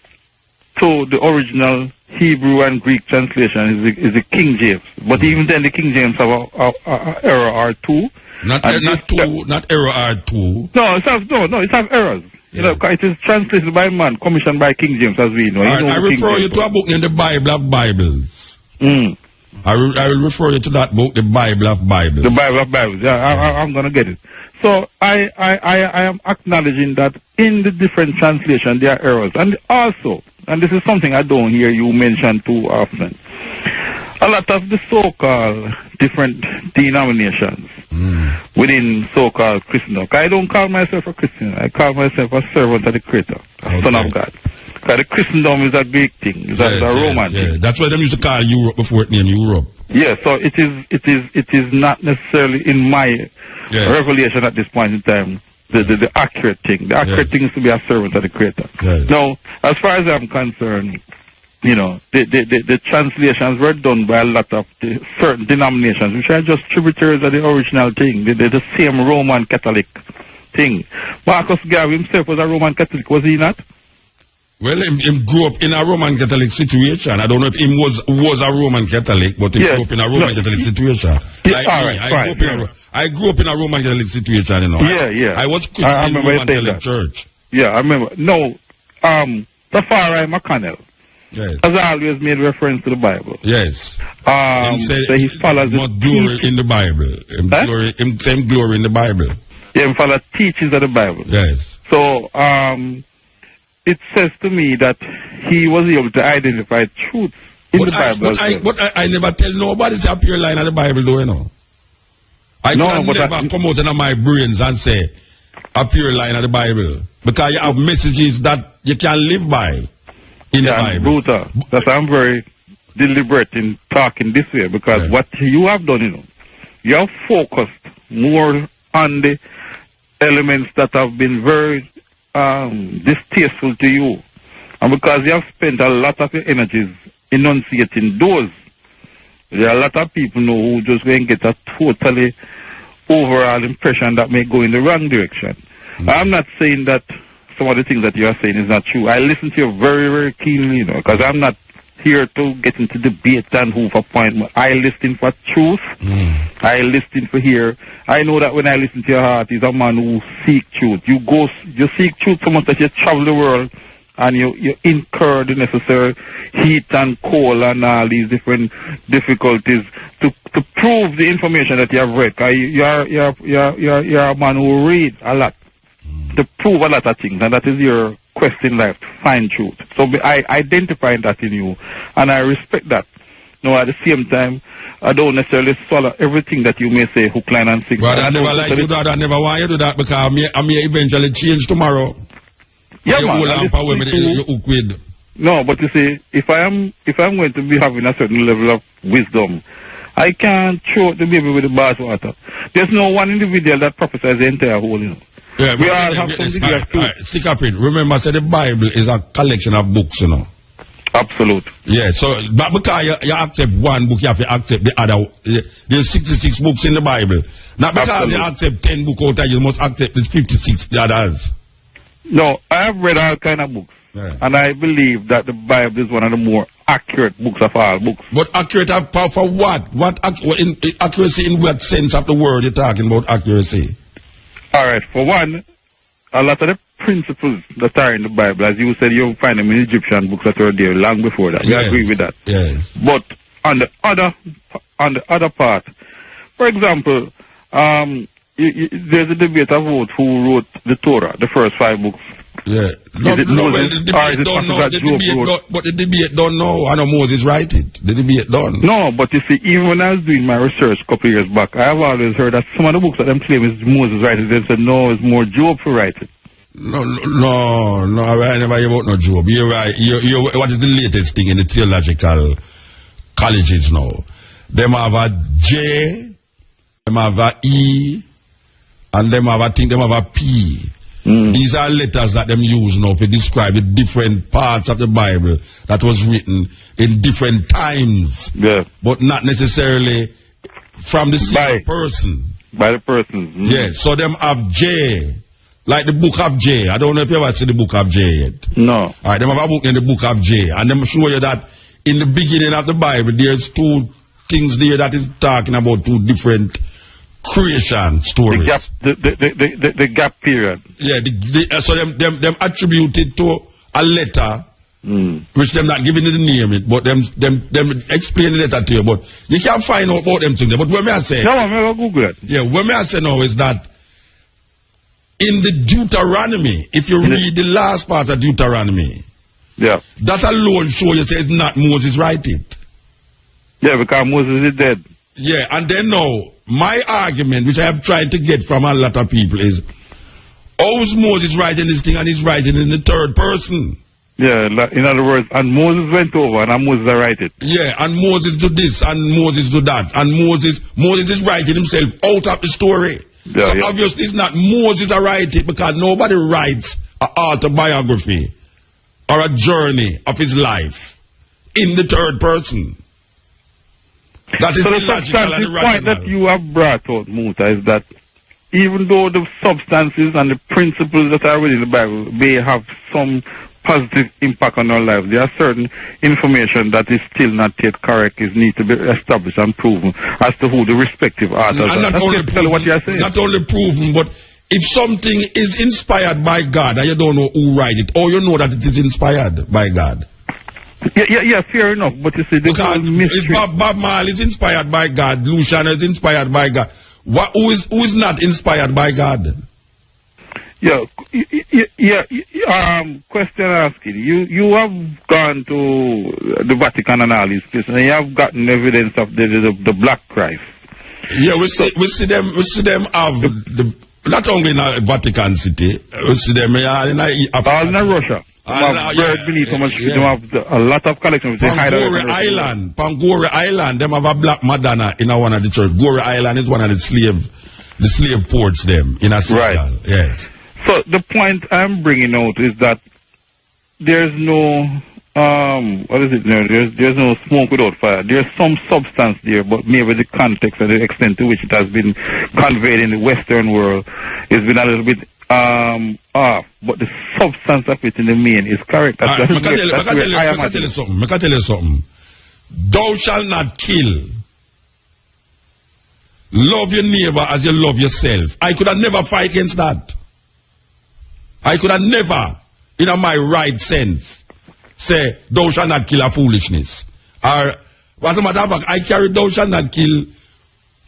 to the original Hebrew and Greek translation is the King James. But even then, the King James have a error or two. Not error or two. No, it has errors. You know, it is translated by man, commissioned by King James, as we know. I refer you to a book named the Bible of Bibles. I will refer you to that book, the Bible of Bibles. The Bible of Bibles. Yeah, I'm gonna get it. So I am acknowledging that in the different translations there are errors, and also, and this is something I don't hear you mention too often. a lot of the so-called different denominations within so-called Christendom. I don't call myself a Christian. I call myself a servant of the Creator, a son of God. Because the Christendom is a Greek thing. It's a Roman thing. That's why they used to call Europe before it named Europe. Yeah, so it is not necessarily in my revelation at this point in time the accurate thing. The accurate thing is to be a servant of the Creator. Now, as far as I'm concerned, you know, the translations were done by a lot of certain denominations, which are just tributaries of the original thing. The same Roman Catholic thing. Marcus Garvey himself was a Roman Catholic, was he not? Well, he grew up in a Roman Catholic situation. I don't know if he was a Roman Catholic, but he grew up in a Roman Catholic situation. Like me, I grew up in a Roman Catholic situation, you know. I was Christian in Roman Catholic Church. Yeah, I remember. No, Rastafari McConnell has always made reference to the Bible. Yes. Said so he follows more glory in the Bible. Same glory in the Bible. Yeah, he follows teachings of the Bible. Yes. So, it says to me that he was able to identify truths in the Bible. But I never tell nobody to appear line of the Bible, though, you know. I never come out in my brains and say, appear line of the Bible. Because you have messages that you can live by in the Bible. Muta, that's I'm very deliberate in talking this way, because what you have done, you know, you have focused more on the elements that have been very distasteful to you, and because you have spent a lot of your energies enunciating those, there are a lot of people now who just going to get a totally overall impression that may go in the wrong direction. I'm not saying that some of the things that you are saying is not true. I listen to you very, very keenly, you know, because I'm not here to get into debate and who for point. I listen for truth. I listen for here. I know that when I listen to your heart, is a man who seek truth. You seek truth so much that you travel the world and you incur the necessary heat and cold and all these different difficulties to prove the information that you have read. You're a man who read a lot to prove a lot of things, and that is your quest in life, to find truth. So I identify that in you, and I respect that. No, at the same time, I don't necessarily swallow everything that you may say, hook, line, and sinker. But I never like you that. I never want you to do that, because I may eventually change tomorrow. Yeah, man. No, but you see, if I'm going to be having a certain level of wisdom, I can't throw the baby with the bathwater. There's no one individual that prophesies the entire whole, you know. Yeah, we all have something here too. Stick up in. Remember, I said the Bible is a collection of books, you know. Absolute. Yeah, so but because you accept one book, you have to accept the other. There's 66 books in the Bible. Not because you accept 10 books out there, you must accept the 56 the others. No, I have read all kind of books, and I believe that the Bible is one of the more accurate books of all books. But accurate for what? Accuracy in what sense of the word you're talking about accuracy? All right, for one, a lot of the principles that are in the Bible, as you said, you'll find them in Egyptian books that were there long before that. We agree with that. Yes. But on the other part, for example, there's a debate about who wrote the Torah, the first 5 books. Yeah. But the debate don't know. I know Moses write it. The debate don't. No, but you see, even when I was doing my research a couple of years back, I have always heard that some of the books that them claim is Moses writing, they said no, it's more Job who write it. No, I never hear about no Job. You're right. What is the latest thing in the theological colleges now? Them have a J, them have a E, and them have a P. These are letters that them use now to describe the different parts of the Bible that was written in different times. Yeah. But not necessarily from the same person. By the person. Yeah, so them have J. Like the book of J. I don't know if you ever see the book of J yet. No. Alright, them have a book in the book of J. And them show you that in the beginning of the Bible, there's 2 things there that is talking about 2 different creation stories. The gap period. Yeah, so them attributed to a letter, which them not giving it the name, but them explain the letter to you. But you can't find out about them things. But what may I say? No, I'm going to Google it. Yeah, what may I say now is that in the Deuteronomy, if you read the last part of Deuteronomy, that alone show you say it's not Moses write it. Yeah, because Moses is dead. Yeah, and then now, my argument, which I have tried to get from a lot of people, is how is Moses writing this thing and he's writing in the third person? Yeah, in other words, and Moses went over and Moses write it. Yeah, and Moses do this and Moses do that. And Moses is writing himself out of the story. Yeah, so obviously it's not Moses a write it, because nobody writes an autobiography or a journey of his life in the third person. That is so the illogical and substantive irrational. point that you have brought out, Muta, is that even though the substances and the principles that are within the Bible may have some positive impact on our lives, there are certain information that is still not yet correct, is need to be established and proven as to who the respective authors are. And not only proven, but if something is inspired by God and you don't know who write it, or you know that it is inspired by God. Yeah, fair enough. But you see, because Bob Marley is inspired by God, Luciano is inspired by God. Who is not inspired by God? Question asking. You have gone to the Vatican and all these places, and you have gotten evidence of the Black Christ. Yeah, we see them have not only in the Vatican City, we see them in all in Russia. They have a lot of collections. Pangore Island, them have a Black Madonna in one of the church. Gore Island is one of the slave ports them in a Senegal. Right. Yes. So the point I'm bringing out is that there's no what is it now? There's no smoke without fire. There's some substance there, but maybe the context and the extent to which it has been conveyed in the Western world has been a little bit off. But the substance of it in the main is correct. I can tell you something. Thou shalt not kill. Love your neighbor as you love yourself. I could have never fight against that. I could have never, in my right sense, say, thou shalt not kill a foolishness. Or, as a matter of fact, I carry thou shalt not kill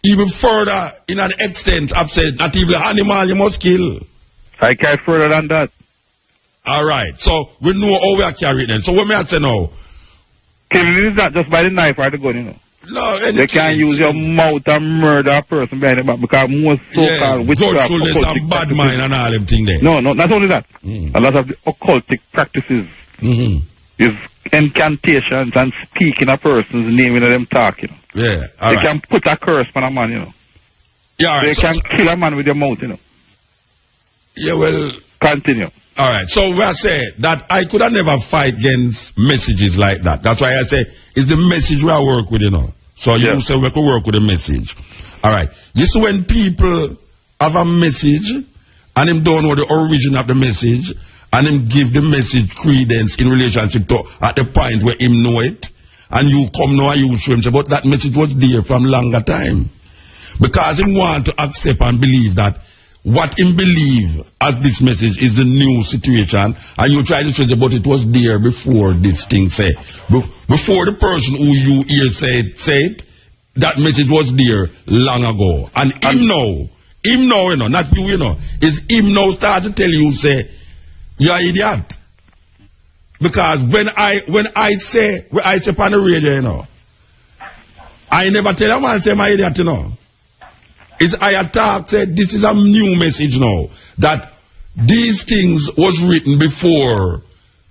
even further in an extent. I've said, not even an animal you must kill. I carry further than that. All right. So, we know how we are carrying them. So, what may I say now? Killing is not just by the knife or the gun, you know. No, they can use your mouth and murder a person behind the back, because most so-called witchcraft, occultic bad mind and all them things there. No, not only that. A lot of the occultic practices is incantations and speaking a person's name when them talk, you know. Yeah, they can put a curse on a man, you know. Yeah, they can kill a man with their mouth, you know. Yeah, well, continue. All right, so we say that I could have never fight against messages like that. That's why I say it's the message we work with, you know. So you say we could work with the message. All right. You see, when people have a message and them don't know the origin of the message and them give the message credence in relationship to at the point where him know it, and you come now and you show him, say, but that message was there from longer time. Because him want to accept and believe that what him believe as this message is the new situation, and you try to say, but it was there before this thing say. Before the person who you hear say it, that message was there long ago. And him now, you know, not you, you know, is him now start to tell you, say, you're an idiot. Because when I say on the radio, you know, I never tell a man say my idiot, you know. Is I attack said this is a new message now, that these things was written before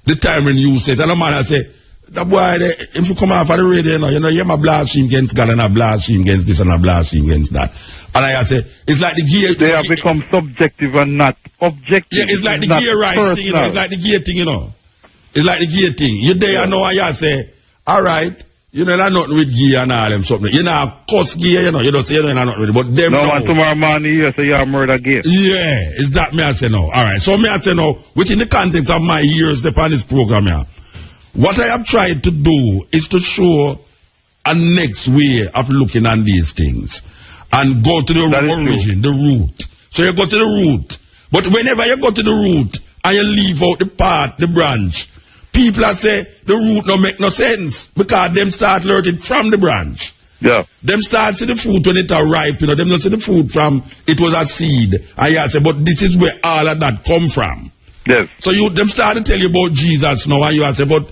the time when you said, and a man I say, that boy, if you come off of the radio, you know, you're a blaspheme against God and a blaspheme against this and a blaspheme against that. And I say, it's like the gear. They have become subjective and not objective. Yeah, it's like the gear rights thing, you know. It's like the gear thing, you know. It's like the gear thing. You're there, you know, and you say, all right. You know, not nothing with gear and all them something. You know, cuss gear, you know, you don't say you know nothing with it, but them no man tomorrow morning you say you're a murder gear. Yeah, is that me I say no. Alright, so me I say no, within the context of my years upon this program here, what I have tried to do is to show a next way of looking at these things and go to the origin, the root. So you go to the root. But whenever you go to the root and you leave out the part, the branch, people are say the root no make no sense, because them start learning from the branch. Yeah. Them start see the fruit when it are ripe, you know, them not see the fruit from it was a seed. And you say, but this is where all of that come from. Yes. So them start to tell you about Jesus now, and you say, but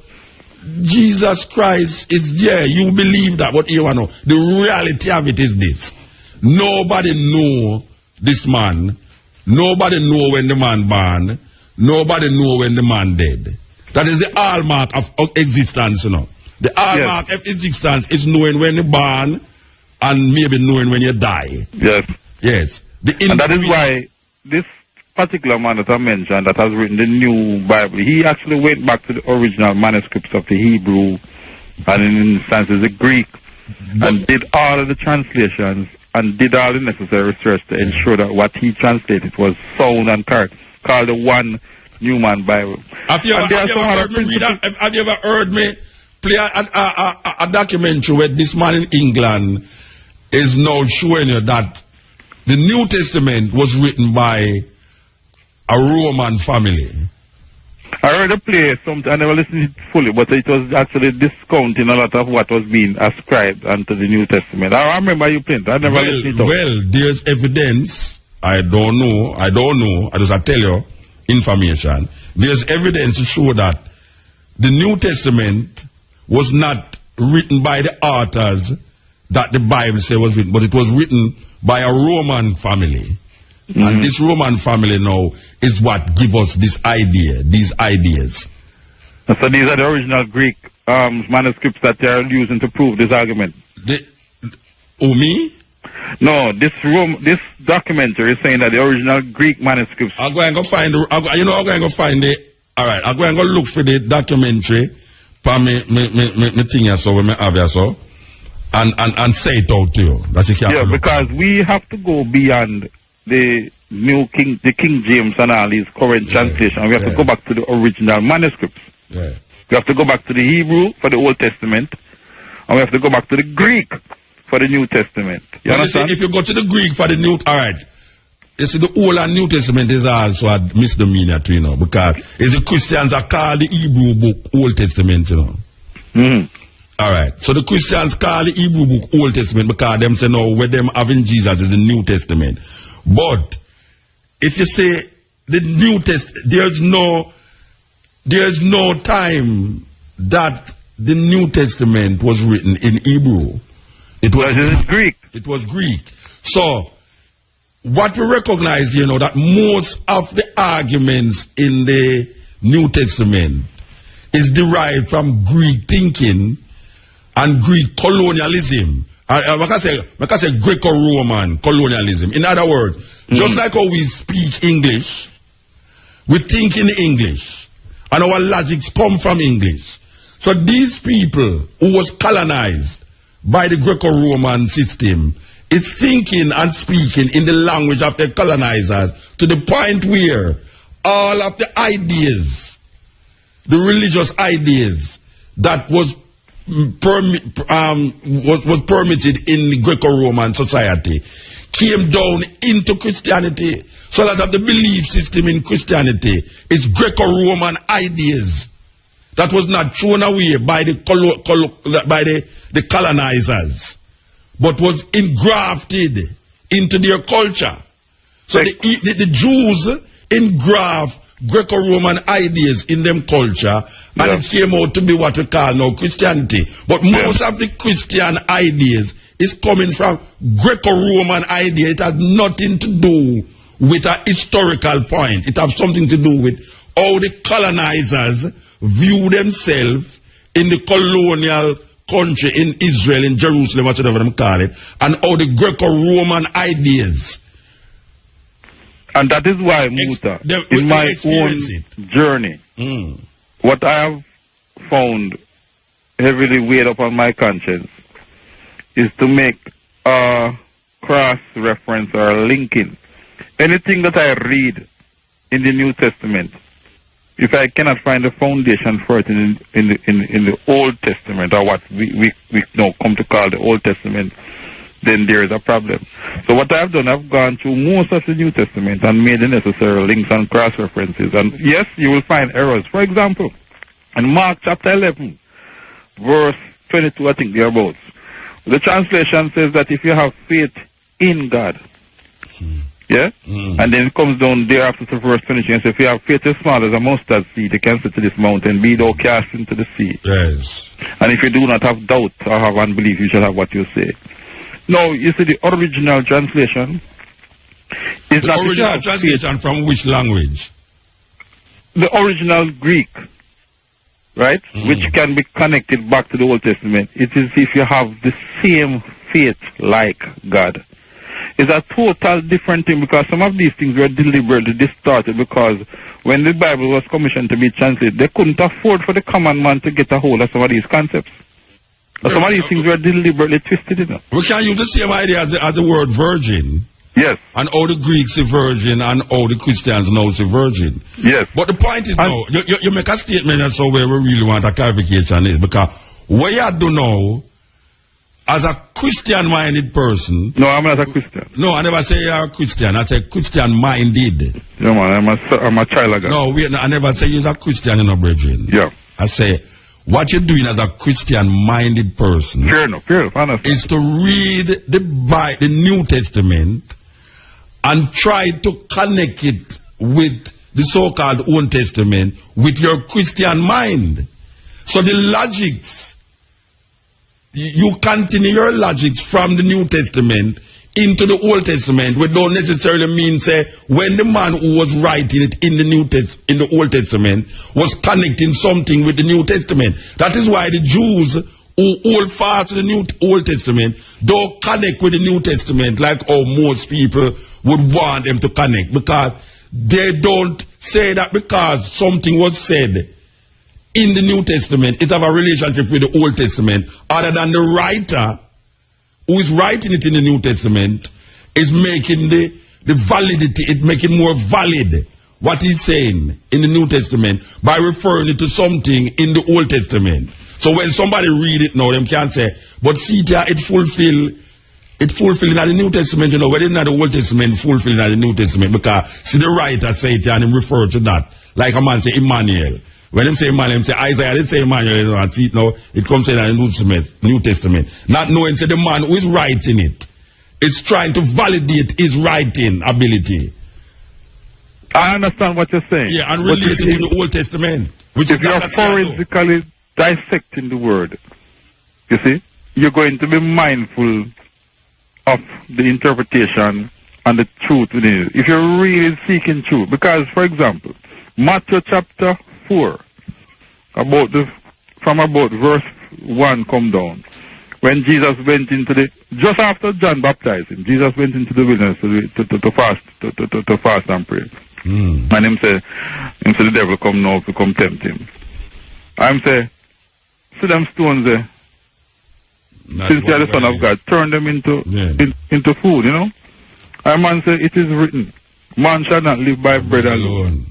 Jesus Christ is there, you believe that. But you know, the reality of it is this. Nobody know this man. Nobody know when the man born. Nobody know when the man dead. That is the hallmark of existence, you know. The hallmark of existence is knowing when you born and maybe knowing when you die. Yes. Yes. And that is why this particular man that I mentioned that has written the new Bible, he actually went back to the original manuscripts of the Hebrew and in instances the Greek and did all of the translations and did all the necessary research to ensure that what he translated was sound and correct, called the One Newman Bible. Have you ever heard me play a documentary where this man in England is now showing you that the New Testament was written by a Roman family? I heard a play something, I never listened to it fully, but it was actually discounting a lot of what was being ascribed unto the New Testament. I remember you playing it. I never listened to it. Well, there's evidence. I don't know. I just tell you information. There's evidence to show that the New Testament was not written by the authors that the Bible says was written, but it was written by a Roman family. And this Roman family now is what give us this idea, these ideas. So these are the original Greek manuscripts that they are using to prove this argument. Me? No, this documentary is saying that the original Greek manuscripts. I'm going to find it. All right, I'm going to look for the documentary for me thing here, so when I have here, so and say it out to you. That's because we have to go beyond the King James and all these current translations. We have to go back to the original manuscripts. Yeah. We have to go back to the Hebrew for the Old Testament, and we have to go back to the Greek for the New Testament. You understand? If you go to the Greek for the New, all right. You see, the Old and New Testament is also a misdemeanor too, you know, because it's the Christians that call the Hebrew book Old Testament, you know. All right. So the Christians call the Hebrew book Old Testament because them say no, where them having Jesus is the New Testament. But if you say the New Testament, there's no time that the New Testament was written in Hebrew. It was Greek. It was Greek. So what we recognize, you know, that most of the arguments in the New Testament is derived from Greek thinking and Greek colonialism. I can say Greco-Roman colonialism. In other words, just like how we speak English, we think in English, and our logics come from English. So these people who was colonized by the Greco-Roman system is thinking and speaking in the language of the colonizers to the point where all of the ideas, the religious ideas that was permitted in the Greco-Roman society came down into Christianity. So that of the belief system in Christianity is Greco-Roman ideas that was not thrown away by the colonizers, but was engrafted into their culture. So the Jews engraft Greco-Roman ideas in them culture, and it came out to be what we call now Christianity. But most of the Christian ideas is coming from Greco-Roman idea. It has nothing to do with a historical point. It has something to do with how the colonizers view themselves in the colonial country in Israel, in Jerusalem, whatever them call it, and how the Greco-Roman ideas. And that is why, Muta, in my own journey, what I have found heavily weighed upon my conscience is to make a cross-reference or a linking. Anything that I read in the New Testament, if I cannot find a foundation for it in the Old Testament, or what we now come to call the Old Testament, then there is a problem. So what I've done, I've gone through most of the New Testament and made the necessary links and cross-references. And yes, you will find errors. For example, in Mark chapter 11, verse 22, I think thereabouts, the translation says that if you have faith in God, Yeah? And then it comes down there after the verse finishing and says, if you have faith as small as a mustard seed, you can say to this mountain, be thou cast into the sea. Yes. And if you do not have doubt or have unbelief, you shall have what you say. Now, you see the original translation is the not original translation from which language? The original Greek, right? Which can be connected back to the Old Testament. It is if you have the same faith like God. It's a total different thing because some of these things were deliberately distorted because when the Bible was commissioned to be translated, they couldn't afford for the common man to get a hold of some of these concepts. Some of these things were deliberately twisted, you know. We can use the same idea as the word virgin. Yes. And how the Greeks say virgin and how the Christians now say virgin. Yes. But the point is now, you make a statement that's so where we really want a clarification is because what you do now, as a Christian-minded person... No, I'm not a Christian. No, I never say you're a Christian. I say Christian-minded. Yeah, man, I'm a child of God. No, I never say you're a Christian, you know, brethren. Yeah. I say, what you're doing as a Christian-minded person... Fair enough, honestly. ...is to read the New Testament and try to connect it with the so-called Old Testament with your Christian mind. So the logics... You continue your logics from the New Testament into the Old Testament, which don't necessarily mean, say, when the man who was writing it in the Old Testament was connecting something with the New Testament. That is why the Jews who hold fast to the Old Testament don't connect with the New Testament like how most people would want them to connect, because they don't say that because something was said in the New Testament, it have a relationship with the Old Testament, other than the writer who is writing it in the New Testament is making the validity, it making more valid what he's saying in the New Testament by referring it to something in the Old Testament. So when somebody read it now, them can say, but see there, it fulfilling in the New Testament, you know, but it's not the Old Testament fulfilling in the New Testament, because see the writer say it and him refer to that. Like a man say Emmanuel. When them say Emmanuel, them say Isaiah, they say Emmanuel, you know, and see it now, it comes in the New Testament. Not knowing, say the man who is writing it is trying to validate his writing ability. I understand what you're saying. Yeah, and relate it to the Old Testament. Which if you're forensically dissecting the word, you see, you're going to be mindful of the interpretation and the truth within it. If you're really seeking truth. Because, for example, Matthew chapter 4, from about verse 1 come down, when Jesus went into just after John baptized him, Jesus went into the wilderness to fast and pray. And him say the devil come now to come tempt him. I'm say, see them stones there, since they are the Son of God, turn them into food, you know. And man say, it is written, man shall not live by bread alone,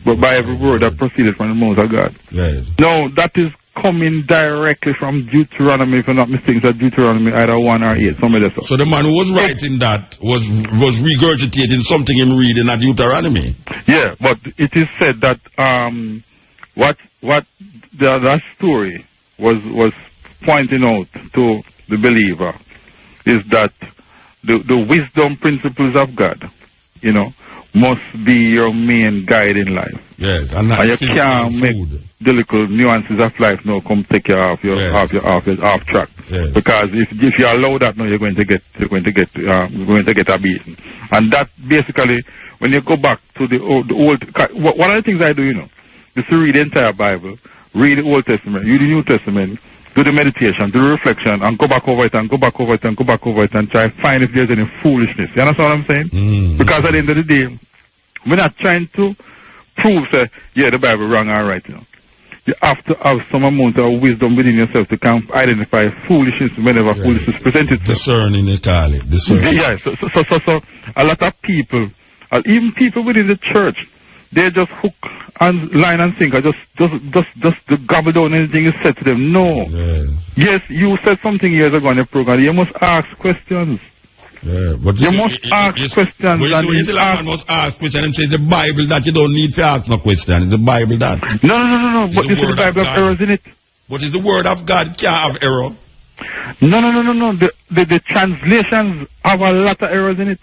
but by every word that proceeded from the mouth of God. Yes. No, that is coming directly from Deuteronomy, if I'm not mistaken, it's Deuteronomy either 1 or 8, somebody else. So the man who was writing that was regurgitating something him reading at Deuteronomy. Yeah, but it is said that what that story was pointing out to the believer is that the wisdom principles of God, you know, must be your main guide in life. Yes, and you can't make the little nuances of life now come take you off track. Yes. Because if you allow that now, you're going to get a beating. And that basically, when you go back to the old, one of the things I do, you know, is to read the entire Bible, read the Old Testament, read the New Testament, do the meditation, do the reflection, and go back over it and go back over it and go back over it and try to find if there's any foolishness. You understand what I'm saying? Because at the end of the day, we're not trying to prove, say, yeah, the Bible wrong or right, you know. You have to have some amount of wisdom within yourself to can identify foolishness whenever foolishness presented. Discerning, they call it. Discerning. Yeah, so a lot of people, even people within the church, they just hook and line and sinker, just gobble down anything you said to them. No. Yes, you said something years ago on your program. You must ask questions. Yeah, but you must ask questions. But you tell a man must ask questions and say the Bible that you don't need to ask no question. It's the Bible that. No. But it's the Bible have errors in it. But it's the word of God can't have error. No. The translations have a lot of errors in it.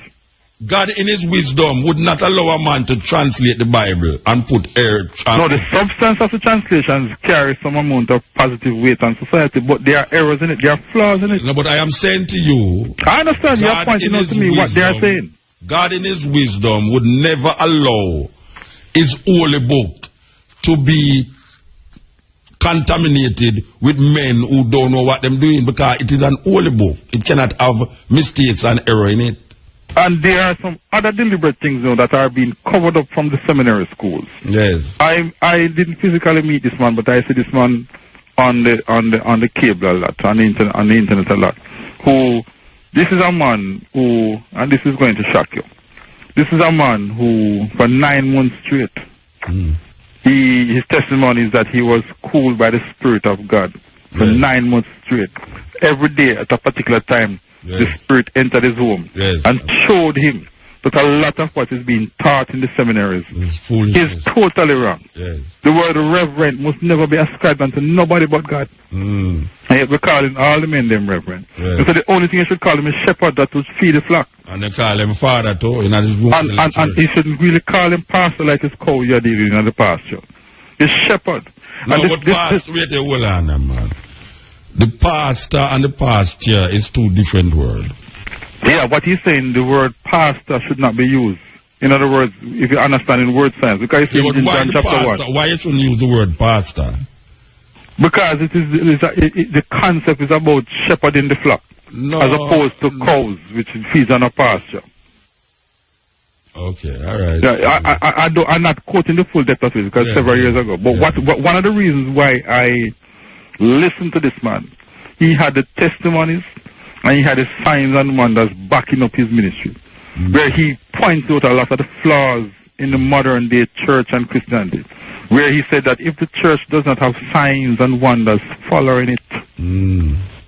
God in his wisdom would not allow a man to translate the Bible and put error. No, the substance of the translations carry some amount of positive weight on society, but there are errors in it, there are flaws in it. No, but I am saying to you, I understand, you are pointing out to me what they are saying. God in his wisdom would never allow his holy book to be contaminated with men who don't know what they're doing, because it is an holy book. It cannot have mistakes and error in it. And there are some other deliberate things, you know, that are being covered up from the seminary schools. Yes. I didn't physically meet this man, but I see this man on the cable a lot, on the internet a lot. This is a man who, and this is going to shock you. This is a man who, for 9 months straight, his testimony is that he was cooled by the Spirit of God for 9 months straight. Every day at a particular time, the Spirit entered his home and showed him that a lot of what is being taught in the seminaries is totally wrong. The word reverend must never be ascribed unto nobody but God. And yet we're calling all the men them reverend. So the only thing you should call him is shepherd that would feed the flock. And they call him father too. And he shouldn't really call him pastor like his cow you're dealing in the pasture. He's shepherd. No, but pastor, wait a hold on, man. The pastor and the pasture is two different words. Yeah, what he's saying, the word pastor should not be used. In other words, if you understand in word science, because it's in John chapter 1. Why you shouldn't use the word pastor? Because the concept is about shepherding the flock, as opposed to cows, which feeds on a pasture. Okay, all right. Yeah, I'm not quoting the full depth of it because several years ago. But one of the reasons why I listened to this man, he had the testimonies and he had the signs and wonders backing up his ministry, where he points out a lot of the flaws in the modern day church and Christianity, where he said that if the church does not have signs and wonders following it,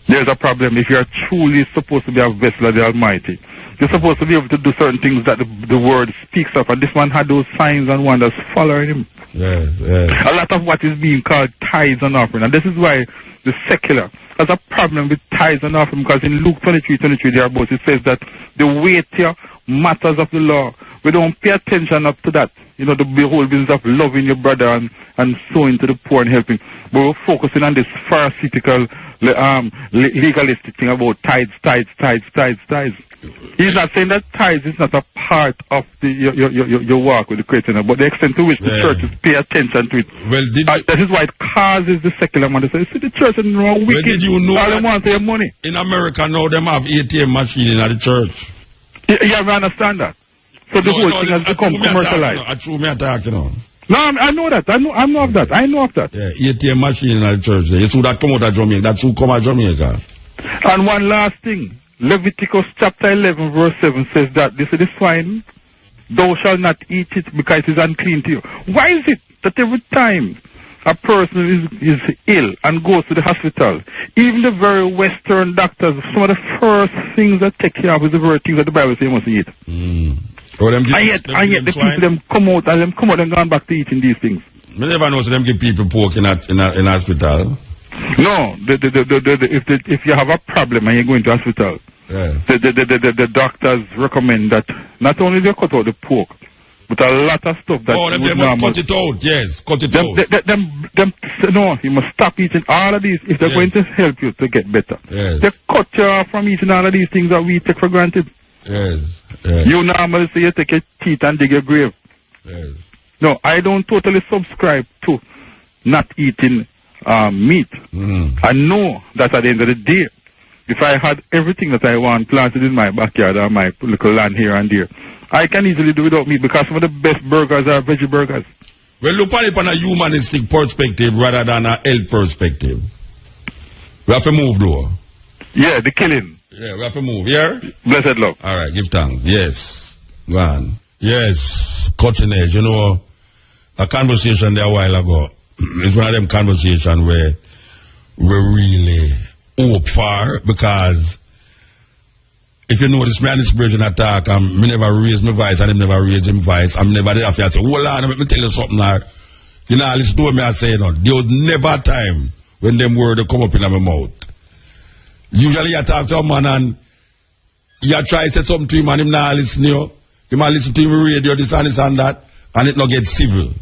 there's a problem. If you are truly supposed to be a vessel of the Almighty, you're supposed to be able to do certain things that the word speaks of, and this man had those signs and wonders following him. A lot of what is being called tithes and offering, and this is why the secular has a problem with tithes and offering, because in Luke 23 thereabouts it says that the weightier matters of the law, we don't pay attention up to that. You know, the whole business of loving your brother and sowing to the poor and helping. But we're focusing on this pharisaical, legalistic thing about tithes. He's not saying that tithes is not a part of your walk with the Creator, but the extent to which the churches pay attention to it. Well, that is why it causes the secular man to say, see, the church is wrong, wicked. Well, did you know all they want their money. In America now, them have ATM machine in the church. Yeah, we understand that. So the whole thing has become commercialized. No, I know that. I know of that. Yeah, ATM machine in the church. You see that come out of Jamaica. That's who come out of Jamaica. And one last thing. Leviticus chapter 11 verse 7 says that this is the swine, thou shalt not eat it because it is unclean to you. Why is it that every time a person is ill and goes to the hospital, even the very Western doctors, some of the first things that take care of is the very things that the Bible says you must eat. And yet the people them come out and gone back to eating these things. I never know them give people pork in hospital. No, if you have a problem and you're going to hospital, the doctors recommend that not only they cut out the pork, but a lot of stuff that they must cut it out. Yes, cut it out. No, you must stop eating all of these if they're going to help you to get better. They cut you off from eating all of these things that we take for granted. You normally say you take your teeth and dig your grave. No, I don't totally subscribe to not eating meat. I know that at the end of the day, if I had everything that I want planted in my backyard or my little land here and there, I can easily do without meat, because some of the best burgers are veggie burgers. Well, look at it from a humanistic perspective rather than a health perspective. We have to move though. Yeah, the killing. Yeah, we have to move, yeah? Blessed love. All right, give thanks. Yes. Go on. Yes, cutting edge. You know, a conversation there a while ago, it's one of them conversations where we really hope for, because if you notice me and this version attack, me never raise my voice and him never raise him voice. I'm never there for you to say, hold on, let me tell you something now. You know, listen to me I say, no, there was never a time when them words come up in my mouth. Usually you talk to a man and you try to say something to him and him not listen to you. You might listen to him radio, this and that, and it not get civil.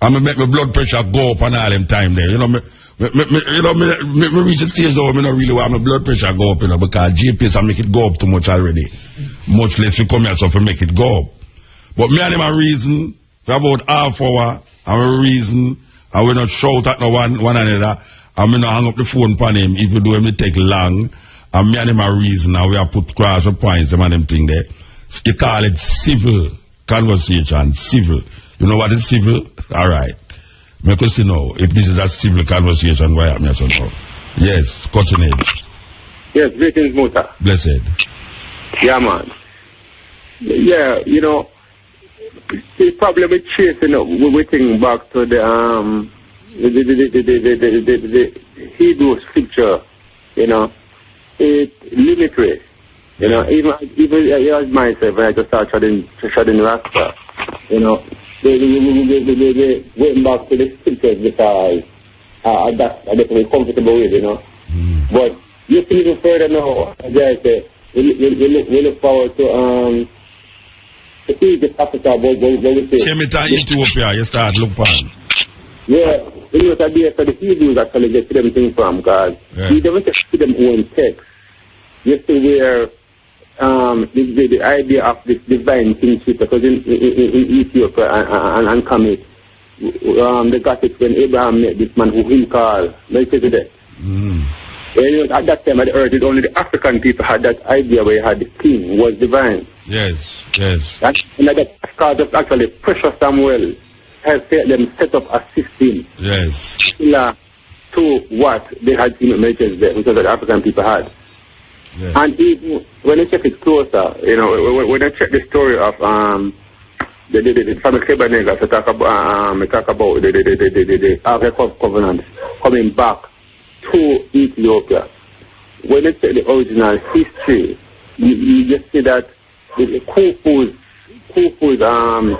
And me make my blood pressure go up and all them time there. You know, me reach a stage though, me not really want my blood pressure go up, you know, because GPS I make it go up too much already. Much less we come here so to make it go up. But me and him a reason for about half hour, and a reason, and we not shout at no one another, and me not hang up the phone upon him, even though it take long, and me and him a reason, and we have put cross the points, them and them thing there. You call it civil conversation, civil. You know what is civil? Alright. Make us know if this is a civil conversation, why am I so now? Yes, cutting edge. Yes, greetings, Muta. Blessed. Yeah, man. Yeah, you know, the problem with chasing up, we're thinking back to the Hebrew scripture, you know, it's limitless. You know, even as myself, when I just started shedding Rasta, you know, they went back to the scriptures because that's a comfortable with, you know. But you can even further now, as I say, we look forward to Egypt, Africa, what we say. Chemita Ethiopia, you start look for. Yeah, you know, that the Hebrews actually get them things from, because you never see them own text. You see where the idea of this divine kingship, because in Ethiopia and Kemet, they got it when Abraham met this man who he called Melchizedek. And at that time, at the earth, only the African people had that idea where you had the king was divine. Yes. And that's because actually Precious Samuel has them set up a system. Yes. Similar to what they had seen Melchizedek, which was what the African people had. Yes. And even when you check it closer, you know, when I check the story of the family Kebanega, talk about the Ark of Covenant coming back to Ethiopia. When you check the original history, you just see that the Khufu's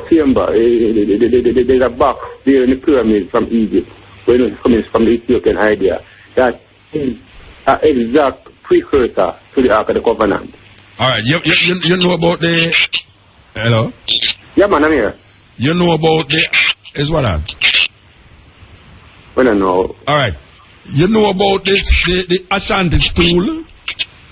chamber, there's a box there in the pyramid from Egypt, when it's coming from the Ethiopian idea, that is an exact precursor to the Ark of the Covenant. Alright, you know about the... Hello? Yeah, man, I'm here. You know about the... Is what that? Well, I know. Alright. You know about the Ashanti stool?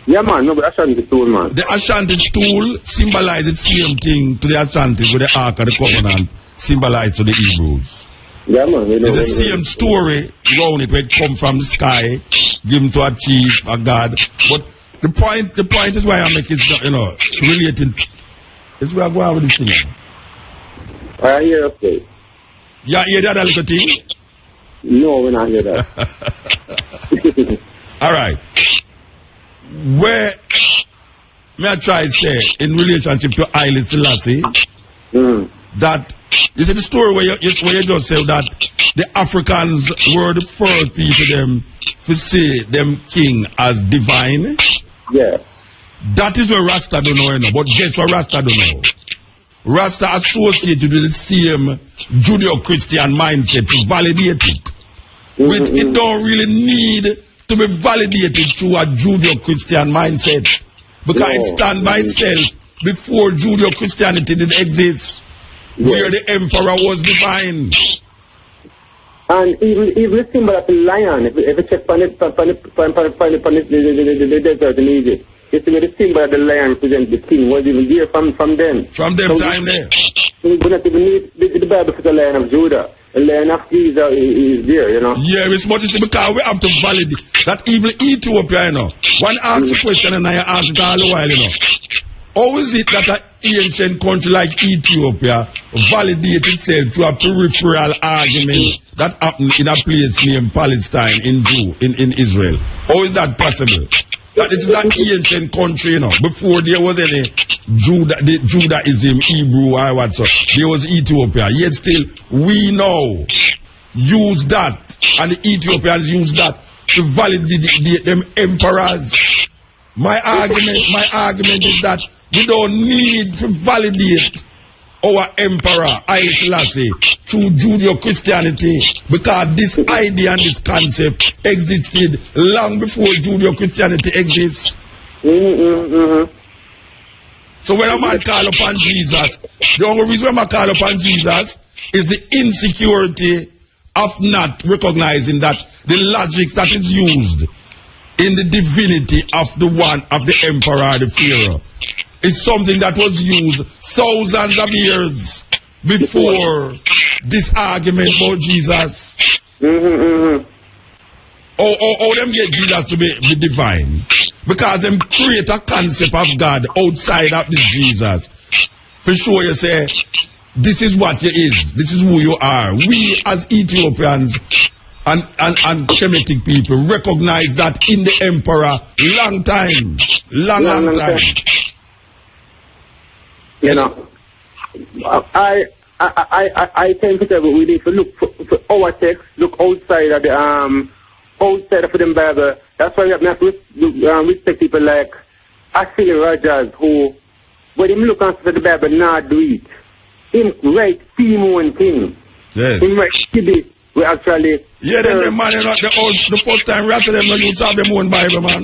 Yeah, man, no, but Ashanti stool, man. The Ashanti stool symbolizes the same thing to the Ashanti with the Ark of the Covenant symbolized to the Hebrews. Yeah, man. It's the same story around it where it come from the sky, given to a chief, a god. But the point is why I make it, you know, relating. It's where I go out with this thing. I hear okay. Yeah, you hear that little thing? No, we're not hear that. All right. Where may I try to say in relationship to Haile Selassie that you see the story where you just say that the Africans were the first people them to see them king as divine. Yeah. That is what Rasta don't know, you know. But guess what Rasta don't know? Rasta associated with the same Judeo-Christian mindset to validate it. Which it don't really need to be validated through a Judeo-Christian mindset. Because it stands by itself before Judeo-Christianity did exist. Where the emperor was divine. And even the symbol of the lion, if you check on the desert in Egypt, you see the symbol of the lion represents the king was even there from them. From them time there. So we do not even need the Bible for the Lion of Judah. The Lion of Jesus is there, you know. Yeah, it's what you see, because we have to validate that even Ethiopia, you know. One asks a question and I ask it all the while, you know. How is it that an ancient country like Ethiopia validates itself to a peripheral argument that happened in a place named Palestine in Israel? How is that possible? That it is an ancient country, you know. Before there was any Judaism, Hebrew, or what so, there was Ethiopia. Yet still, we now use that, and the Ethiopians use that to validate them emperors. My argument is that we don't need to validate our emperor, Haile Selassie, through Judeo-Christianity, because this idea and this concept existed long before Judeo-Christianity exists. So when a man call upon Jesus, the only reason why I call upon Jesus is the insecurity of not recognizing that the logic that is used in the divinity of the one, of the emperor, the pharaoh, is something that was used thousands of years before this argument about Jesus. How them get Jesus to be divine? Because them create a concept of God outside of this Jesus. For sure you say, this is what you is. This is who you are. We as Ethiopians and Kemetic people recognize that in the emperor long time. Long time. You know, I tend to say we need to look for our text, look outside of the outside of the Bible. That's why we have to respect people like Ashley Rogers, who when him look at the Bible not do it. Him write one thing. Yes. Him write TB. We actually then the man the first time we after them you have them own Bible, man.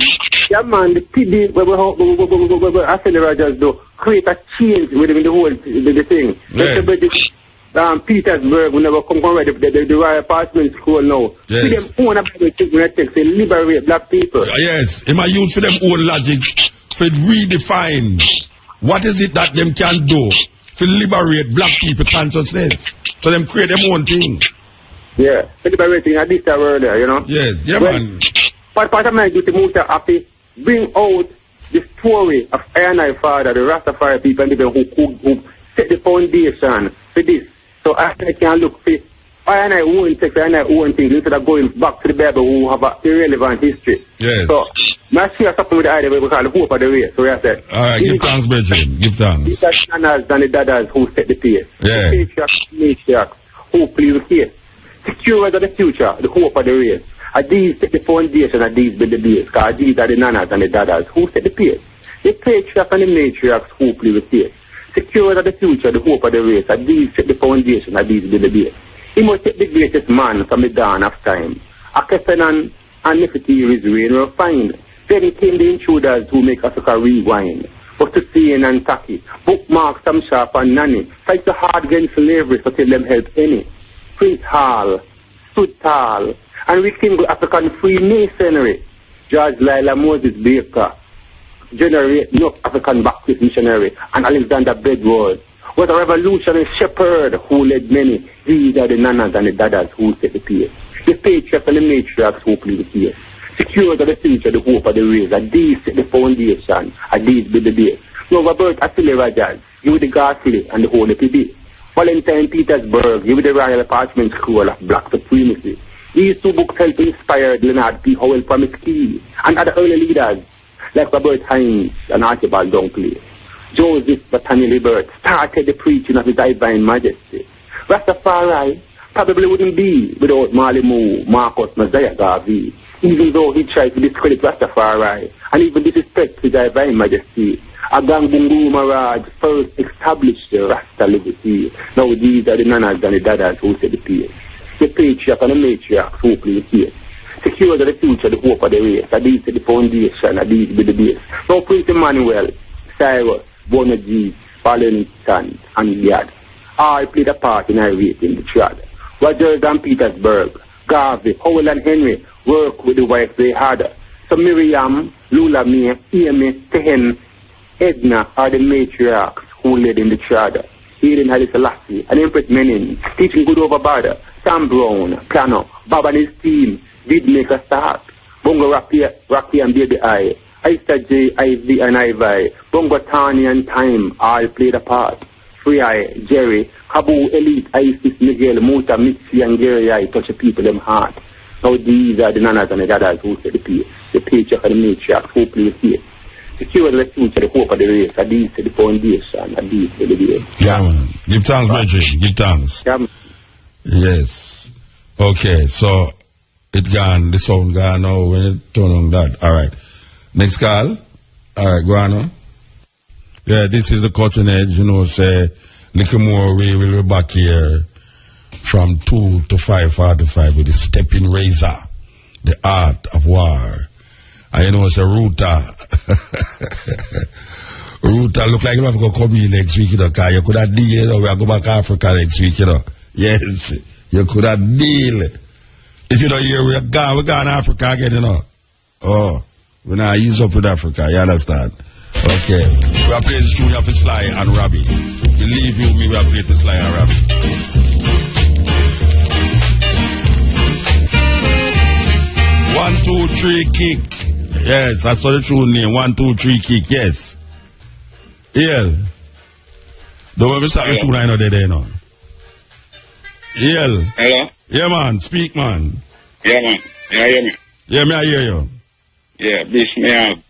Yeah, man, the TB where Ashley Rogers do create a change within the whole the thing. Yeah. Petersburg, we never come where the Royal Apartment School now. Yes. See them own about the text, they liberate black people. Yes, it might use for them own logic to redefine what is it that them can do to liberate black people consciousness. So them create them own thing. Yeah, liberating at this time earlier, you know? Yes, yeah, well, man. Part of my duty, Muta, happy, bring out the story of I father, the Rastafari people, and the people who set the foundation for this. So I can look for I own text, I own things, instead of going back to the Bible who have a irrelevant history. Yes. So, I share something with the idea we call the hope of the race. So I said, alright, give thanks, Bridget. Give thanks. These are the nanas and the dadas who set the pace. Yeah. The patriarchs, who please with case. Secure of the future, the hope of the race. And these set the foundation, and these build the base. Because these are the nanas and the dadas who set the pace. The patriarchs and the matriarchs who please with case. Secure of the future, the hope of the race. And these set the foundation, and these build the base. He must take the greatest man from the dawn of time. Akesenan and Nefertiti is reign refined. Then came the intruders who make Africa rewind. But to see and tacky, bookmark some sharp and nanny. Fight the hard against slavery, so tell them help any. Prince Hall stood tall, and we kindle African Freemasonry. George Lila Moses Baker generate no African Baptist missionary, and Alexander Bedward was a revolutionary shepherd who led many. These are the nanas and the dadas who set the pace. The patriarchs and the matriarchs who play the pace. Secure the future, the hope of the race, and these set the foundation, and these build the base. So Robert Ashley Rogers, you with the Garsley and the Holy PB. Valentine Petersburg, you with the Royal Apartment School of Black Supremacy. These two books helped inspire Leonard P. Howell Promiscuity and other early leaders like Robert Hines and Archibald Dunkley. Joseph Botany Libert started the preaching of his divine majesty. Rastafari probably wouldn't be without Malimu, Marcus, Messiah Garvey, even though he tried to discredit Rastafari and even disrespect his divine majesty. Agang Bungu Maharaj first established the Rasta liberty. Now these are the nanas and the dadas who set the pace. The patriarch and the matriarchs who play the case. Secure the future, the hope of the race. And these are the foundation, and these be the base. Now Prince Emmanuel, Cyrus, Bonaji, Valentine, and Yad all played a part in irritating the trad. Rogers and Petersburg, Garvey, Howell and Henry work with the wife they had. So Miriam, Lula May, Amy, Tehen, Edna are the matriarchs who led in the trad. Eden Haile Selassie, and Empress Menin, teaching good over bad. Sam Brown, Plano, Bob and his team did make a start. Bongo Rocky and Baby I, Issa J, Ivy and Ivy, Bongo Tani and Time all played a part. Free Eye, Jerry, Kabu, Elite, Isis, Miguel, Muta, Mitzi and Gary I touch the people them heart. Now these are the nanas and the dadas who set the pace. The patriarch and the matriarch who play the pace. Secure the future, the hope of the race, and these to the foundation, and these to the base. Yeah, man. Give thanks, Bridget. Give thanks. Yeah, man. Yes. Okay, so it gone, the sound gone now when you turn on that. Alright. Next call. Alright, go on now. Yeah, this is the cutting edge, you know, say, little more we will be back here from 2 to 5:45 with the stepping razor, the art of war. And you know, it's a Ruta. Ruta look like you have to go come here next week, you know, because you could have deal, you know, we are go back to Africa next week, you know. Yes, you could have deal. If you don't hear, we're gone to Africa again, you know. Oh, we're not ease up with Africa, you understand? Okay. We are playing this tune for Sly and Robbie. Believe you me, we are playing for Sly and Robbie. 1, 2, 3, kick. Yes, that's what the true name. 1, 2, 3, kick. Yes. Yeah. Don't let me start the tune I know there, no. Yeah. Hello? Yeah, man. Speak, man. Yeah, man. You hear me? Yeah, me I hear you. Yeah, this me have.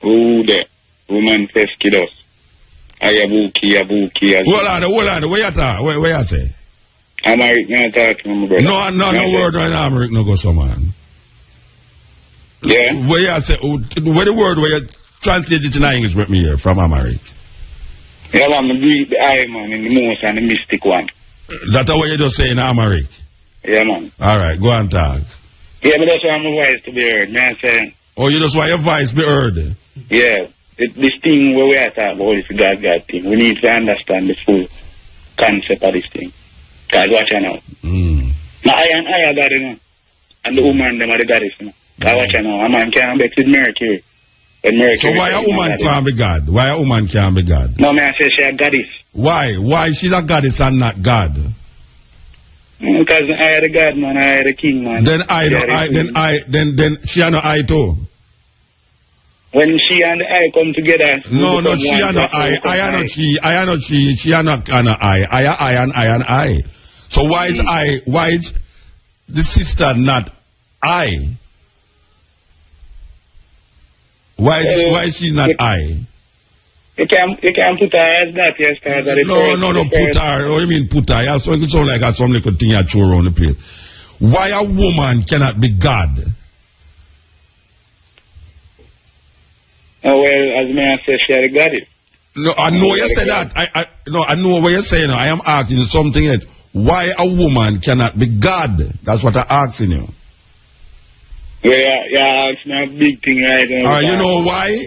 Who the woman first kid us. Ayabuki. Hold on. Where you talk? Where you say? American, I'm talking, my brother. No word right now, American, no go so, man. Yeah. Where you say? Where the word where you translate it in English with me here from America? Yeah, man, I read the I, man, in the most and the mystic one. That's what you just say in America? Yeah, man. All right, go on, talk. Yeah, but that's why my voice to be heard, man, saying. Oh, you just want your voice be heard? Yeah. This thing where we are talking about is God thing. We need to understand the full concept of this thing. Because watch out now. Now, I are God, you know. And the woman, them are the goddess, you know. Because watch out now. A man can't be with Mercury. So why a woman can't be God? Why a woman can't be God? No, man, I say she a goddess. Why? Why she's a goddess and not God? Because I are the God, man. I are the king, man. Then she and I too. When she and I come together. No, she and I are not she are not and I and I. So why is the sister not I? Why is she not I? You can't put her as that, yes, No, put her. What do you mean put her? Yeah, so it sounds like some little thing you throw around the place. Why a woman cannot be God? Oh, well, as man says, she had got it. No, I know you said that. I know what you're saying. I am asking you something else. Why a woman cannot be God? That's what I'm asking you. Yeah, it's not a big thing right now. You know why?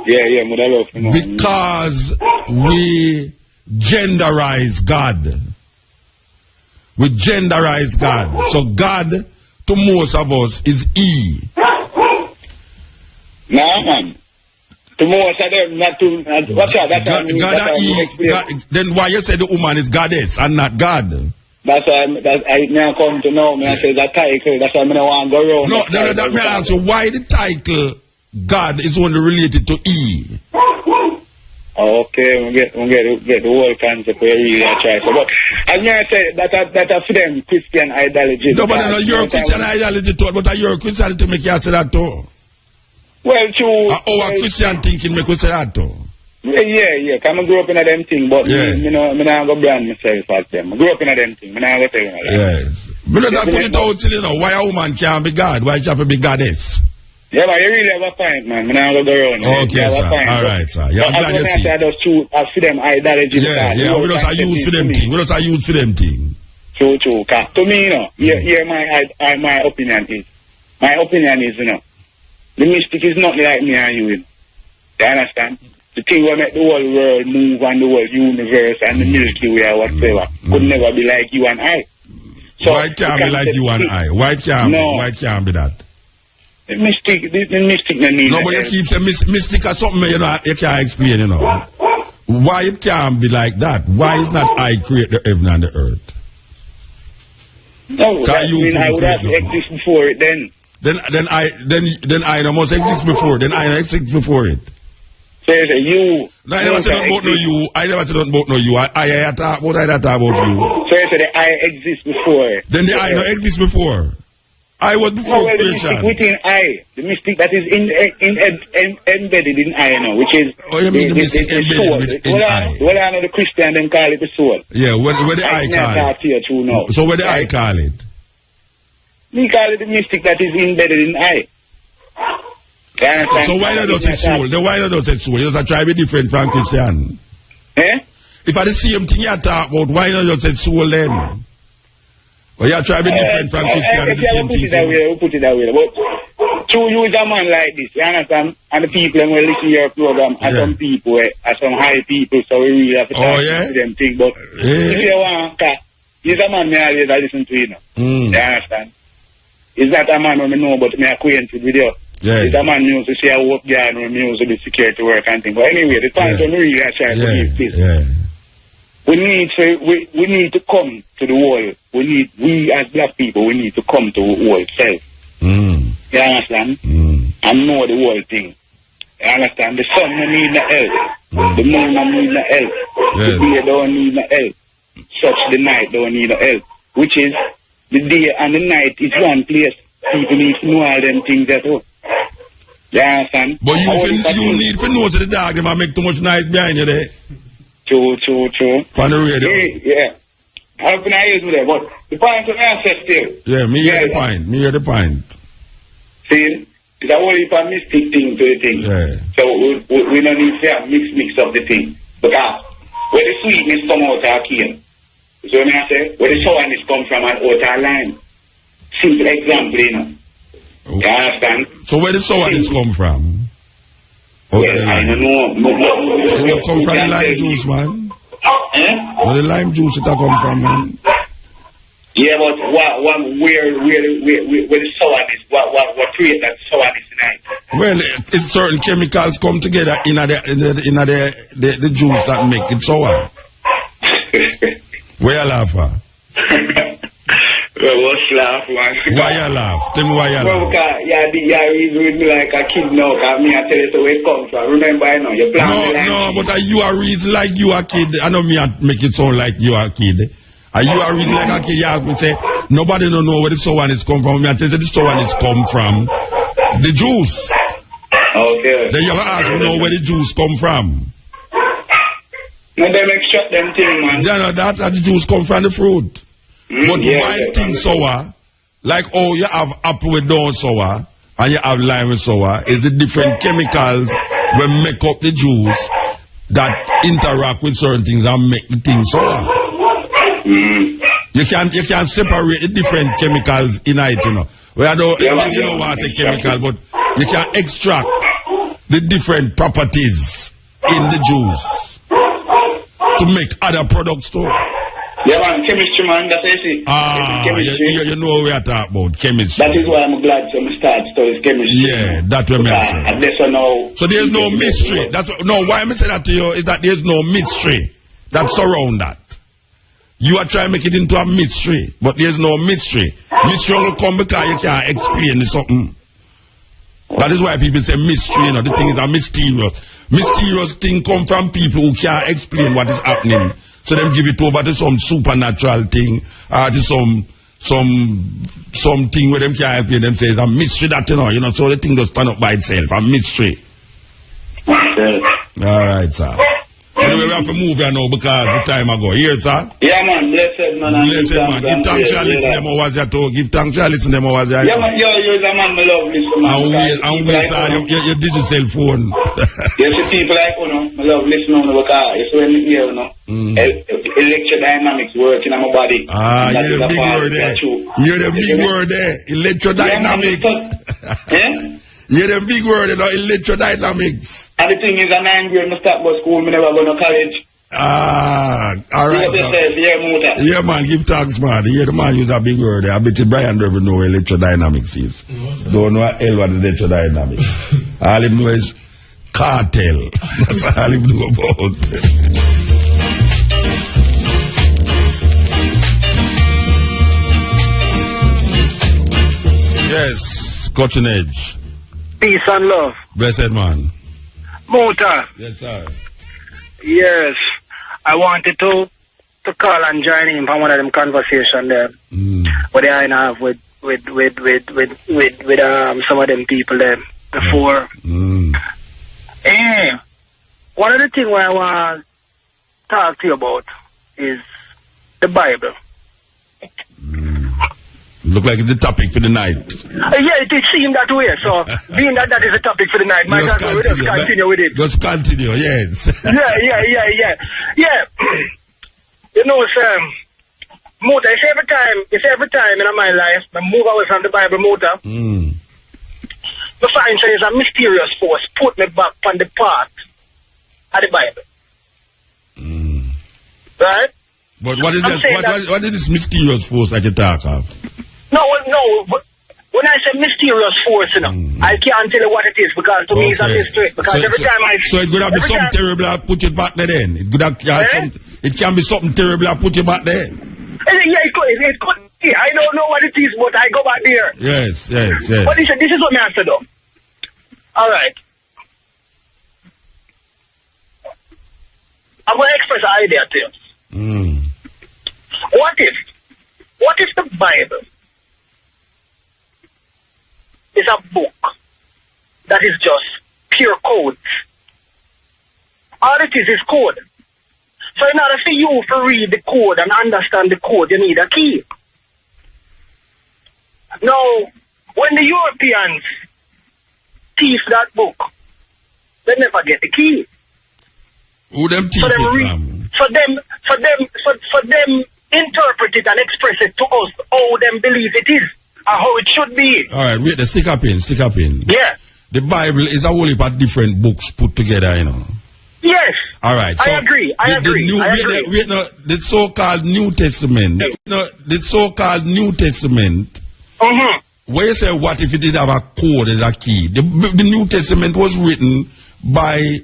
Yeah, Mutabaruka. Because we genderize God. We genderize God. So God, to most of us, is E. Nah, man. To most of them, not to... What's that? Then why you say the woman is goddess and not God? That's why I now come to know me. I say that title. That's why I don't want to go around. No, that may answer why the title God is only related to E. Okay, we get the whole concept where you really try. So, but as I say, that's for them Christian ideology. No, but you're a Christian ideology too. But you're a Christian to make you say that too. Well, true. Our Christian thinking make you say that too. Yeah. Cause I grew up in a them thing, but me not go brand myself as them. I grew up in a them thing. Me not go tell you that. Yes. But I put it out till you know why a woman can't be God, why she have to be goddess. Yeah, but you really have a point, man. Me not go around. Okay, sir. All right, sir. Yeah, I'm glad you see. I just true for them ideology. Yeah. We just are used for them thing. True. Cause to me, you know, here my opinion is. My opinion is, you know, the mystic is not like me and you. You understand? The thing will make the whole world move and the whole universe and the Milky Way or whatever could never be like you and I. So why can't be like you and I? Why can't be that? The mystic no need. No, but you keep saying mystic or something you know you can't explain, you know. Why it can't be like that? Why is not I create the heaven and the earth? No, that mean I would have to exist before it then. Then I must exist before. Then I exist before it. So you. No, I never said about no you. I talk about you. So you said I exist before. Then the I don't exist before. I was before creation. The mystic within I, the mystic that is embedded in I now, which is the mystic embedded in I. Well, I know the Christian then call it the soul. Yeah, where the I call it. So where the I call it? We call it the mystic that is embedded in I. So why not say soul? Then why not say soul? You just try to be different from Christian. If I the same thing you talk about, why not just say soul then? Or you try to be different from Christian and the same thing. We'll put it that way. But So you is a man like this, you understand? And the people who listen to your program are some people, are some high people, so we really have to talk to them things. But if you want, he's a man I always listen to, you know. You understand? He's not a man who I know, but me acquainted with you. He's a man who used to say I work there and who used to do security work and things. But anyway, the point when we really are trying to give this. We need to come to the world. We as black people, we need to come to the world self. You understand? And know the whole thing. You understand? The sun don't need no help. The moon don't need no help. The day don't need no help. Such the night don't need no help. Which is, the day and the night is one place. People need to know all them things at all. You understand? But you need to know to the dog if I make too much noise behind you there. True. On the radio. Yeah. I've been used with that, but the point of answer still. Yeah, me hear the point. See, it's a whole heap of mystic thing to the thing. Yeah. So we don't need to have mix of the thing. Because where the sweetness come out of our cane. So when I say, where the sourness come from and out our line. Simple example, you know. You understand? So where the sourness come from? Well, I don't know. So where come from the lime juice, man? Where the lime juice it come from, man? Yeah, but where the sourness, what create that sourness in it? Well, it's certain chemicals come together in the juice that make it sour. Where you laugh at? Well, what's laugh, man? Why you laugh? Tell me why you laugh. Well, because you reason with me like a kid now, because me I tell you where it comes from. Remember, I know, you plan No, but you are reason like you a kid. I know me I make it sound like you are a kid. Are you are reason like a kid? You ask me, say, nobody don't know where the sourness come from. Me I tell you the sourness come from the juice. Okay. Then you ask me know where the juice come from. No, they make shut them thing, man. Yeah, that the juice come from the fruit. But why things sour, like you have apple with down sour and you have lime with sour, is the different chemicals that make up the juice that interact with certain things and make the thing sour. You can separate the different chemicals in it, you know. Well, you don't want to say chemical, but you can extract the different properties in the juice to make other products too. Yeah, man, chemistry, man, that's what I see. You know what we are talking about, chemistry. That is why I'm glad to start studying chemistry. Yeah, that's what I'm saying. So there's no mystery. Why I'm saying that to you is that there's no mystery that surround that. You are trying to make it into a mystery, but there's no mystery. Mystery will come because you can't explain something. That is why people say mystery, you know, the thing is a mysterious. Mysterious thing come from people who can't explain what is happening. So them give it over to some supernatural thing, or to some thing where them can't explain. Them say it's a mystery that, you know, so the thing does stand up by itself, a mystery. Alright, sir. Anyway, we have to move here now because the time ago. Here, sir? Yeah, man. Blessed, man. Blessed, man. Give thanks to your listen them over there too. Give thanks to your listen them over there. Yeah, man. You're the man I love listen, man. And wait, sir. Your digital phone. Yes, the people like, you know, I love listening because it's when you hear, you know, electrodynamics working on my body. You're the big word there. You're the big word there. Electrodynamics. Yeah? You're the big word, you know, electrodynamics. And the thing is, I'm angry in the stop bus school, I never go to college. Alright. Yeah, man, give thanks, man. Yeah, the man use a big word there. I bet Brian don't even know what electrodynamics is. Don't know what hell what electrodynamics. All him know is cartel. That's all him know about. Yes, Cutting Edge. Peace and love. Blessed man. Muta. Yes, sir. Yes. I wanted to call and join in from one of them conversation there. What I have with some of them people there before. One of the things I want to talk to you about is the Bible. Look like it's the topic for the night. Yeah, it seemed that way. So, being that is the topic for the night, might as well just continue with it. Just continue, yes. Yeah. You know, sir, Muta, it's every time in my life, I move away from the Bible, Muta. the find is a mysterious force put me back on the path of the Bible. Right? But what is that? What is this mysterious force that you talk of? No, but when I say mysterious force, you know, I can't tell you what it is because to me it's a mystery. Because so it could have been something terrible I put you back there then. It could have it can be something terrible I put you back there. Yeah, it could be. I don't know what it is, but I go back there. Yes. But this is what I have to do. Alright. I'm going to express an idea to you. What if the Bible is a book that is just pure code? All it is code. So in order for you to read the code and understand the code, you need a key. Now, when the Europeans thief that book, they never get the key. Who them thief it for them interpret it and express it to us how them believe it is and how it should be. Alright, wait, stick up in. Yeah. The Bible is a whole heap of different books put together, you know. Yes. Alright, so I agree. The so-called New Testament. The so-called New Testament. Where you say what if it did have a code as a key? The New Testament was written by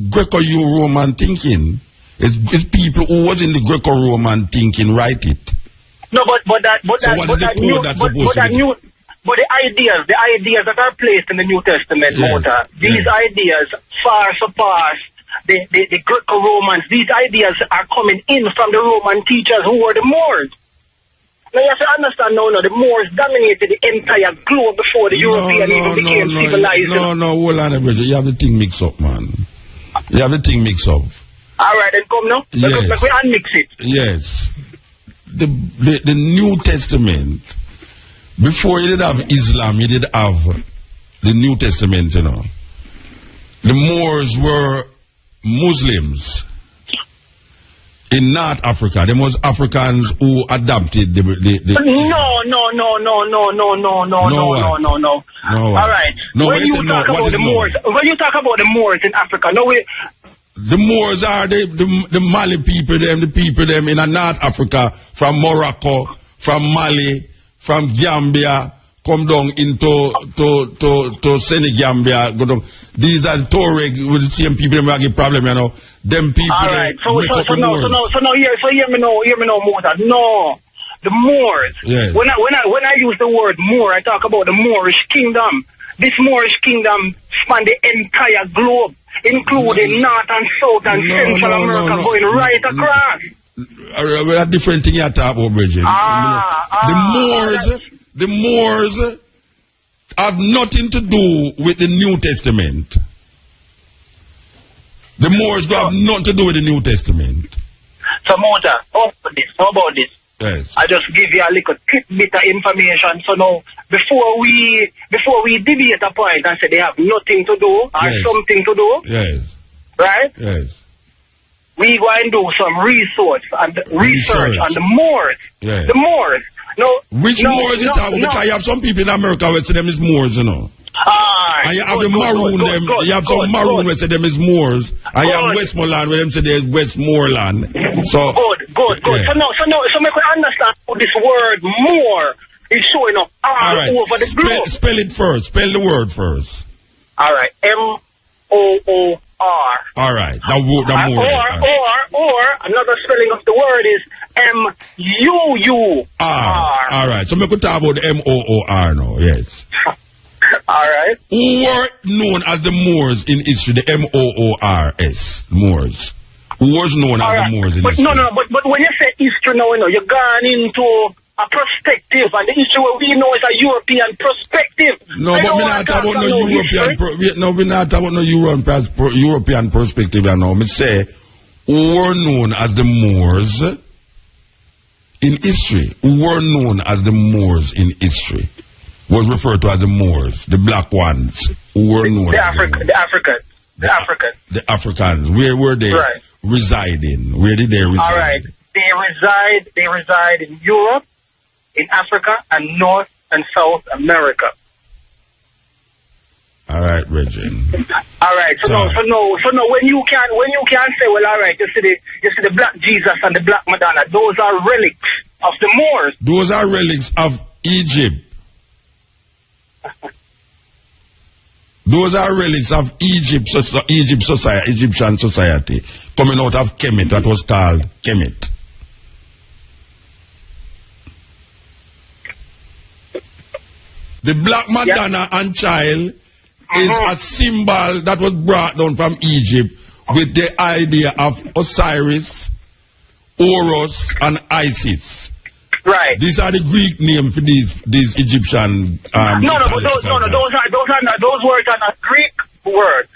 Greco-Roman thinking. It's people who was in the Greco-Roman thinking write it. No, but the ideas that are placed in the New Testament, Muta, these ideas far surpass the Greco-Romans. These ideas are coming in from the Roman teachers who were the Moors. Now you have to understand now, the Moors dominated the entire globe before the European even became civilized. Hold on a minute. You have the thing mixed up, man. You have the thing mixed up. Alright, then come now. Yes. Let me unmix it. Yes. The New Testament, before you did have Islam, you did have the New Testament, you know. The Moors were Muslims in North Africa. There was Africans who adopted the No. Alright. When you talk about the Moors in Africa, the Moors are the Mali people, the people in North Africa, from Morocco, from Mali, from Gambia, come down into Senegambia, go down. These are Tuareg with the same people that have a problem, you know. Them people hear me now, Muta. No. The Moors. Yes. When I use the word Moor, I talk about the Moorish kingdom. This Moorish kingdom spanned the entire globe, including North and South and Central America, going right across. A different thing you talk about, Bridget. The Moors have nothing to do with the New Testament. The Moors have nothing to do with the New Testament. So, Muta, how about this? Yes. I just give you a little tidbit of information. So now, before we debate a point and say they have nothing to do or something to do, right? Yes. We go and do some research on the Moors. Yes. The Moors. Which Moors you talking about? Because you have some people in America who say them is Moors, you know. And you have the Maroon them. You have some Maroon who say them is Moors. And you have Westmoreland where them say there is Westmoreland. So good. So make we understand how this word Moor is showing up all over the globe. Spell it first. Spell the word first. All right. M-O-O-R. All right. Or another spelling of the word is M-U-U-R. All right. So make we talk about the M-O-O-R now. Yes. All right. Who were known as the Moors in history? The M-O-O-R-S. Moors. Who was known as the Moors in history? But when you say history now, you're gone into a perspective, and the history we know is a European perspective. No, but we're not talking about no European perspective. I know. Me say who were known as the Moors in history. Who were known as the Moors in history was referred to as the Moors, the black ones who were known as the Africans. The Africans. Where were they residing? Where did they reside? All right. They reside in Europe, in Africa, and North and South America. All right, Regine. All right. So no. When you can say, well, all right, you see the black Jesus and the black Madonna. Those are relics of the Moors. Those are relics of Egypt. Those are relics of Egyptian society coming out of Kemet. That was called Kemet. The black Madonna and child is a symbol that was brought down from Egypt with the idea of Osiris, Horus, and Isis. Right. These are the Greek names for these Egyptian. Those words are not Greek words.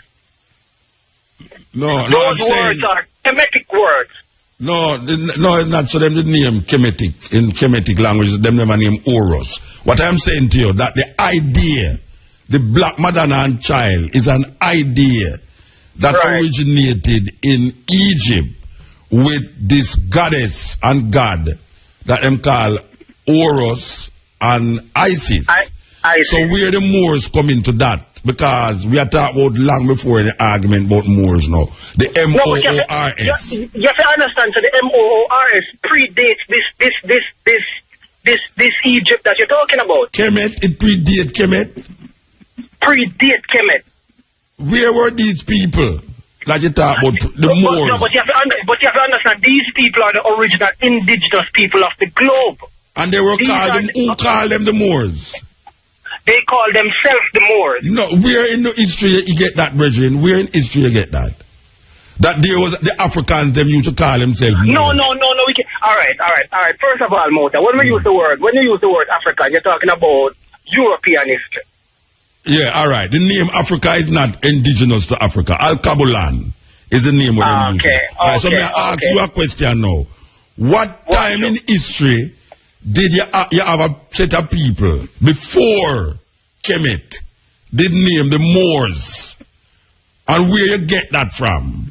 Those words are Kemetic words. No, it's not. So them the name Kemetic in Kemetic language. Them never name Horus. What I'm saying to you that the idea, the black Madonna and child, is an idea that originated in Egypt with this goddess and god that them call Horus and Isis. So where the Moors come into that? Because we are talking about long before the argument about Moors now. The M-O-O-R-S. You have to understand, so the M-O-O-R-S predates this Egypt that you're talking about. Kemet, it predates Kemet? Predate Kemet. Where were these people? Like you talk about the Moors. But you have to understand, these people are the original indigenous people of the globe. And they were called, who called them the Moors? They call themselves the Moors. No, where in the history you get that, brethren? Where in history you get that? That there was the Africans, them used to call themselves Moors. No, we can. All right. First of all, Muta, when you use the word African, you're talking about European history. Yeah, all right. The name Africa is not indigenous to Africa. Al-Kabulan is the name where they use it. Right, so may I ask you a question now. What time in history did you have a set of people before Kemet did name the Moors? And where you get that from?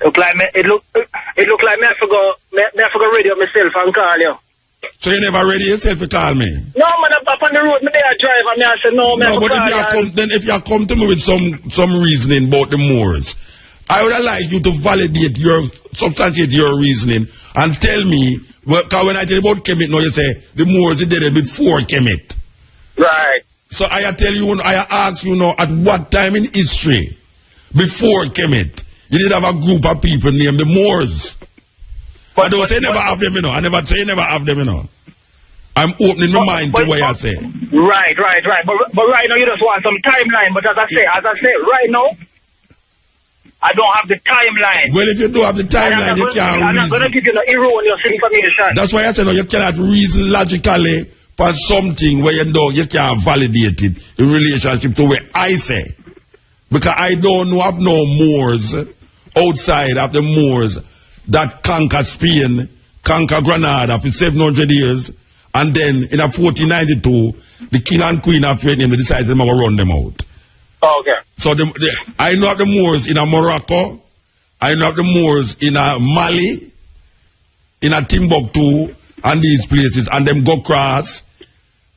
It look like me I forgot radio myself and call you. So you never ready yourself to call me? No, man, I'm up on the road, me there drive and I said no, man. No, but if you come to me with some reasoning about the Moors, I would like you to substantiate your reasoning and tell me, because when I tell you about Kemet now, you say the Moors did it before Kemet. Right. So I ask you now, at what time in history, before Kemet, you did have a group of people named the Moors? I don't say never have them, you know. I never say never have them, you know. I'm opening my mind to what I say. Right. But right now you just want some timeline. But as I say, right now, I don't have the timeline. Well, if you don't have the timeline, you can't reason. I'm not going to give you no erroneous information. That's why I say no, you cannot reason logically for something where you know you can't validate it in relationship to what I say. Because I don't know of no Moors outside of the Moors that conquer Spain, conquer Granada for 700 years, and then in 1492, the king and queen of Vietnam decided they will run them out. Okay. So I know of the Moors in Morocco, I know of the Moors in Mali, in Timbuktu, and these places, and them go cross.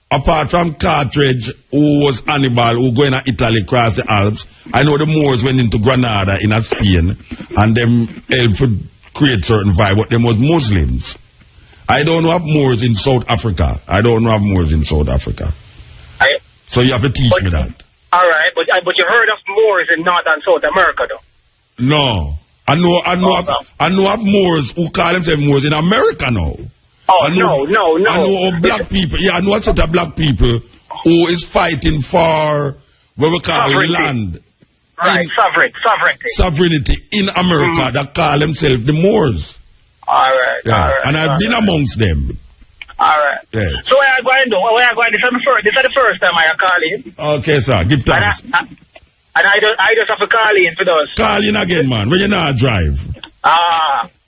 Apart from Carthage, who was Hannibal, who go in Italy, cross the Alps, I know the Moors went into Granada in Spain, and them helped create certain vibe, but them was Muslims. I don't know of Moors in South Africa. So you have to teach me that. All right, but you heard of Moors in North and South America, though? No. I know of Moors who call themselves Moors in America now. Oh, no. I know of black people. Yeah, I know a set of black people who is fighting for what we call land. Right, sovereignty in America that call themselves the Moors. All right. And I've been amongst them. All right. Yes. So where are you going to do? This is the first time I call in. Okay, sir. Give thanks. And I just have to call in for those. Call in again, man. When you not drive.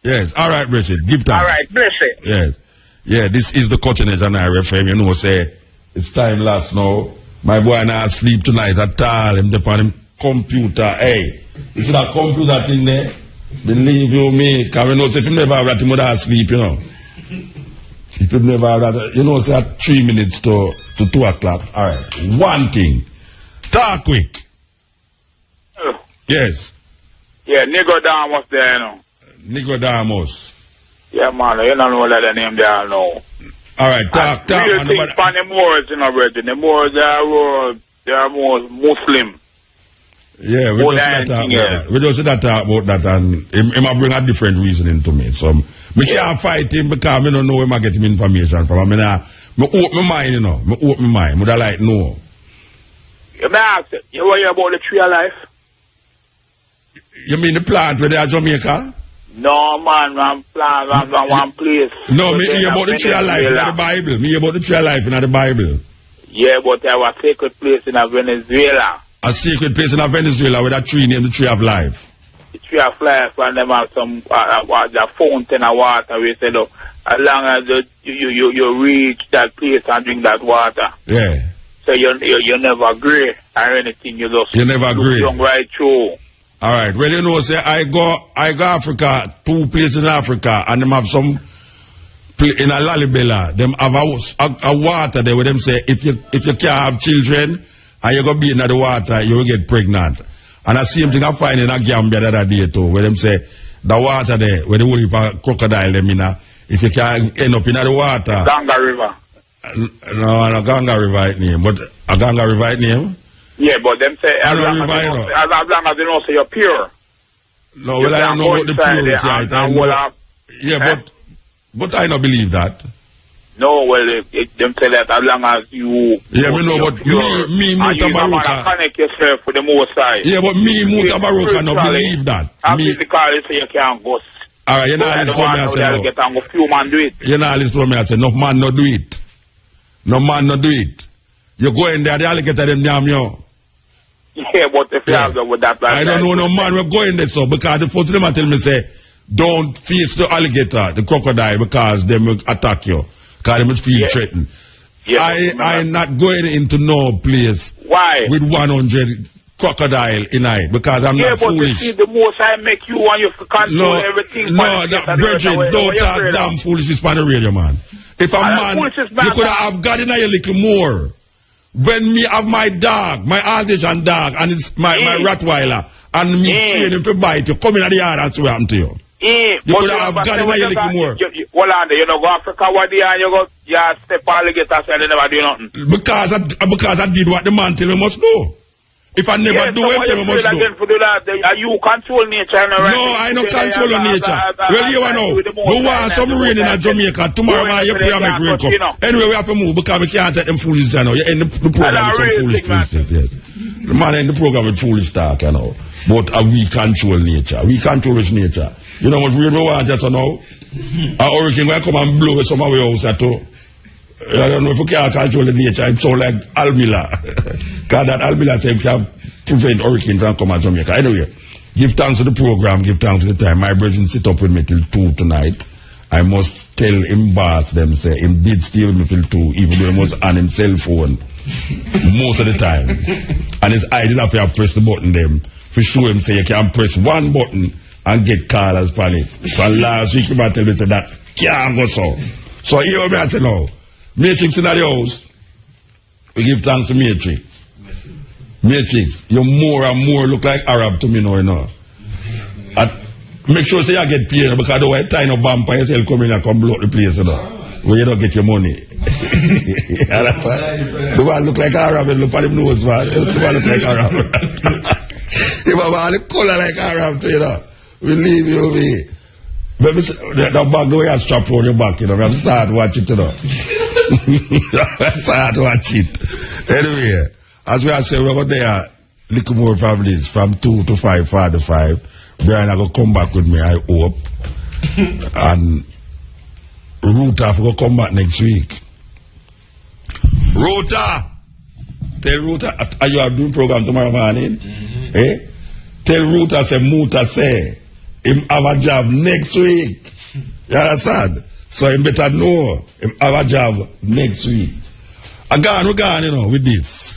Yes. All right, Richard. Give thanks. All right. Bless it. Yes. Yeah, this is the Cottonage and I FM. You know, say, it's time last now. My boy not sleep tonight at all. Him depend on him computer. Hey, you see that computer thing there? Believe you me, because we know if you never have that, you would have sleep, you know. If you never have that, you know, say at 3 minutes to 2 o'clock. All right. One thing. Talk quick. Hello. Yes. Yeah, Nicodemus there, you know. Nicodemus. Yeah, man, you don't know that the name there, no. Alright, talk. Real things from the Moors, you know, brother. The Moors, they are more Muslim. Yeah, we just not talk about that, and he might bring a different reasoning to me. So, me can't fight him because I don't know where I get him information from. I open my mind, you know. I open my mind. Would I like know? You may ask, you worry about the tree of life? You mean the plant where they are Jamaica? No, man, one place. No, me hear about the tree of life in the Bible. Me hear about the tree of life in the Bible. Yeah, but there was a sacred place in Venezuela. A secret place in Venezuela with a tree named the Tree of Life. The Tree of Life, and them have some the fountain of water. We said, look, as long as you reach that place and drink that water. Yeah. So you never agree or anything. You never agree. Right through. All right. Well, you know, say I go Africa, 2 places in Africa, and them have some in a Lalibela. Them have a water there where them say if you can't have children and you go be in the water, you will get pregnant. And the same thing I find in a Gambia the other day too, where them say the water there, where the whole heap of crocodile them in if you can end up in the water. Ganga River. No, Ganga River name, but a Ganga River name. Yeah, but them say as long as they don't say you're pure. No, well I don't know about the purity. Yeah, but I don't believe that. No, well, them say that as long as you... Yeah, me know, but me Mutabaruka... connect yourself with the most side. Yeah, but me Mutabaruka don't believe that. Physically, so you can't go... Alright, you're not listening to me, I say no. Few man do it. You're not listening to me, I say no man no do it. No man no do it. You go in there, the alligator them damn you. Yeah, but if you have with that... I don't know no man will go in there, so, because the first them tell me say, don't face the alligator, the crocodile, because they will attack you. Because they must feel threatened. Yeah, I'm not going into no place. Why? With 100 crocodile in it, because I'm not foolish. Yeah, but you see, the most I make you want you to control everything. No, Virgin, don't talk damn foolishness on the radio, man. If a man, you could have got in a little more. When me have my dog, my Alsatian dog, and it's my Rottweiler, and me train him to bite you, come in at the yard and see what happened to you. You could have got in a little more. Hold on, you know, go Africa, what day, and you go, step alligators, and they never do nothing. Because I did what the man tell me must do. If I never do it, tell me must do. You control nature. No, I don't control nature. Well, you know, we want some rain in Jamaica. Tomorrow, you pray and make rain come. Anyway, we have to move because we can't take them foolish, you know. You end the program with some foolish things, yes. The man end the program with foolish talk, you know. But we control nature. We control nature. You know what we want just to know? A hurricane will come and blow some of our house at all. I don't know if we can't control the nature. It sounds like Almila. Because that Almila time can prevent hurricane from coming to Jamaica. Anyway, give thanks to the program, give thanks to the time. My brethren sit up with me till 2 tonight. I must tell him boss them, say, him did stay with me till 2, even though he was on his cell phone most of the time. And his idea if you press the button them, for sure him say you can press one button and get callers for it. So last week, you might tell me that can't go so. So here we are saying now, Matrix in the house, we give thanks to Matrix. Matrix, you more and more look like Arab to me now, you know. And make sure say you get paid because the white tie no bumper, you tell come in and come blow up the place, you know. Where you don't get your money. The one look like Arab, and look at him nose, man. The one look like Arab. He have all the color like Arab, you know. We leave you over here. But the bag, the way you strap on your back, you know, we have to start watch it, you know. Start watch it. Anyway, as we are saying, we're going to there little more families from 2 to 5, 4 to 5. Brian, I will come back with me, I hope. And Ruta will come back next week. Ruta! Tell Ruta, are you doing program tomorrow morning? Eh? Tell Ruta, say, Muta say, him have a job next week. You understand? So him better know him have a job next week. I gone, you know, with this.